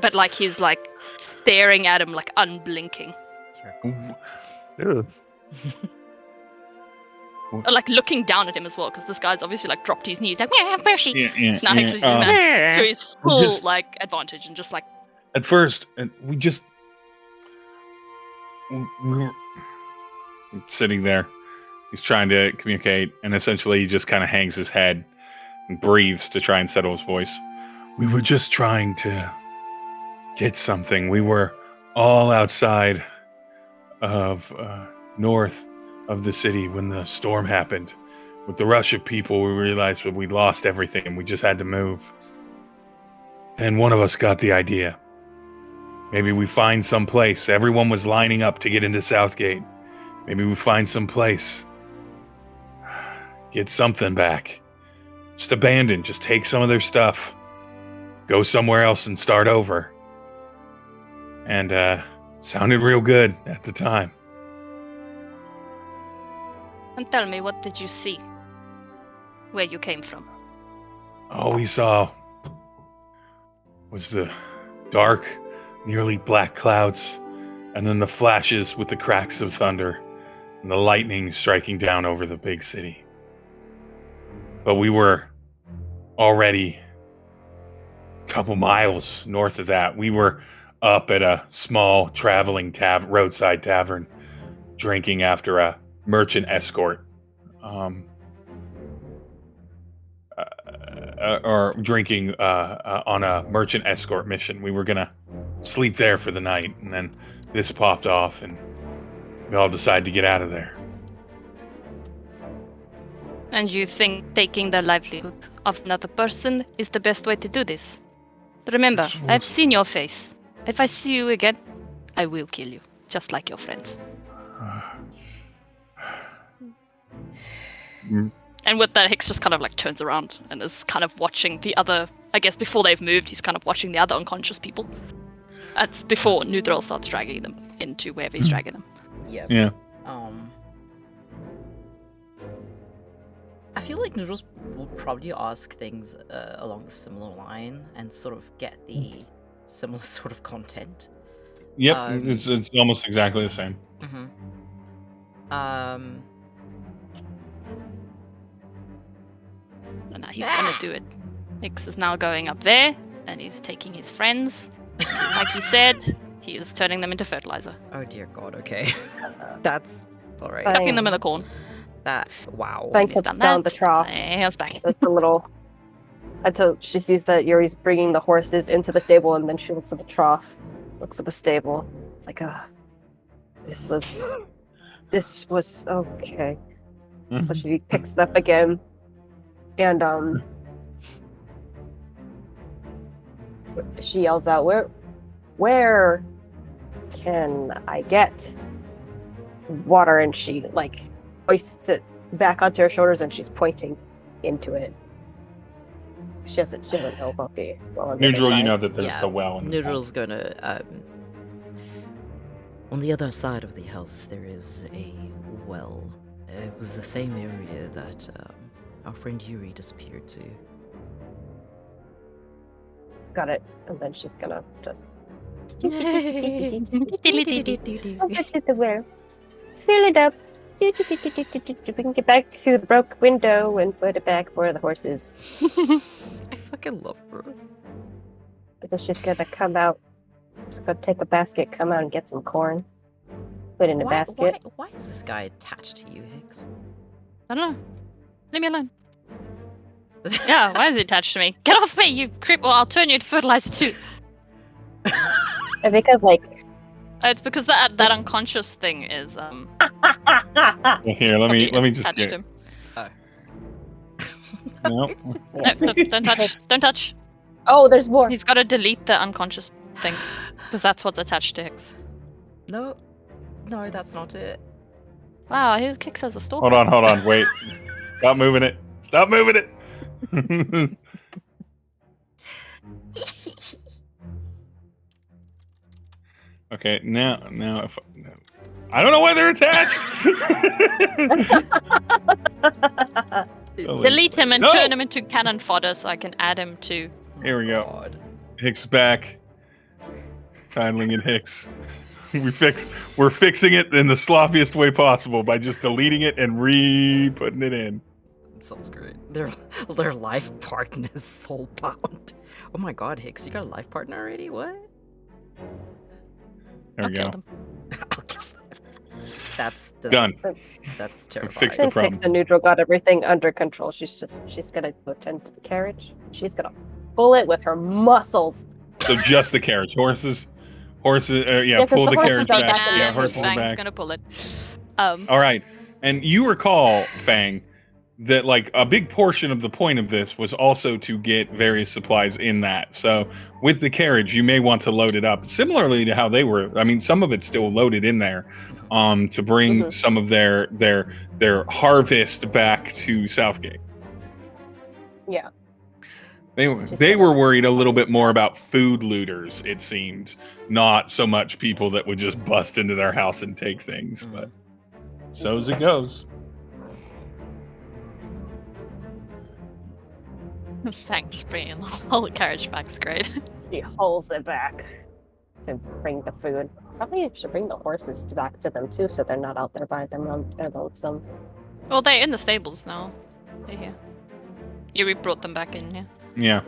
But like he's like staring at him, like unblinking, Ew. or like looking down at him as well, because this guy's obviously like dropped his knees, like mercy. Yeah. So now Hicks is using that to his full Just- like advantage, and just like At first, we were sitting there. He's trying to communicate, and essentially he just kind of hangs his head and breathes to try and settle his voice. We were just trying to get something. We were all outside of north of the city when the storm happened. With the rush of people, we realized that we'd lost everything and we just had to move. Then one of us got the idea. Maybe we find some place. Everyone was lining up to get into Southgate. Maybe we find some place. Get something back. Just abandon. Just take some of their stuff. Go somewhere else and start over. And sounded real good at the time. and tell me, what did you see? Where you came from? All we saw was the dark, nearly black clouds, and then the flashes with the cracks of thunder, and the lightning striking down over the big city. But we were already a couple miles north of that. We were up at a small traveling roadside tavern, drinking after a merchant escort. Or drinking on a merchant escort mission. We were gonna sleep there for the night, and then this popped off, and we all decided to get out of there. And you think taking the livelihood of another person is the best way to do this? Remember, This was- I've seen your face. If I see you again, I will kill you, just like your friends. And with that, Hicks just kind of like turns around and is kind of watching the other. I guess before they've moved, he's kind of watching the other unconscious people. That's before Nhudrel starts dragging them into wherever he's dragging them. Yeah. Yeah. I feel like Nhudrel will probably ask things along a similar line and sort of get the similar sort of content. Yep. Um, It's almost exactly the same. Mm-hmm. And Now he's gonna do it. Hicks is now going up there, and he's taking his friends. Like he said, he is turning them into fertilizer. Oh dear God. Okay. That's all right. Fine. Chucking them in the corn. That wow. Fang He's puts done down that. the trough. And he's back. There's the little. Until she sees that Yuri's bringing the horses into the stable, and then she looks at the trough, looks at the stable, like, this was okay. So she picks it up again, and she yells out, "Where can I get water?" And she like hoists it back onto her shoulders, and she's pointing into it. She doesn't know about the well on the other Nhudrel, you side. know that there's Yeah, the well in the Nhudrel's gonna on the other side of the house there is a well. It was the same area that our friend Yuri disappeared to. Got it. And then she's gonna just Get over to the well, fill it up, bring it back through the broke window, and put it back for the horses. I fucking love her. But then she's gonna come out. She's gonna take a basket, come out and get some corn, put it in a basket. Why is this guy attached to you, Hicks? I don't know. Leave me alone. Yeah, why is he attached to me? Get off me, you creep! Well, I'll turn you into fertilizer too. And because It's because that unconscious thing is Here, let me probably just attached get. to him. No. No, don't touch! Don't touch! oh, there's more. He's got to delete the unconscious thing because that's what's attached to Hicks. No, that's not it. Wow, his kicks as a stalker. Hold on, wait. Stop moving it. Stop moving it. Okay, now if I don't know why they're attached. Delete him and No! turn him into cannon fodder so I can add him to. Here we go. God. Hicks back. Kindling and Hicks. We're fixing it in the sloppiest way possible by just deleting it and putting it in. Sounds great. Their life partner is soulbound. Oh my God, Hicks, you got a life partner already? What? There I'll we kill go. them. That's Done. That's terrifying. Fix the Since Hicks problem. and Nhudrel got everything under control, she's gonna go tend to the carriage. She's gonna pull it with her muscles. So just the carriage. Horses. Yeah, 'cause Pull the the horses carriage are back. back in Yeah, the horses are Fang's back. gonna pull it. All right. And you recall, Fang, that like a big portion of the point of this was also to get various supplies in that. So with the carriage, you may want to load it up similarly to how they were. I mean, some of it's still loaded in there, to bring some of their harvest back to Southgate. Yeah. They were worried a little bit more about food looters, it seemed, not so much people that would just bust into their house and take things. But so's it goes. Fang's bringing the whole carriage back. It's great. She hauls it back to bring the food. Probably should bring the horses back to them too, so they're not out there by their lonesome. Well, they're in the stables now. They're here. Yuri brought them back in here. Yeah,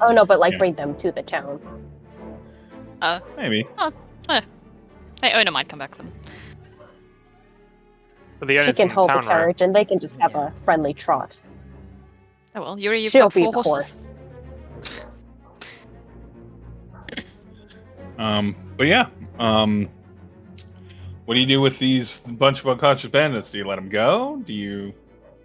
Oh no, but Yeah. bring them to the town. maybe. Hey, Ona might come back for them. But the She owners can in hold the town, right? carriage, and they can just have Yeah. a friendly trot. Oh well, Yuri, you've She'll got be 4 the horses. horse. But yeah, what do you do with these bunch of unconscious bandits? Do you let them go? Do you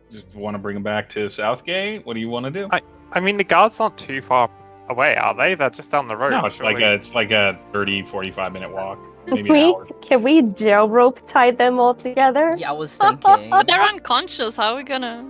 just want to bring them back to Southgate? What do you want to do? I mean, the guards aren't too far away, are they? They're just down the road. No, it's like surely. a 30, 45 minute walk, maybe an hour. Can we jail rope tie them all together? Yeah, I was thinking. But they're unconscious. How are we gonna?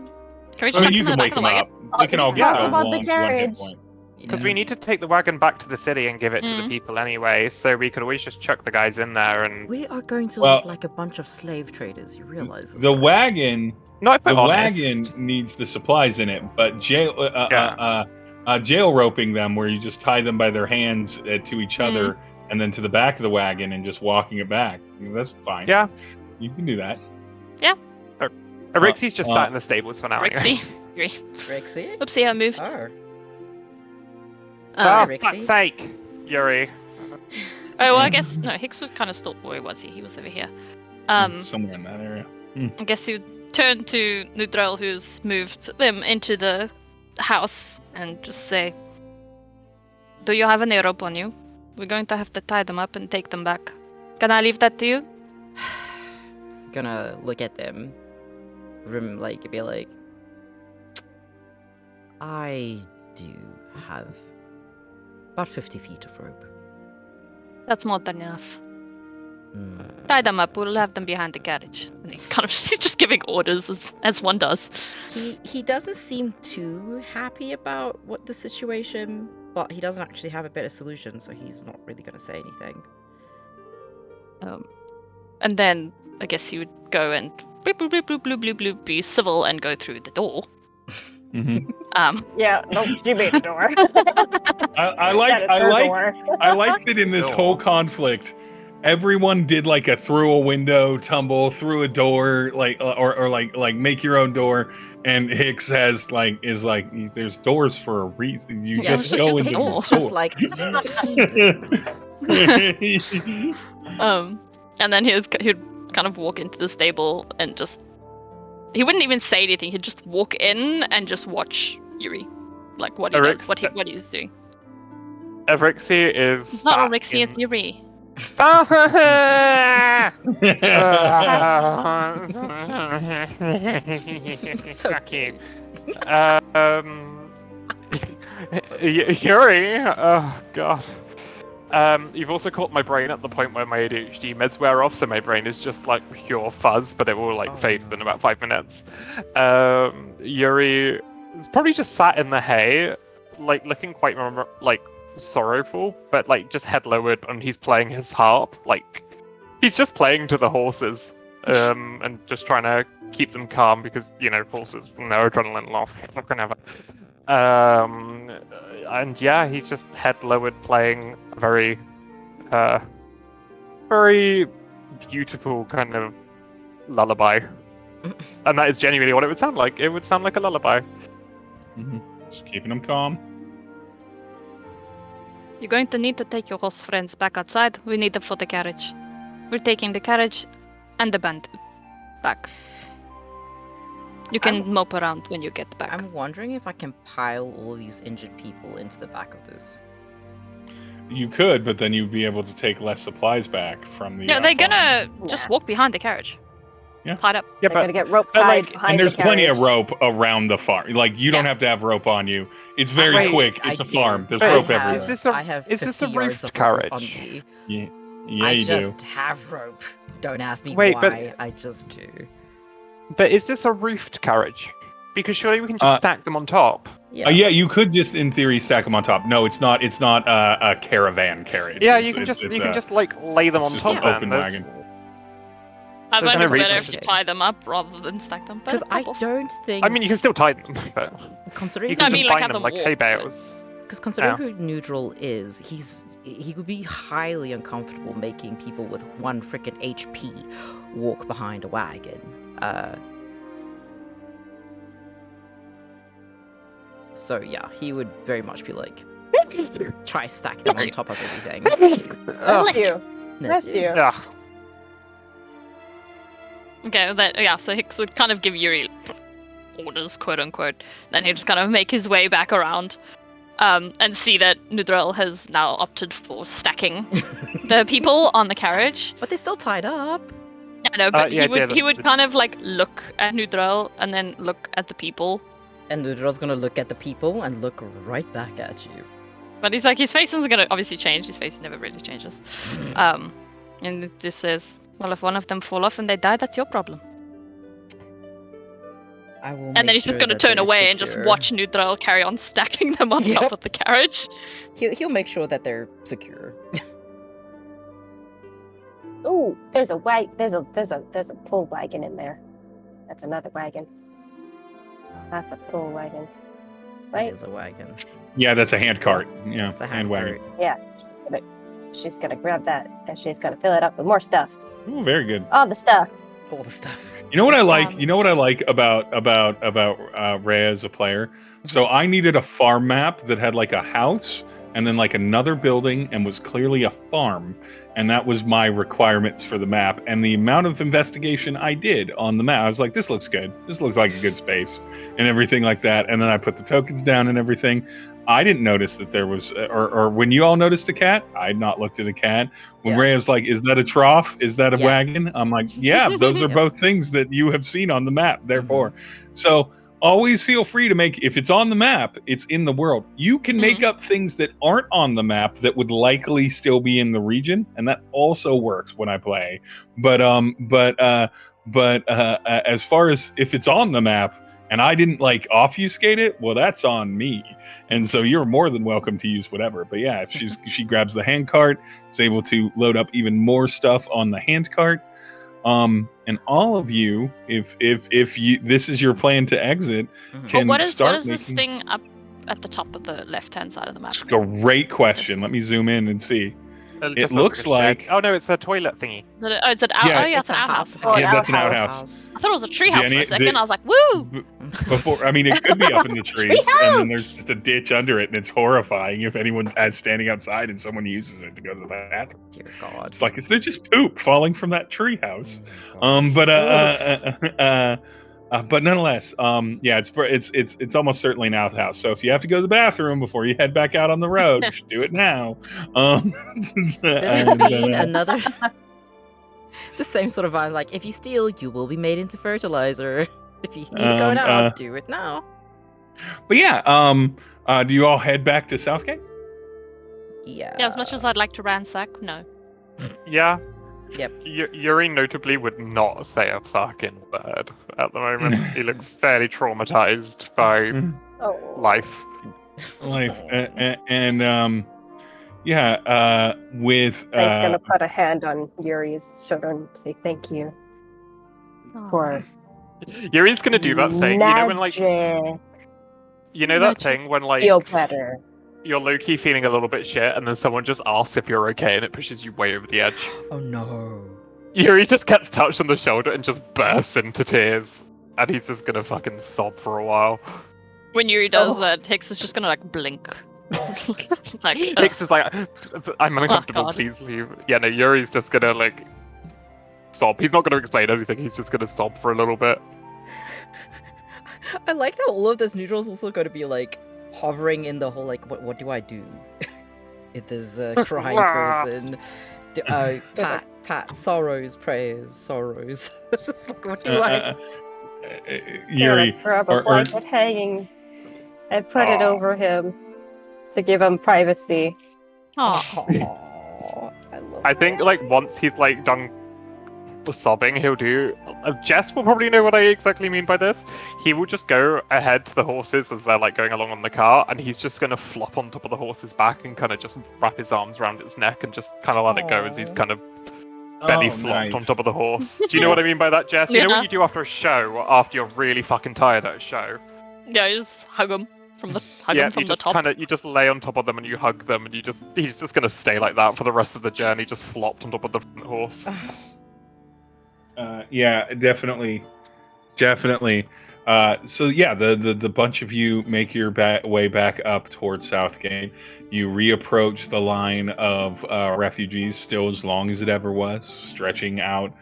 Can we I just mean, chuck you them can in the wake back them of the up. wagon? We can all just get toss to them on the one hit carriage. point. Because Yeah. we need to take the wagon back to the city and give it to the Mm. people anyway, so we could always just chuck the guys in there and We are going to Well- look like a bunch of slave traders. You realize this, The right? wagon, not the put wagon needs the supplies in it, but jail roping them, where you just tie them by their hands to each other, and then to the back of the wagon, and just walking it back. That's fine. Yeah. You can do that. Rixie's just sat in the stables for now. Anyway. Rixie, Yuri. Rixie? Oopsie, I moved. Oh. Oh, Rixie. fuck's sake, Yuri. Oh, well, I guess no. Hicks was kind of still. Where was he? He was over here. Somewhere in that area. I guess he would turn to Nhudrel, who's moved them into the house, and just say, "Do you have any rope on you? We're going to have to tie them up and take them back. Can I leave that to you?" He's gonna look at them, be like, I do have about 50 feet of rope. That's more than enough. Mm. Tie them up. We'll have them behind the carriage. And he kind of he's just giving orders as one does. He doesn't seem too happy about what the situation, but he doesn't actually have a better solution, so he's not really gonna say anything. And then I guess he would go and bloop, bloop, bloop, bloop, bloop, bloop, bloop, be civil and go through the door. Mm-hmm. Yeah, no, you made the door. I That is her door. like that in this whole conflict, everyone did like a through a window tumble, through a door, like or like make your own door. And Hicks is like there's doors for a reason. You Yeah, just just go use into the the door. It's just door. like heathens. And then he'd kind of walk into the stable and just he wouldn't even say anything. He'd just walk in and just watch Yuri, like what he does, what he's doing. Evrixie is. It's not sat Orixie, in- it's Yuri. Fuck you. Yuri. Oh god. You've also caught my brain at the point where my ADHD meds wear off, so my brain is just like pure fuzz, but it will like fade within about 5 minutes. Yuri is probably just sat in the hay, like looking quite sorrowful, but like just head lowered, and he's playing his harp. Like he's just playing to the horses, and just trying to keep them calm because horses, no adrenaline loss, whatever. And yeah, he's just head lowered, playing a very, very beautiful kind of lullaby, and that is genuinely what it would sound like. It would sound like a lullaby. Mm-hmm. Just keeping them calm. You're going to need to take your horse friends back outside. We need them for the carriage. We're taking the carriage and the band back. You can mope around when you get back. I'm wondering if I can pile all these injured people into the back of this. You could, but then you'd be able to take less supplies back from the. Yeah, they're farm. gonna just walk behind the carriage. Yeah. Tied up. Yeah, They're gonna get rope but, tied like- behind And there's the plenty of carriage. rope around the farm. Like you don't Yeah. have to have rope on you. It's very Right. quick. I It's a do. farm. There's But rope I have- everywhere. Is this a- I have is this 50 a yards roofed of rope on carriage? me. Yeah, I you just do. have rope. Don't ask me Wait, but- why. I just do. But is this a roofed carriage? Because surely we can just stack them on top. Yeah. Yeah, you could just, in theory, stack them on top. No, it's not. It's not a caravan carriage. Yeah, It's- you can it's- just it's you can a- just like lay them it's on just top. an Then open There's- wagon. I There's find no it's better reason. if you tie them up rather than stack them. But Because I pop off. don't think. I mean, you can still tie them, but considering you No, I can mean, just like, bind have them them like hay walk, bales. Because considering Yeah. who Nhudrel is, he would be highly uncomfortable making people with 1 frickin' HP walk behind a wagon. So yeah, he would very much be like, try stack them on top of everything. Bless you. Bless you. Yeah. Okay, so Hicks would kind of give Yuri orders, quote unquote. Then he'd just kind of make his way back around, and see that Nhudrel has now opted for stacking the people on the carriage. But they're still tied up. I know, but yeah, he would kind of like look at Nhudrel and then look at the people. And Nhudrel's gonna look at the people and look right back at you. But he's like, his face isn't gonna obviously change. His face never really changes. And it just says, well, if one of them fall off and they die, that's your problem. I will. And then he's just gonna turn away and just watch Nhudrel carry on stacking them on top Yep. of the carriage. He'll make sure that they're secure. Ooh, there's a pull wagon in there. That's another wagon. That's a pull wagon. That Right? is a wagon. Yeah, that's a hand cart. Yeah, It's a hand wagon. cart. She's gonna grab that and she's gonna fill it up with more stuff. Ooh, very good. All the stuff. All the stuff. You know what I It's like? on You know what I stuff. like about Reia as a player? So I needed a farm map that had like a house and then like another building and was clearly a farm, and that was my requirements for the map. And the amount of investigation I did on the map, I was like, this looks good. This looks like a good space and everything like that. And then I put the tokens down and everything. I didn't notice that there was, or when you all noticed a cat, I had not looked at a cat. When Yeah. Reia's like, is that a trough? Is that a Yeah. wagon? I'm like, yeah, those are Yep. both things that you have seen on the map. Therefore, so always feel free to make, if it's on the map, it's in the world. You can make up things that aren't on the map that would likely still be in the region, and that also works when I play. But as far as if it's on the map and I didn't like obfuscate it, well, that's on me. And so you're more than welcome to use whatever. But yeah, if she grabs the hand cart, is able to load up even more stuff on the hand cart. And all of you, if you this is your plan to exit, can what is start this making. thing up at the top of the left-hand side of the map? It's a great question. Let me zoom in and see. It just looks a shed. like. Oh no, it's a toilet thingy. Oh, it's an out. Yeah, oh yeah, It's it's an a outhouse. house. Oh, Yeah, an that's an outhouse. outhouse. I thought it was a treehouse Danny, for a second. I was like, woo! Before, I mean, it could be up in the trees, and then there's just a ditch under it, and it's horrifying if anyone's standing outside and someone uses it to go to the bathroom. Dear God. It's like they're just poop falling from that treehouse. Oh my gosh. But nonetheless, yeah, it's almost certainly an outhouse. So if you have to go to the bathroom before you head back out on the road, you should do it now. This has and, been another. The same sort of vibe. Like, if you steal, you will be made into fertilizer. If you need to go now, do it now. But yeah, do you all head back to Southgate? Yeah. Yeah, as much as I'd like to ransack, no. Yeah. Yep. Yuri notably would not say a fucking word at the moment. He looks fairly traumatized by Oh. life. And with Frank's gonna put a hand on Yuri's shoulder and say thank you for Yuri's gonna do that thing. You know when like magic. you know that thing when like Feel better. you're low-key feeling a little bit shit and then someone just asks if you're okay and it pushes you way over the edge. Oh no. Yuri just gets touched on the shoulder and just bursts into tears. And he's just gonna fucking sob for a while. When Yuri does that, Hicks is just gonna like blink. Like, Hicks is like, I'm uncomfortable, God. please leave. Yeah, no, Yuri's just gonna like sob. He's not gonna explain anything, he's just gonna sob for a little bit. I like that all of this Nhudrel's also going to be like hovering in the whole like, what do I do? If there's a crying person, pat, sorrows, prayers, sorrows. Just like, what do I? Yuri, Grab a or- blanket hanging and put it over him to give him privacy. Aw. I think like once he's like done sobbing, he'll do. Jess will probably know what I exactly mean by this. He will just go ahead to the horses as they're like going along on the cart, and he's just gonna flop on top of the horse's back and kind of just wrap his arms around its neck and just kind of let it go as he's kind of belly flopped on top of the horse. Do you know what I mean by that, Jess? You know Yeah. what you do after a show, after you're really fucking tired at a show? Yeah, you just hug him from the You the just top. kind of you just lay on top of them and you hug them, and he's just gonna stay like that for the rest of the journey, just flopped on top of the front horse. Yeah, definitely. So yeah, the bunch of you make your way back up towards Southgate. You reapproach the line of refugees, still as long as it ever was, stretching out.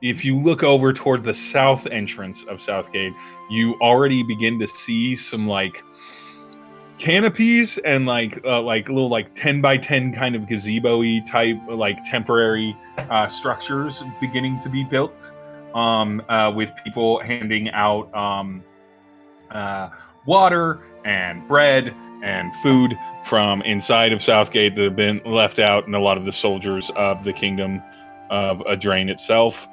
If you look over toward the south entrance of Southgate, you already begin to see some like canopies and like little like 10 by 10 kind of gazebo-y type like temporary structures beginning to be built, with people handing out water and bread and food from inside of Southgate that have been left out, and a lot of the soldiers of the kingdom of Adrain itself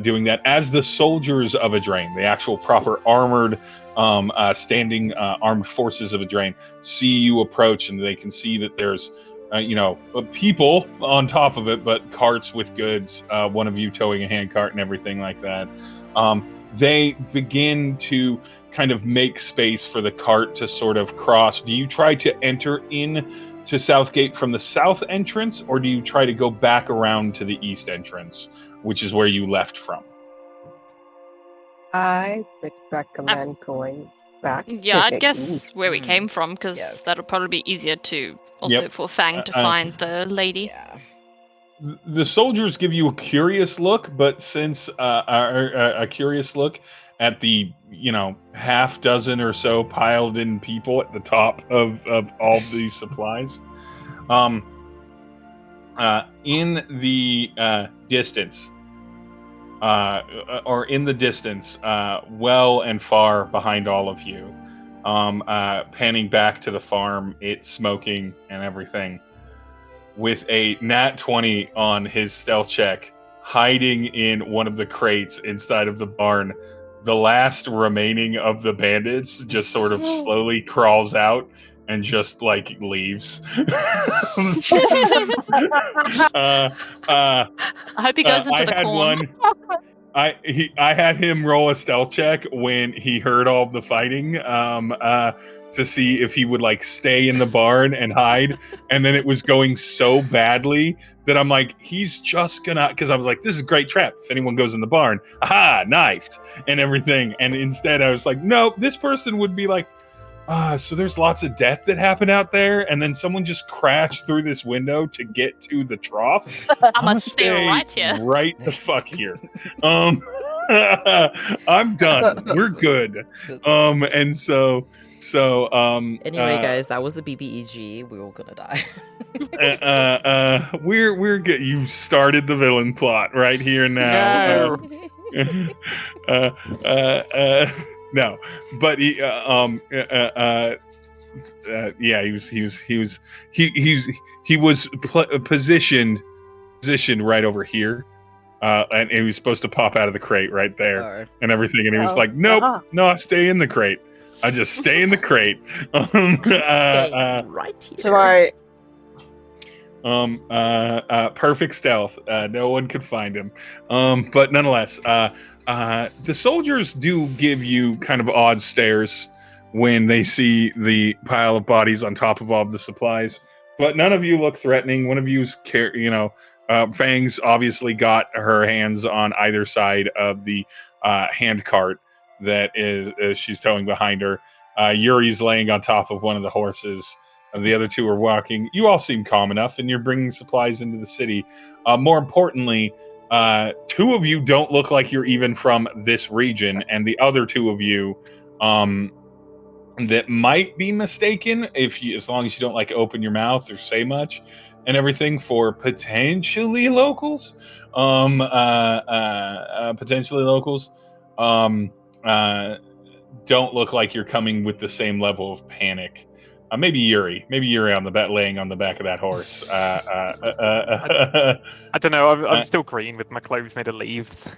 doing that as the soldiers of Adrain, the actual proper armored standing armed forces of Adrain, see you approach, and they can see that there's people on top of it, but carts with goods, one of you towing a hand cart and everything like that. They begin to kind of make space for the cart to sort of cross. Do you try to enter in to Southgate from the south entrance, or do you try to go back around to the east entrance, which is where you left from? I would recommend going back to Yeah, I'd the guess east. where we came from, because Yeah. that'll probably be easier to also for Fang to find the lady. Yeah. The soldiers give you a curious look, but since a curious look at the half dozen or so piled in people at the top of all these supplies, in the distance, well and far behind all of you, panning back to the farm, it's smoking and everything, with a nat 20 on his stealth check, hiding in one of the crates inside of the barn. The last remaining of the bandits just sort of slowly crawls out and just like leaves. I hope he goes into the corn. I had him roll a stealth check when he heard all the fighting, to see if he would like stay in the barn and hide, and then it was going so badly that I'm like, he's just gonna, because I was like, this is a great trap. If anyone goes in the barn, aha, knifed and everything. And instead I was like, no, this person would be like, so there's lots of death that happened out there, and then someone just crashed through this window to get to the trough. I'm gonna stay right here. Right the fuck here. I'm done. We're good. And so Anyway, guys, that was the BBEG. We were all gonna die. We're good. You started the villain plot right here now. No, but he was positioned right over here, and he was supposed to pop out of the crate right there and everything, and he was like, nope, no, I stay in the crate. I just stay in the crate. Stay right here. Smart. Perfect stealth. No one could find him. But nonetheless, the soldiers do give you kind of odd stares when they see the pile of bodies on top of all of the supplies. But none of you look threatening. One of you's Fang's obviously got her hands on either side of the hand cart that is she's towing behind her. Yuri's laying on top of one of the horses. The other two are walking. You all seem calm enough, and you're bringing supplies into the city. More importantly, two of you don't look like you're even from this region, and the other two of you, that might be mistaken, as long as you don't like open your mouth or say much and everything, for potentially locals. Don't look like you're coming with the same level of panic. Maybe Yuri on the laying on the back of that horse. I don't know. I'm still green with my clothes made of leaves.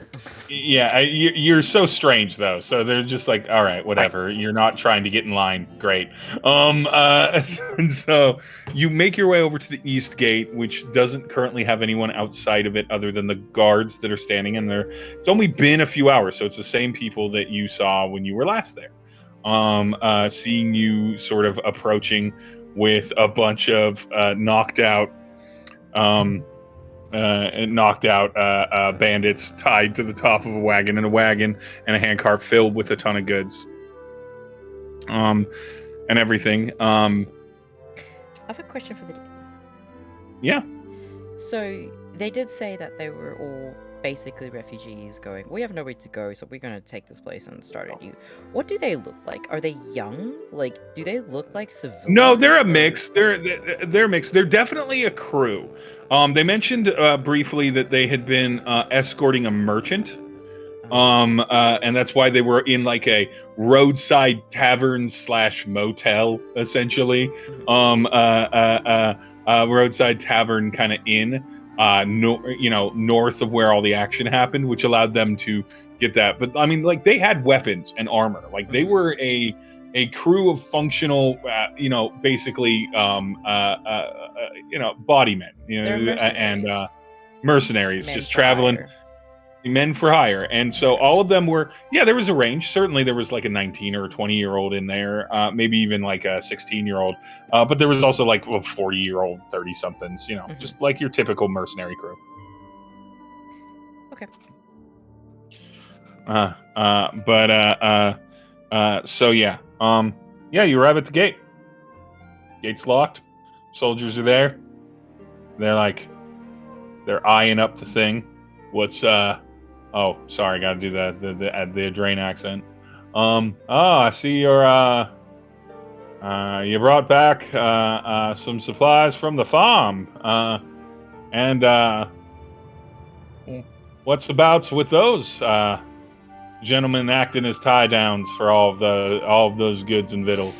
Yeah, you're so strange though. So they're just like, all right, whatever. You're not trying to get in line. Great. And so you make your way over to the east gate, which doesn't currently have anyone outside of it other than the guards that are standing in there. It's only been a few hours, so it's the same people that you saw when you were last there. Seeing you sort of approaching with a bunch of knocked out bandits tied to the top of a wagon and a handcart filled with a ton of goods, and everything. I have a question for the. Yeah. So they did say that they were all basically refugees going, we have nowhere to go, so we're going to take this place and start it new. What do they look like? Are they young? Like, do they look like civilians? No, they're a mix. They're mixed. They're definitely a crew. They mentioned briefly that they had been escorting a merchant, and that's why they were in like a roadside tavern / motel, essentially. Roadside tavern kind of inn. North of where all the action happened, which allowed them to get that. But I mean, like, they had weapons and armor. Like, they were a crew of functional, basically, body men, and mercenaries just traveling. men for hire. And so all of them were, there was a range. Certainly there was like a 19 or a 20-year-old in there, maybe even like a 16-year-old. But there was also like a 40-year-old, 30-somethings, just like your typical mercenary crew. Okay. So yeah. You arrive at the gate. Gate's locked. Soldiers are there. They're eyeing up the thing. What's oh, sorry, gotta do the drain accent. I see you brought back some supplies from the farm. And what's abouts with those gentlemen acting as tie downs for all of those goods and victuals?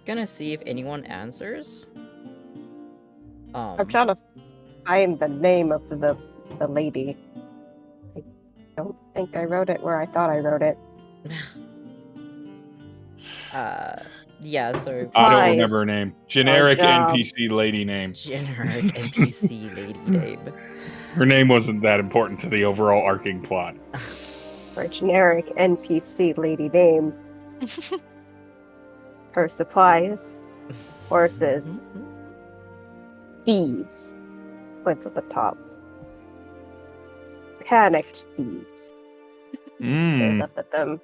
Gonna see if anyone answers. I'm trying to find the name of the lady. I don't think I wrote it where I thought I wrote it. Yeah, so I don't Supplies. remember her name. Generic job. NPC lady name. generic NPC lady name. Her name wasn't that important to the overall arcing plot. For generic NPC lady name. Her supplies, horses, thieves. Points at the top. Panicked thieves. Stares up at them.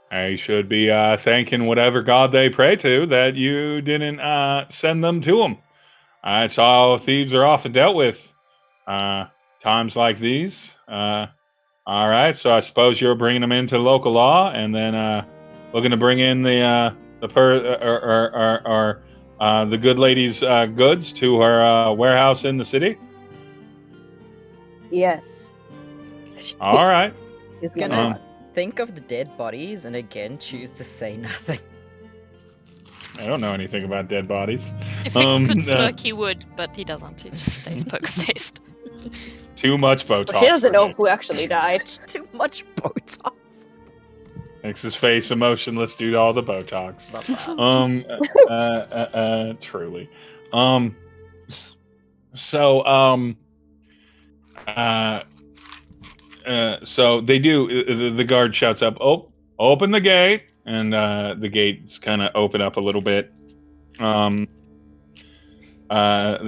I should be thanking whatever god they pray to that you didn't send them to them. It's how thieves are often dealt with. Times like these. All right, so I suppose you're bringing them into local law, and then looking to bring in the good lady's goods to her warehouse in the city. Yes. All right. He's Gonna think of the dead bodies and again choose to say nothing. I don't know anything about dead bodies. If Fix could smirk, he would, but he doesn't. He just stays poker faced. Too much Botox. She doesn't for know Nick. who actually died. Too much Botox. Makes his face emotionless due to all the Botox. Love that. Truly. So they do. The guard shouts up, "Oh, open the gate!" And the gates kind of open up a little bit. The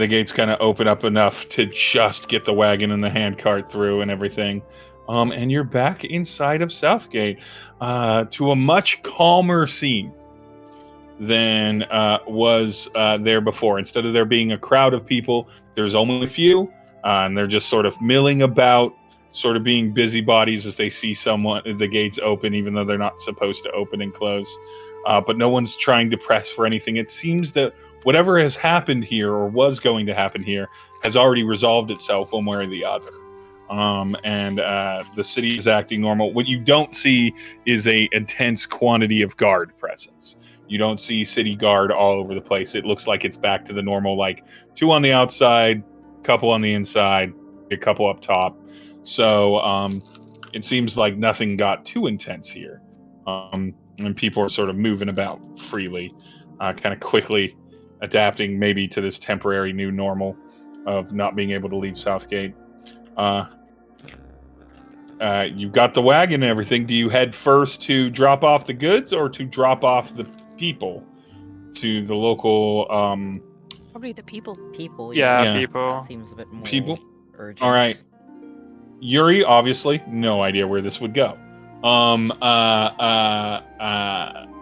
gates kind of open up enough to just get the wagon and the handcart through and everything. And you're back inside of Southgate to a much calmer scene than was there before. Instead of there being a crowd of people, there's only a few, and they're just sort of milling about, sort of being busybodies as they see the gates open, even though they're not supposed to open and close. But no one's trying to press for anything. It seems that whatever has happened here or was going to happen here has already resolved itself one way or the other. And the city is acting normal. What you don't see is a intense quantity of guard presence. You don't see city guard all over the place. It looks like it's back to the normal, like 2 on the outside, couple on the inside, a couple up top. So it seems like nothing got too intense here. And people are sort of moving about freely, kind of quickly adapting maybe to this temporary new normal of not being able to leave Southgate. You've got the wagon and everything. Do you head first to drop off the goods or to drop off the people to the local? Probably the people. People. Yeah, That people. seems a bit more People? urgent. All right. Yuri, obviously, no idea where this would go.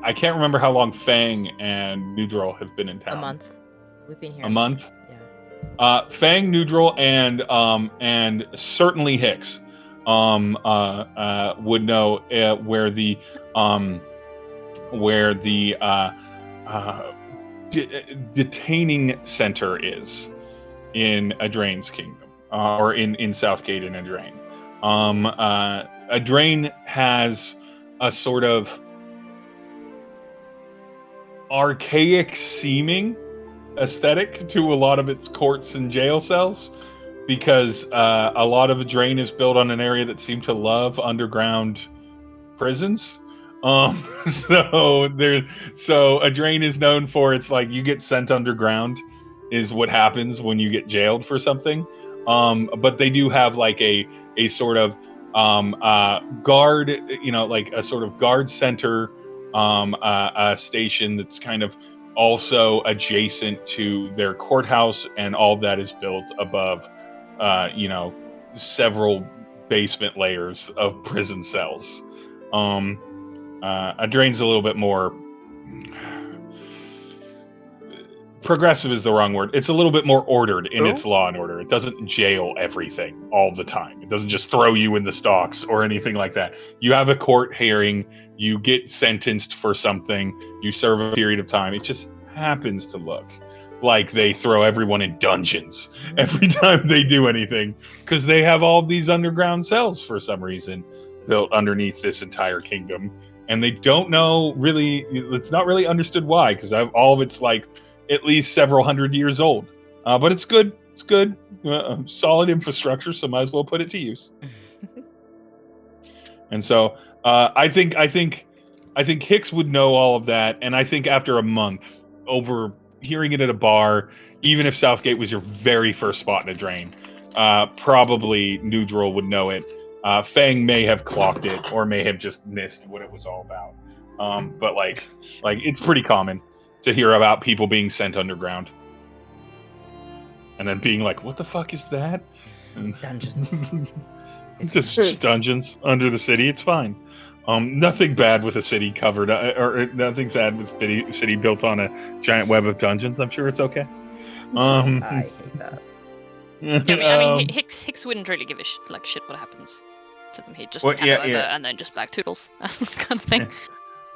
I can't remember how long Fang and Nhudrel have been in town. A month. We've been here. A month? Yeah. Fang, Nhudrel, and certainly Hicks would know where the detaining center is in Adrain's kingdom, or in Southgate and Adrain. Adrain has a sort of archaic seeming aesthetic to a lot of its courts and jail cells, because a lot of Adrain is built on an area that seemed to love underground prisons. So Adrain is known for, it's like you get sent underground is what happens when you get jailed for something. But they do have like a sort of guard, like a sort of guard center station that's kind of also adjacent to their courthouse, and all that is built above, several basement layers of prison cells. Drain's a little bit more progressive is the wrong word. It's a little bit more ordered in its law and order. It doesn't jail everything all the time. It doesn't just throw you in the stocks or anything like that. You have a court hearing, you get sentenced for something, you serve a period of time. It just happens to look like they throw everyone in dungeons every time they do anything, because they have all these underground cells for some reason built underneath this entire kingdom. And they don't know really, it's not really understood why, because all of it's like at least several hundred years old, but it's good. It's good, solid infrastructure. So might as well put it to use. And so I think Hicks would know all of that, and I think after a month over hearing it at a bar, even if Southgate was your very first spot in a drain, probably Nhudrel would know it. Fang may have clocked it, or may have just missed what it was all about. But like it's pretty common to hear about people being sent underground and then being like, what the fuck is that? Dungeons. It's just dungeons under the city. It's fine. Nothing bad with a city covered, or nothing sad with a city built on a giant web of dungeons. I'm sure it's okay. I hate that. I mean, Hicks wouldn't really give a shit what happens to them. He'd just hand it over and then just black toodles kind of thing.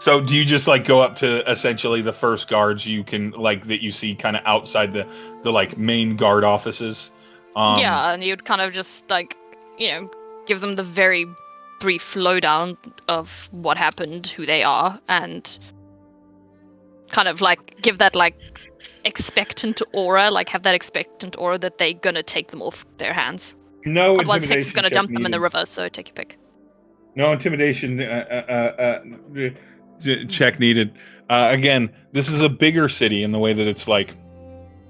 So do you just like go up to essentially the first guards you can like that you see kind of outside the like main guard offices? Yeah, and you'd kind of just like, give them the very brief lowdown of what happened, who they are, and kind of like give that like expectant aura, like have that expectant aura that they're gonna take them off their hands. No, otherwise Hicks is gonna dump them in the river. So take your pick. No intimidation check needed. Again, this is a bigger city in the way that it's like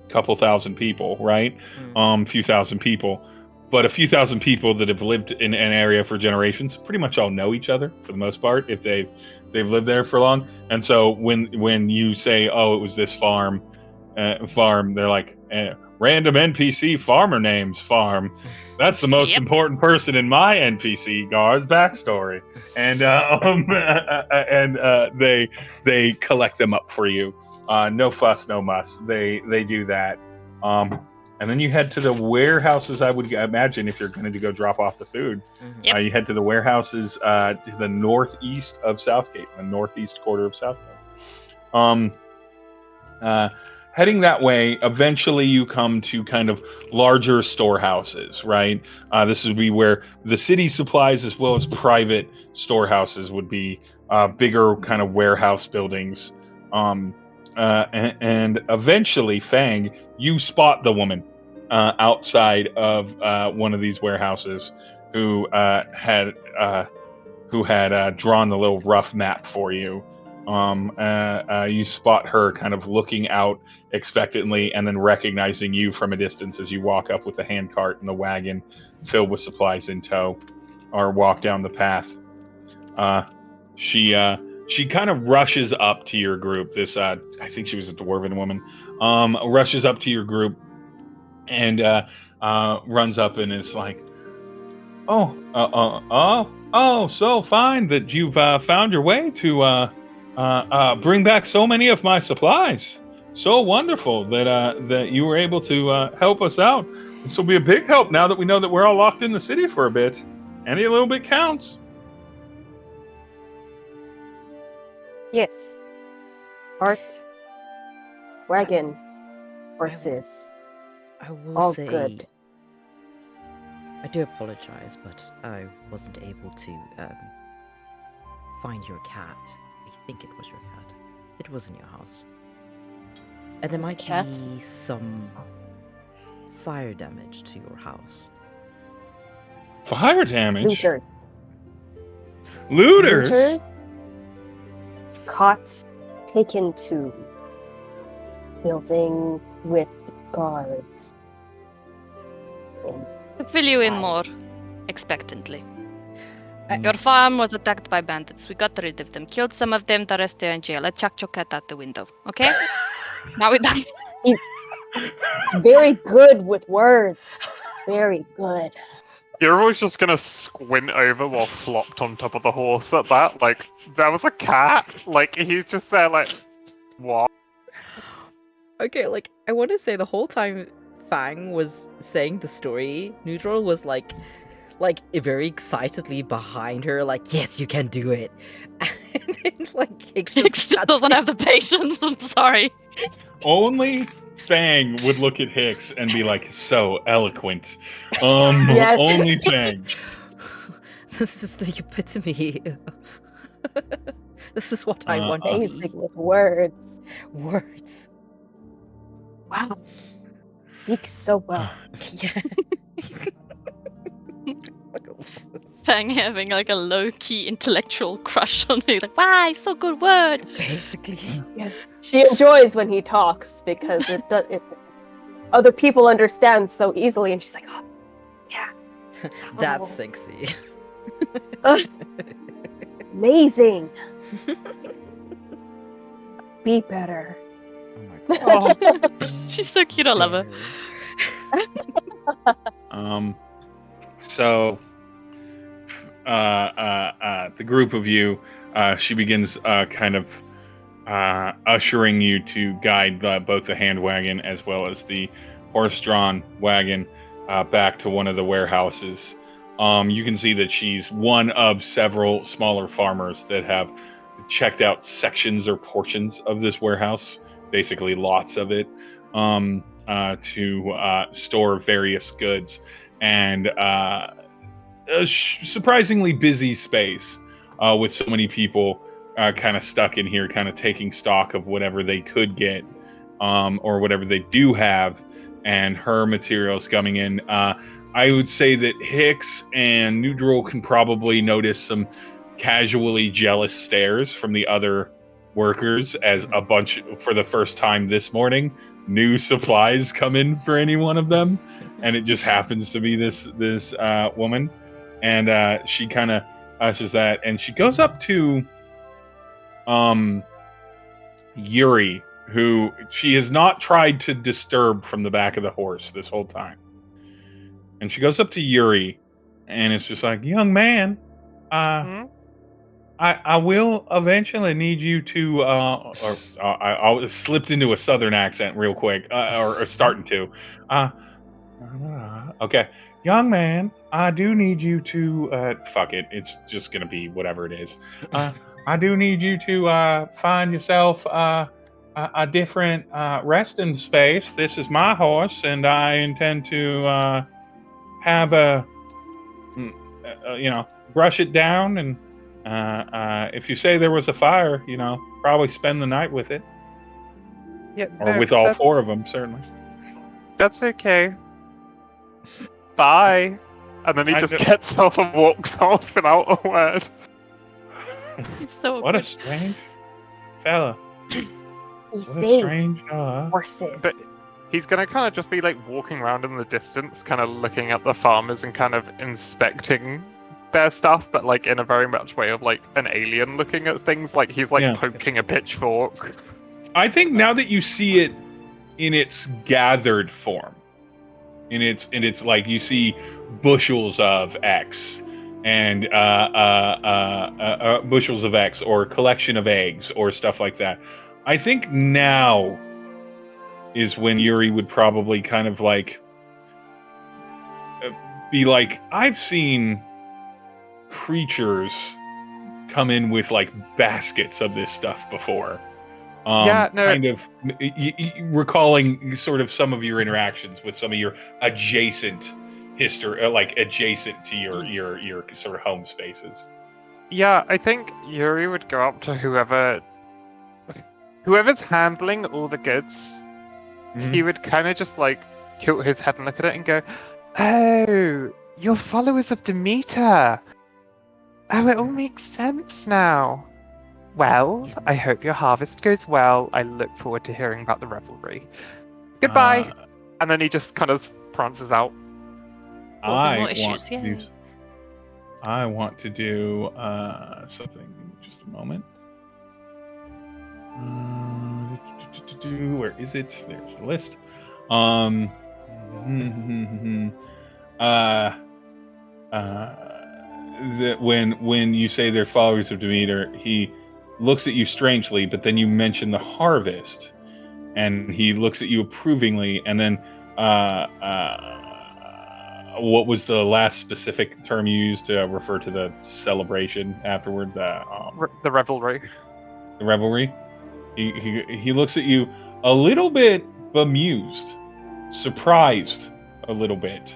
a couple thousand people, right? Few thousand people, but a few thousand people that have lived in an area for generations pretty much all know each other for the most part if they've lived there for long. And so when you say, oh, it was this farm, they're like, random NPC farmer names farm. That's the most important person in my NPC guard's backstory, and they collect them up for you. No fuss, no muss. They do that, and then you head to the warehouses. I would imagine if you're going to go drop off the food, you head to the warehouses to the northeast of Southgate, the northeast quarter of Southgate. Heading that way, eventually you come to kind of larger storehouses, right? This would be where the city supplies as well as private storehouses would be, bigger kind of warehouse buildings. And eventually, Fang, you spot the woman outside of one of these warehouses who had drawn the little rough map for you. You spot her kind of looking out expectantly and then recognizing you from a distance as you walk up with the handcart and the wagon filled with supplies in tow, or walk down the path. She kind of rushes up to your group. This I think she was a dwarven woman. Rushes up to your group and runs up and is like, oh, so fine that you've found your way to bring back so many of my supplies. So wonderful that you were able to help us out. This will be a big help now that we know that we're all locked in the city for a bit. Any little bit counts. Yes. Cart, wagon, horses. I will all say, good. I do apologize, but I wasn't able to find your cat. I think it was your cat. It was in your house. And there Was might cat? be some fire damage to your house. Fire damage? Looters. Looters? Looters caught, taken to building with guards. To fill you in Fine. more expectantly. Mm. Your farm was attacked by bandits. We got rid of them, killed some of them, the rest are in jail. I chucked your cat out the window. Okay? Now we're done. Very good with words. Very good. You're always just gonna squint over while flopped on top of the horse at that. Like, that was a cat? Like, he's just there, like, what? Okay, like, I want to say the whole time Fang was saying the story, Nhudrel was like very excitedly behind her, like, yes, you can do it. And then, like, Hicks Hicks just just cuts doesn't in. have the patience. I'm sorry. Only Fang would look at Hicks and be like, so eloquent. Yes. Only Fang. This is the epitome. This is what I want to Amazing be. with words. Words. Wow. Speaks so well. Yeah. Look at this. Fang having like a low-key intellectual crush on me. Like, wow, so good word. Basically. Yes. She enjoys when he talks because other people understand so easily, and she's like, oh, yeah. That's Oh. sexy. Amazing. Be better. Oh my god. Oh, She's so cute. I love her. So, the group of you, she begins kind of ushering you to guide both the hand wagon as well as the horse-drawn wagon back to one of the warehouses. You can see that she's one of several smaller farmers that have checked out sections or portions of this warehouse, basically lots of it, to store various goods. And a surprisingly busy space with so many people kind of stuck in here, kind of taking stock of whatever they could get or whatever they do have, and her materials coming in. I would say that Hicks and Nhudrel can probably notice some casually jealous stares from the other workers as a bunch, for the first time this morning, new supplies come in for any one of them, and it just happens to be this woman, and she kind of ushers that, and she goes up to Yuri, who she has not tried to disturb from the back of the horse this whole time. And she goes up to Yuri, and it's just like, young man, I will eventually need you to, I slipped into a southern accent real quick, or starting to. Okay, young man, I do need you to, fuck it, it's just gonna be whatever it is. I do need you to find yourself a different resting space. This is my horse, and I intend to have brush it down, and if you say there was a fire, probably spend the night with it, yeah, or no, with all four of them, certainly. That's okay. Bye. And then he just gets off and walks off without a word. It's so What a good. strange fella. He What a saved strange fella. horses. But he's gonna kind of just be like walking around in the distance, kind of looking at the farmers and kind of inspecting their stuff, but like in a very much way of like an alien looking at things. Like he's like poking a pitchfork. I think now that you see it in its gathered form, in its like, you see bushels of X and bushels of X, or collection of eggs or stuff like that. I think now is when Yuri would probably kind of like be like, I've seen creatures come in with like baskets of this stuff before. Kind of recalling sort of some of your interactions with some of your adjacent history, like adjacent to your sort of home spaces. Yeah, I think Yuri would go up to whoever's handling all the goods. Mhm. He would kind of just like tilt his head and look at it and go, "Oh, you're followers of Demeter. Oh, it all makes sense now. Well, I hope your harvest goes well. I look forward to hearing about the revelry. Goodbye." And then he just kind of prances out. Causing more I issues, want to do. yay. I want to do something. Just a moment. Where is it? There's the list. That when you say they're followers of Demeter, he looks at you strangely, but then you mention the harvest, and he looks at you approvingly, and then what was the last specific term you used to refer to the celebration afterward? The revelry. The revelry. He looks at you a little bit bemused, surprised a little bit.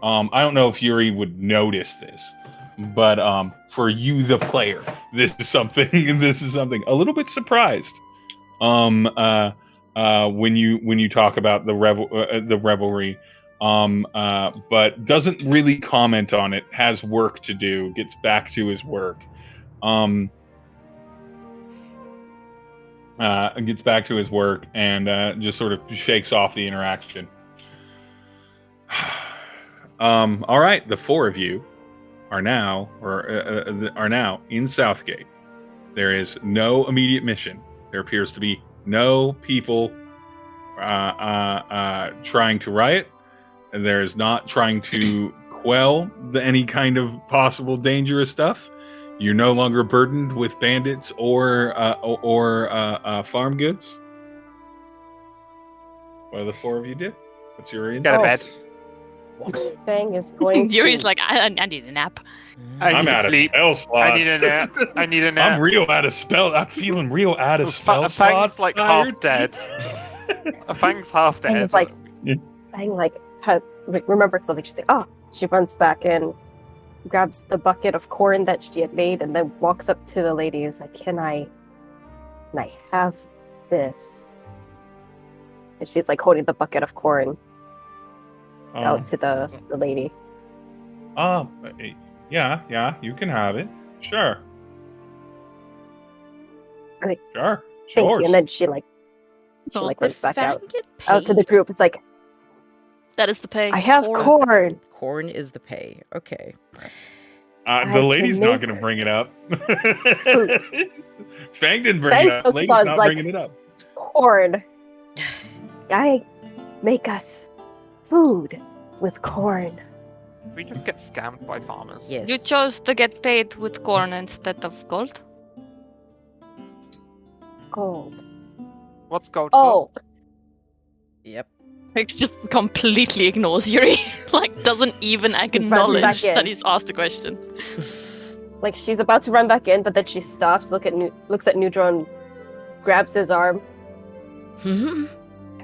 I don't know if Yuri would notice this, but for you, the player, this is something. This is something a little bit surprised. When you talk about the revelry, but doesn't really comment on it. Has work to do. Gets back to his work. Gets back to his work and just sort of shakes off the interaction. All right, the four of you are now in Southgate. There is no immediate mission. There appears to be no people trying to riot. And there is not trying to quell any kind of possible dangerous stuff. You're no longer burdened with bandits or farm goods. What do the four of you do? What's your Go to bed. Fang is going to... Yuri's like, I need a nap. I'm out of spell slots. I need a nap. I need a nap. I'm real out of spell. I'm feeling real out of spell Fang's slots. like tired. half dead. Fang's half dead. Fang is like... Fang remembers something. She's like, oh. She runs back in, grabs the bucket of corn that she had made, and then walks up to the lady and is like, can I have this? And she's like holding the bucket of corn out to the lady. Yeah, you can have it. Sure. Good. Sure. Thank you. And then she runs back out to the group. It's like, that is the pay. I have corn. Corn is the pay. Okay. The lady's not going to bring it up. Fang didn't bring it up. Lady's not bringing it up. Corn. I make us food with corn. We just get scammed by farmers. Yes. You chose to get paid with corn instead of gold? Gold. What's gold? Oh. Yep. He just completely ignores Yuri. Like, doesn't even acknowledge that he's asked a question. Like, she's about to run back in, but then she stops, looks at Nhudrel and grabs his arm.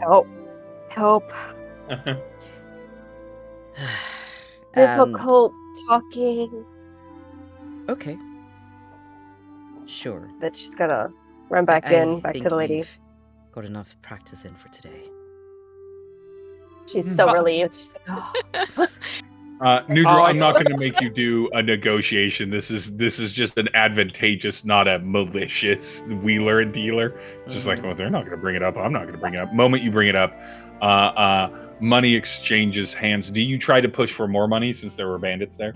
Help. Difficult talking. Okay. Sure. That she's gotta run back to the lady. You've got enough practice in for today. She's so relieved. She's like, oh. Nhudrel, I'm not going to make you do a negotiation. This is just an advantageous, not a malicious wheeler and dealer. Just like, they're not going to bring it up. I'm not going to bring it up. Moment you bring it up, money exchanges hands. Do you try to push for more money since there were bandits there?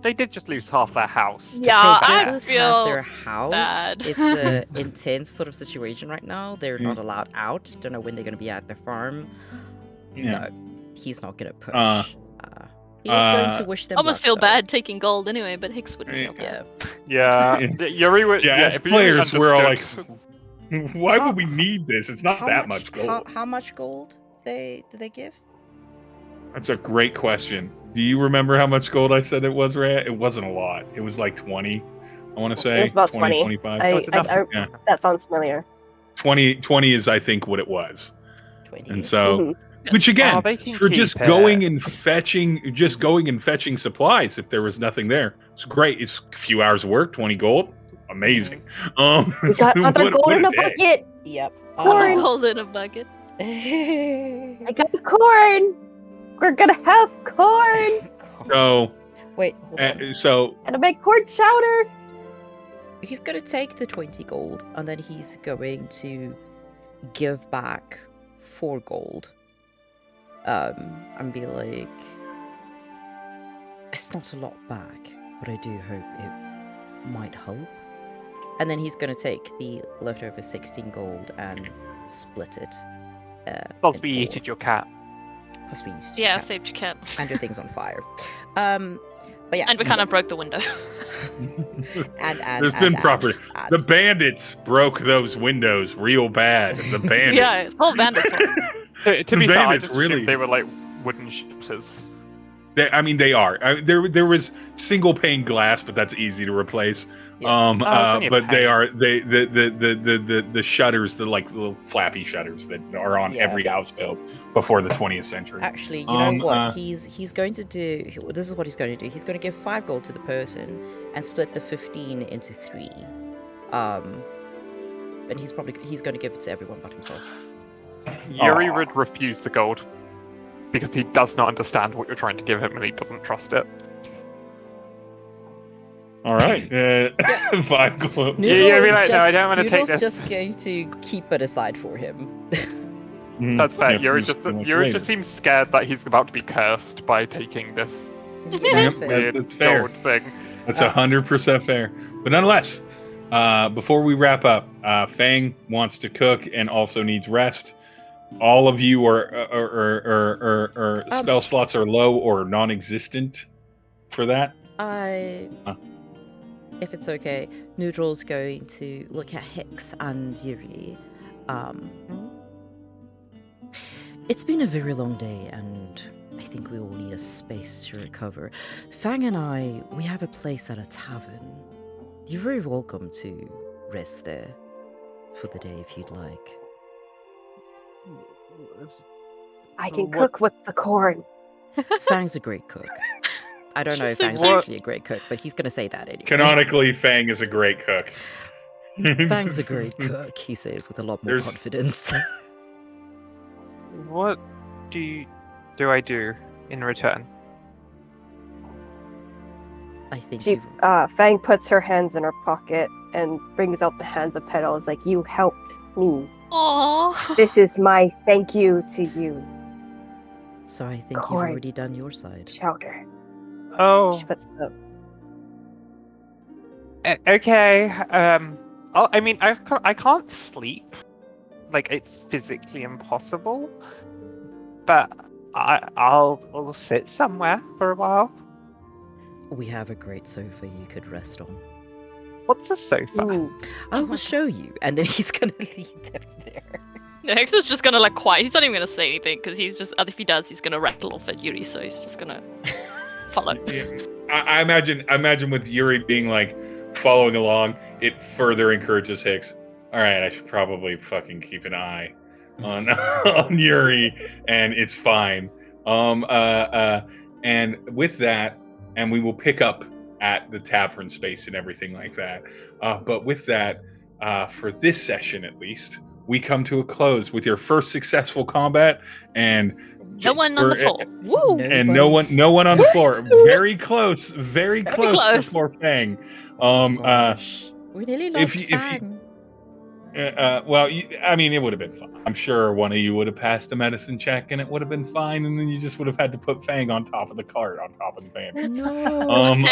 They did just lose half their house. Yeah, I Bandits feel have their house. bad. It's an intense sort of situation right now. They're not allowed out. Don't know when they're going to be at their farm. Yeah. No, he's not going to push. He's going to wish them almost luck, feel though. bad taking gold anyway, but Hicks wouldn't feel bad. Yeah. Yuri would. As if Yuri players, we're all like, understood- why would we need this? It's not that much gold. How much gold did they give? That's a great question. Do you remember how much gold I said it was, Reia? It wasn't a lot. It was like 20, I want to say. It was about 20. 25. Yeah. That sounds familiar. 20 is, I think, what it was. 20. And so, which again, for just going and fetching supplies, if there was nothing there, it's great. It's a few hours of work, 20 gold. Amazing. We got other gold in a bucket. Yep. Corn. Gold in a bucket. I got the corn. We're gonna have corn. So, wait, hold on. So, Gonna make corn chowder. He's gonna take the 20 gold and then he's going to give back 4 gold. And be like, it's not a lot back, but I do hope it might help. And then he's going to take the leftover 16 gold and split it. Plus, in we 4. eated your cat. Plus we eated Yeah, your cat saved your cat. and your thing's on fire. But yeah, And we kind of broke the window. and There's been property. The bandits broke those windows real bad. The bandits. Yeah, it's all bandits. To The be fair, I bandits just really- assumed they were like wooden shelters. They are. There was single pane glass, but that's easy to replace. Yeah. it's only a But they pane. are the shutters, the like little flappy shutters that are on Yeah. every house built before the 20th century. Actually, you know what? uh, He's going to do. This is what he's going to do. He's going to give 5 gold to the person and split the 15 into 3. And he's going to give it to everyone but himself. Yuri Aw. would refuse the gold because he does not understand what you're trying to give him and he doesn't trust it. All right, 5 gold. Yeah, you'll be like, no, I don't want to take Noodle's this. just going to keep it aside for him. That's fair. Yeah, Yuri please, like, Yuri later. just seems scared that he's about to be cursed by taking this That's fair. weird That's fair. gold thing. That's 100% fair. But nonetheless, before we wrap up, Fang wants to cook and also needs rest. All of you are spell slots are low or non-existent for that. If it's okay, Nhudrel's going to look at Hicks and Yuri. It's been a very long day, and I think we all need a space to recover. Fang and I, we have a place at a tavern. You're very welcome to rest there for the day if you'd like. I can cook with the corn. Fang's a great cook. I don't know if She's Fang's like, actually a great cook, but he's going to say that anyway. Canonically, Fang is a great cook. Fang's a great cook, he says with a lot more There's- confidence. What do I do in return? I think She, you've- Fang puts her hands in her pocket and brings out the hands of petals like, you helped me. Aww. This is my thank you to you. So I think corn. you've already done your side. Chowder. Oh, She puts the okay. I mean, I can't sleep. Like, it's physically impossible. But I'll sit somewhere for a while. We have a great sofa you could rest on. What's a sofa? ooh, I Oh will my show you, and then he's gonna leave them there. No, Hector's just gonna like quiet. He's not even gonna say anything because he's just. If he does, he's gonna rattle off at Yuri. So he's just gonna follow. Yeah. I imagine with Yuri being like following along, it further encourages Hicks. All right, I should probably fucking keep an eye on on Yuri, and it's fine. And with that, and we will pick up at the tavern space and everything like that. But with that, for this session at least, we come to a close with your first successful combat, and No one on the floor. Woo! and no one on the floor. Very close, very close, close. for poor Fang. Gosh. We nearly if lost you- if you- Fang. Well, I mean, it would have been fine. I'm sure one of you would have passed a medicine check, and it would have been fine. And then you just would have had to put Fang on top of the cart, on top of the bandit. No.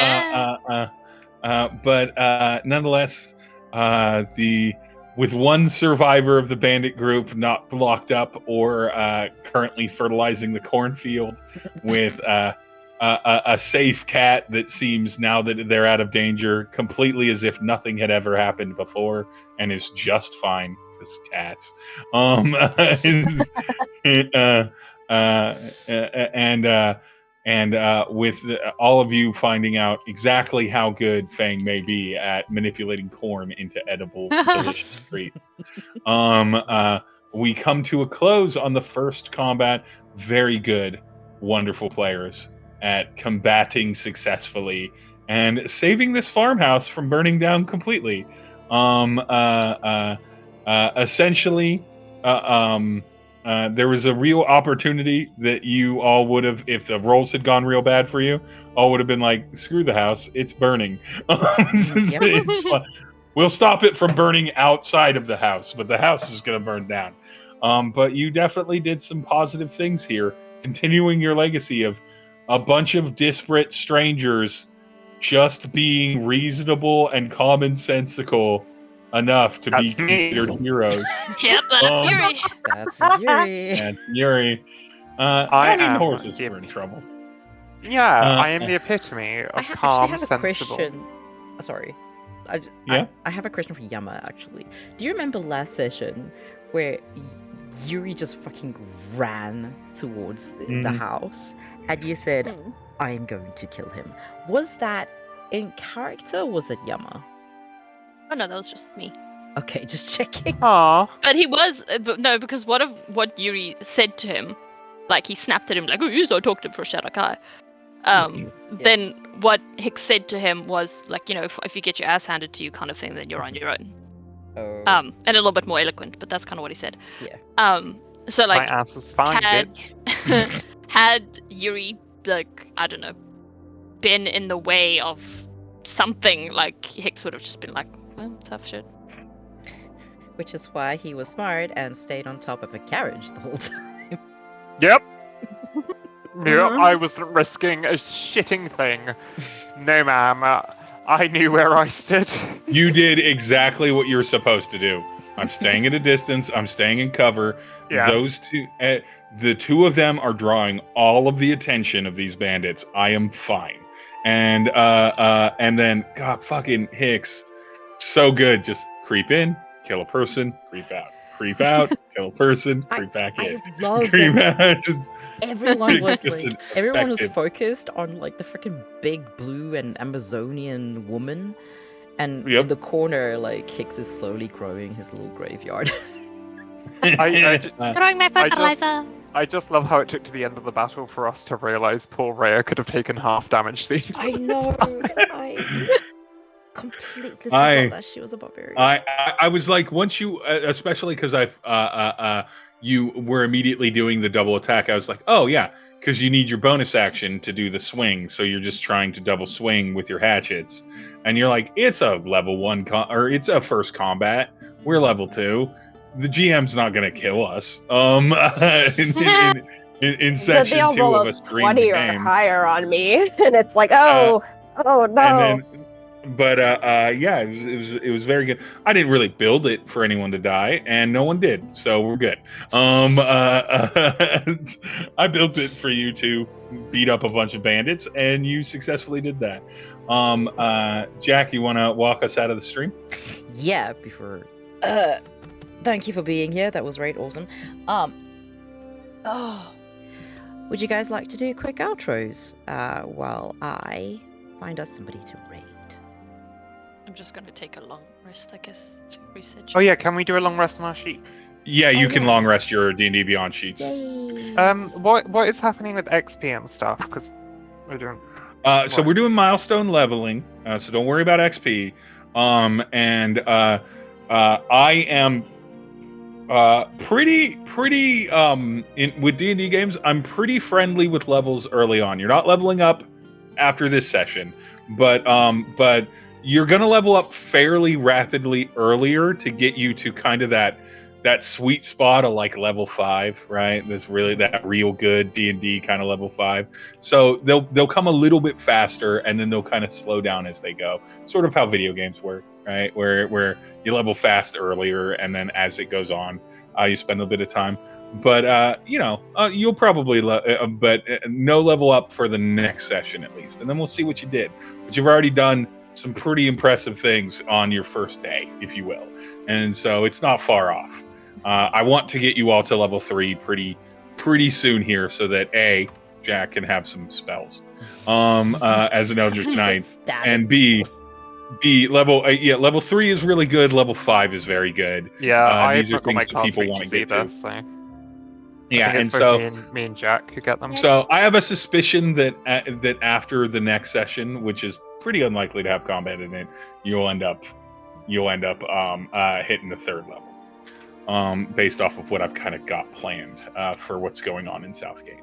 But nonetheless, with one survivor of the bandit group not locked up or currently fertilizing the cornfield, with a safe cat that seems, now that they're out of danger, completely as if nothing had ever happened before and is just fine because cats. And with all of you finding out exactly how good Fang may be at manipulating corn into edible, delicious treats, we come to a close on the first combat. Very good, wonderful players at combating successfully and saving this farmhouse from burning down completely. Essentially, there was a real opportunity that you all would have, if the rolls had gone real bad for you, all would have been like, screw the house, it's burning. It's fun. We'll stop it from burning outside of the house, but the house is going to burn down. But you definitely did some positive things here, continuing your legacy of a bunch of disparate strangers just being reasonable and commonsensical enough to be That's me. considered heroes. Yep, that's Yuri. That's Yuri. And Yuri, I talking am horses the- were in trouble. Yeah, I am the epitome I of actually calm, have a sensible. question. Sorry. Yeah? I have a question for Yama, actually. Do you remember last session where Yuri just fucking ran towards the house and you said, I am going to kill him? Was that in character or was that Yama? Oh no, that was just me. Okay, just checking. Aww. But he was no, because what Yuri said to him, like he snapped at him like, "Oh, you don't talk to him for Shadakai." Then what Hicks said to him was like, you know, if you get your ass handed to you, kind of thing, then you're on your own. Oh, And a little bit more eloquent, but that's kind of what he said. yeah. So like, My ass was fine, had bitch. had Yuri, like, I don't know, been in the way of something, like Hicks would have just been like, well, tough shit. Which is why he was smart and stayed on top of a carriage the whole time. Yep. Yep, I wasn't risking a shitting thing. No, ma'am. I knew where I stood. You did exactly what you're supposed to do. I'm staying at a distance. I'm staying in cover. Yeah. Those two, the two of them are drawing all of the attention of these bandits. I am fine. And then, God, fucking Hicks, so good. Just creep in, kill a person, creep out, kill a person, creep back in. I love Creep that out. everyone was Just like, everyone was effective. focused on like the freaking big blue and Amazonian woman, and Yep. in the corner, like Hicks is slowly growing his little graveyard. Throwing my fertilizer. I just love how it took to the end of the battle for us to realize poor Reia could have taken half damage these. I know. I completely forgot that she was a barbarian. I was like, once you, especially because you were immediately doing the double attack. I was like, oh yeah, because you need your bonus action to do the swing, so you're just trying to double swing with your hatchets, and you're like, it's a level 1 or it's a first combat. We're level 2. The GM's not gonna kill us. In section They'll 2 roll of a a stream 20 or game. higher on me, and it's like, oh no. And then, but yeah, it was very good. I didn't really build it for anyone to die, and no one did, so we're good. I built it for you to beat up a bunch of bandits, and you successfully did that. Jack, you want to walk us out of the stream? Yeah, before. Thank you for being here. That was right, awesome. Would you guys like to do quick outros while I find us somebody to raid? I'm just gonna take a long rest, I guess, to reset. Oh yeah, can we do a long rest on our sheet? Yeah, you can yeah. long rest your D&D Beyond sheets. Yay! What is happening with XP and stuff? Because we're doing. So we're doing milestone leveling, so don't worry about XP. I am pretty with D&D games. I'm pretty friendly with levels early on. You're not leveling up after this session, but you're gonna level up fairly rapidly earlier to get you to kind of that sweet spot of like level 5, right? That's really that real good D&D kind of level 5. So they'll come a little bit faster, and then they'll kind of slow down as they go. Sort of how video games work, right? Where you level fast earlier, and then as it goes on, you spend a bit of time. But you'll probably no level up for the next session at least, and then we'll see what you did. But you've already done some pretty impressive things on your first day, if you will, and so it's not far off. I want to get you all to level 3 pretty soon here, so that Jack can have some spells as an Eldritch Knight, Just stab and it. level 3 is really good. Level 5 is very good. Yeah, I these are haven't got my things that class people want to features get either, to. so. I Yeah, think and it's so both me and Jack who get them. so I have a suspicion that that after the next session, which is pretty unlikely to have combat in it, you'll end up hitting the 3rd level, based off of what I've kind of got planned for what's going on in Southgate.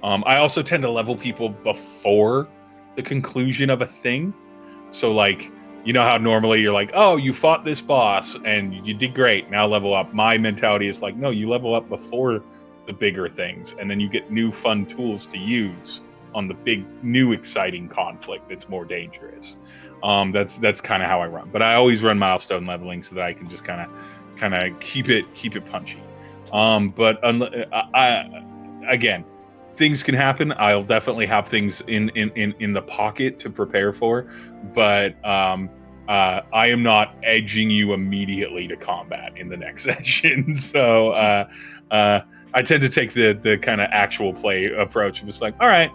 I also tend to level people before the conclusion of a thing, so like You know how normally you're like, oh, you fought this boss and you did great. Now level up. My mentality is like, no, you level up before the bigger things, and then you get new fun tools to use on the big, new, exciting conflict that's more dangerous. That's kind of how I run. But I always run milestone leveling so that I can just kind of keep it punchy. Again, things can happen. I'll definitely have things in the pocket to prepare for, but I am not edging you immediately to combat in the next session. So I tend to take the kind of actual play approach. I'm just like, all right,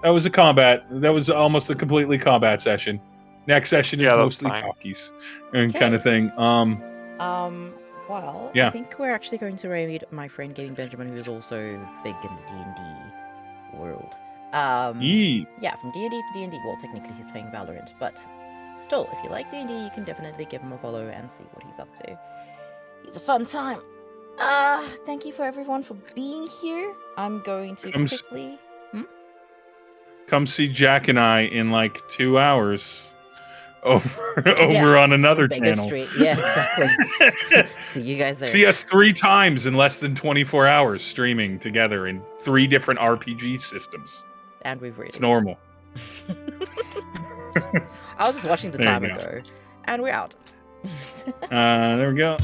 that was a combat. That was almost a completely combat session. Next session is mostly talkies and kind of thing. Well, Yeah. I think we're actually going to raid my friend Gaming Benjamin, who is also big in the D&D world. Yeah, from D&D to D&D. Well, technically he's playing Valorant, but still, if you like D&D, you can definitely give him a follow and see what he's up to. He's a fun time. Thank you for everyone for being here. I'm going to quickly... Come see Jack and I in like 2 hours. Over on another channel. Street. Yeah, exactly. See you guys there. See us 3 times in less than 24 hours streaming together in 3 different RPG systems. And we've rated. It's normal. I was just watching the timer go. And we're out. There we go.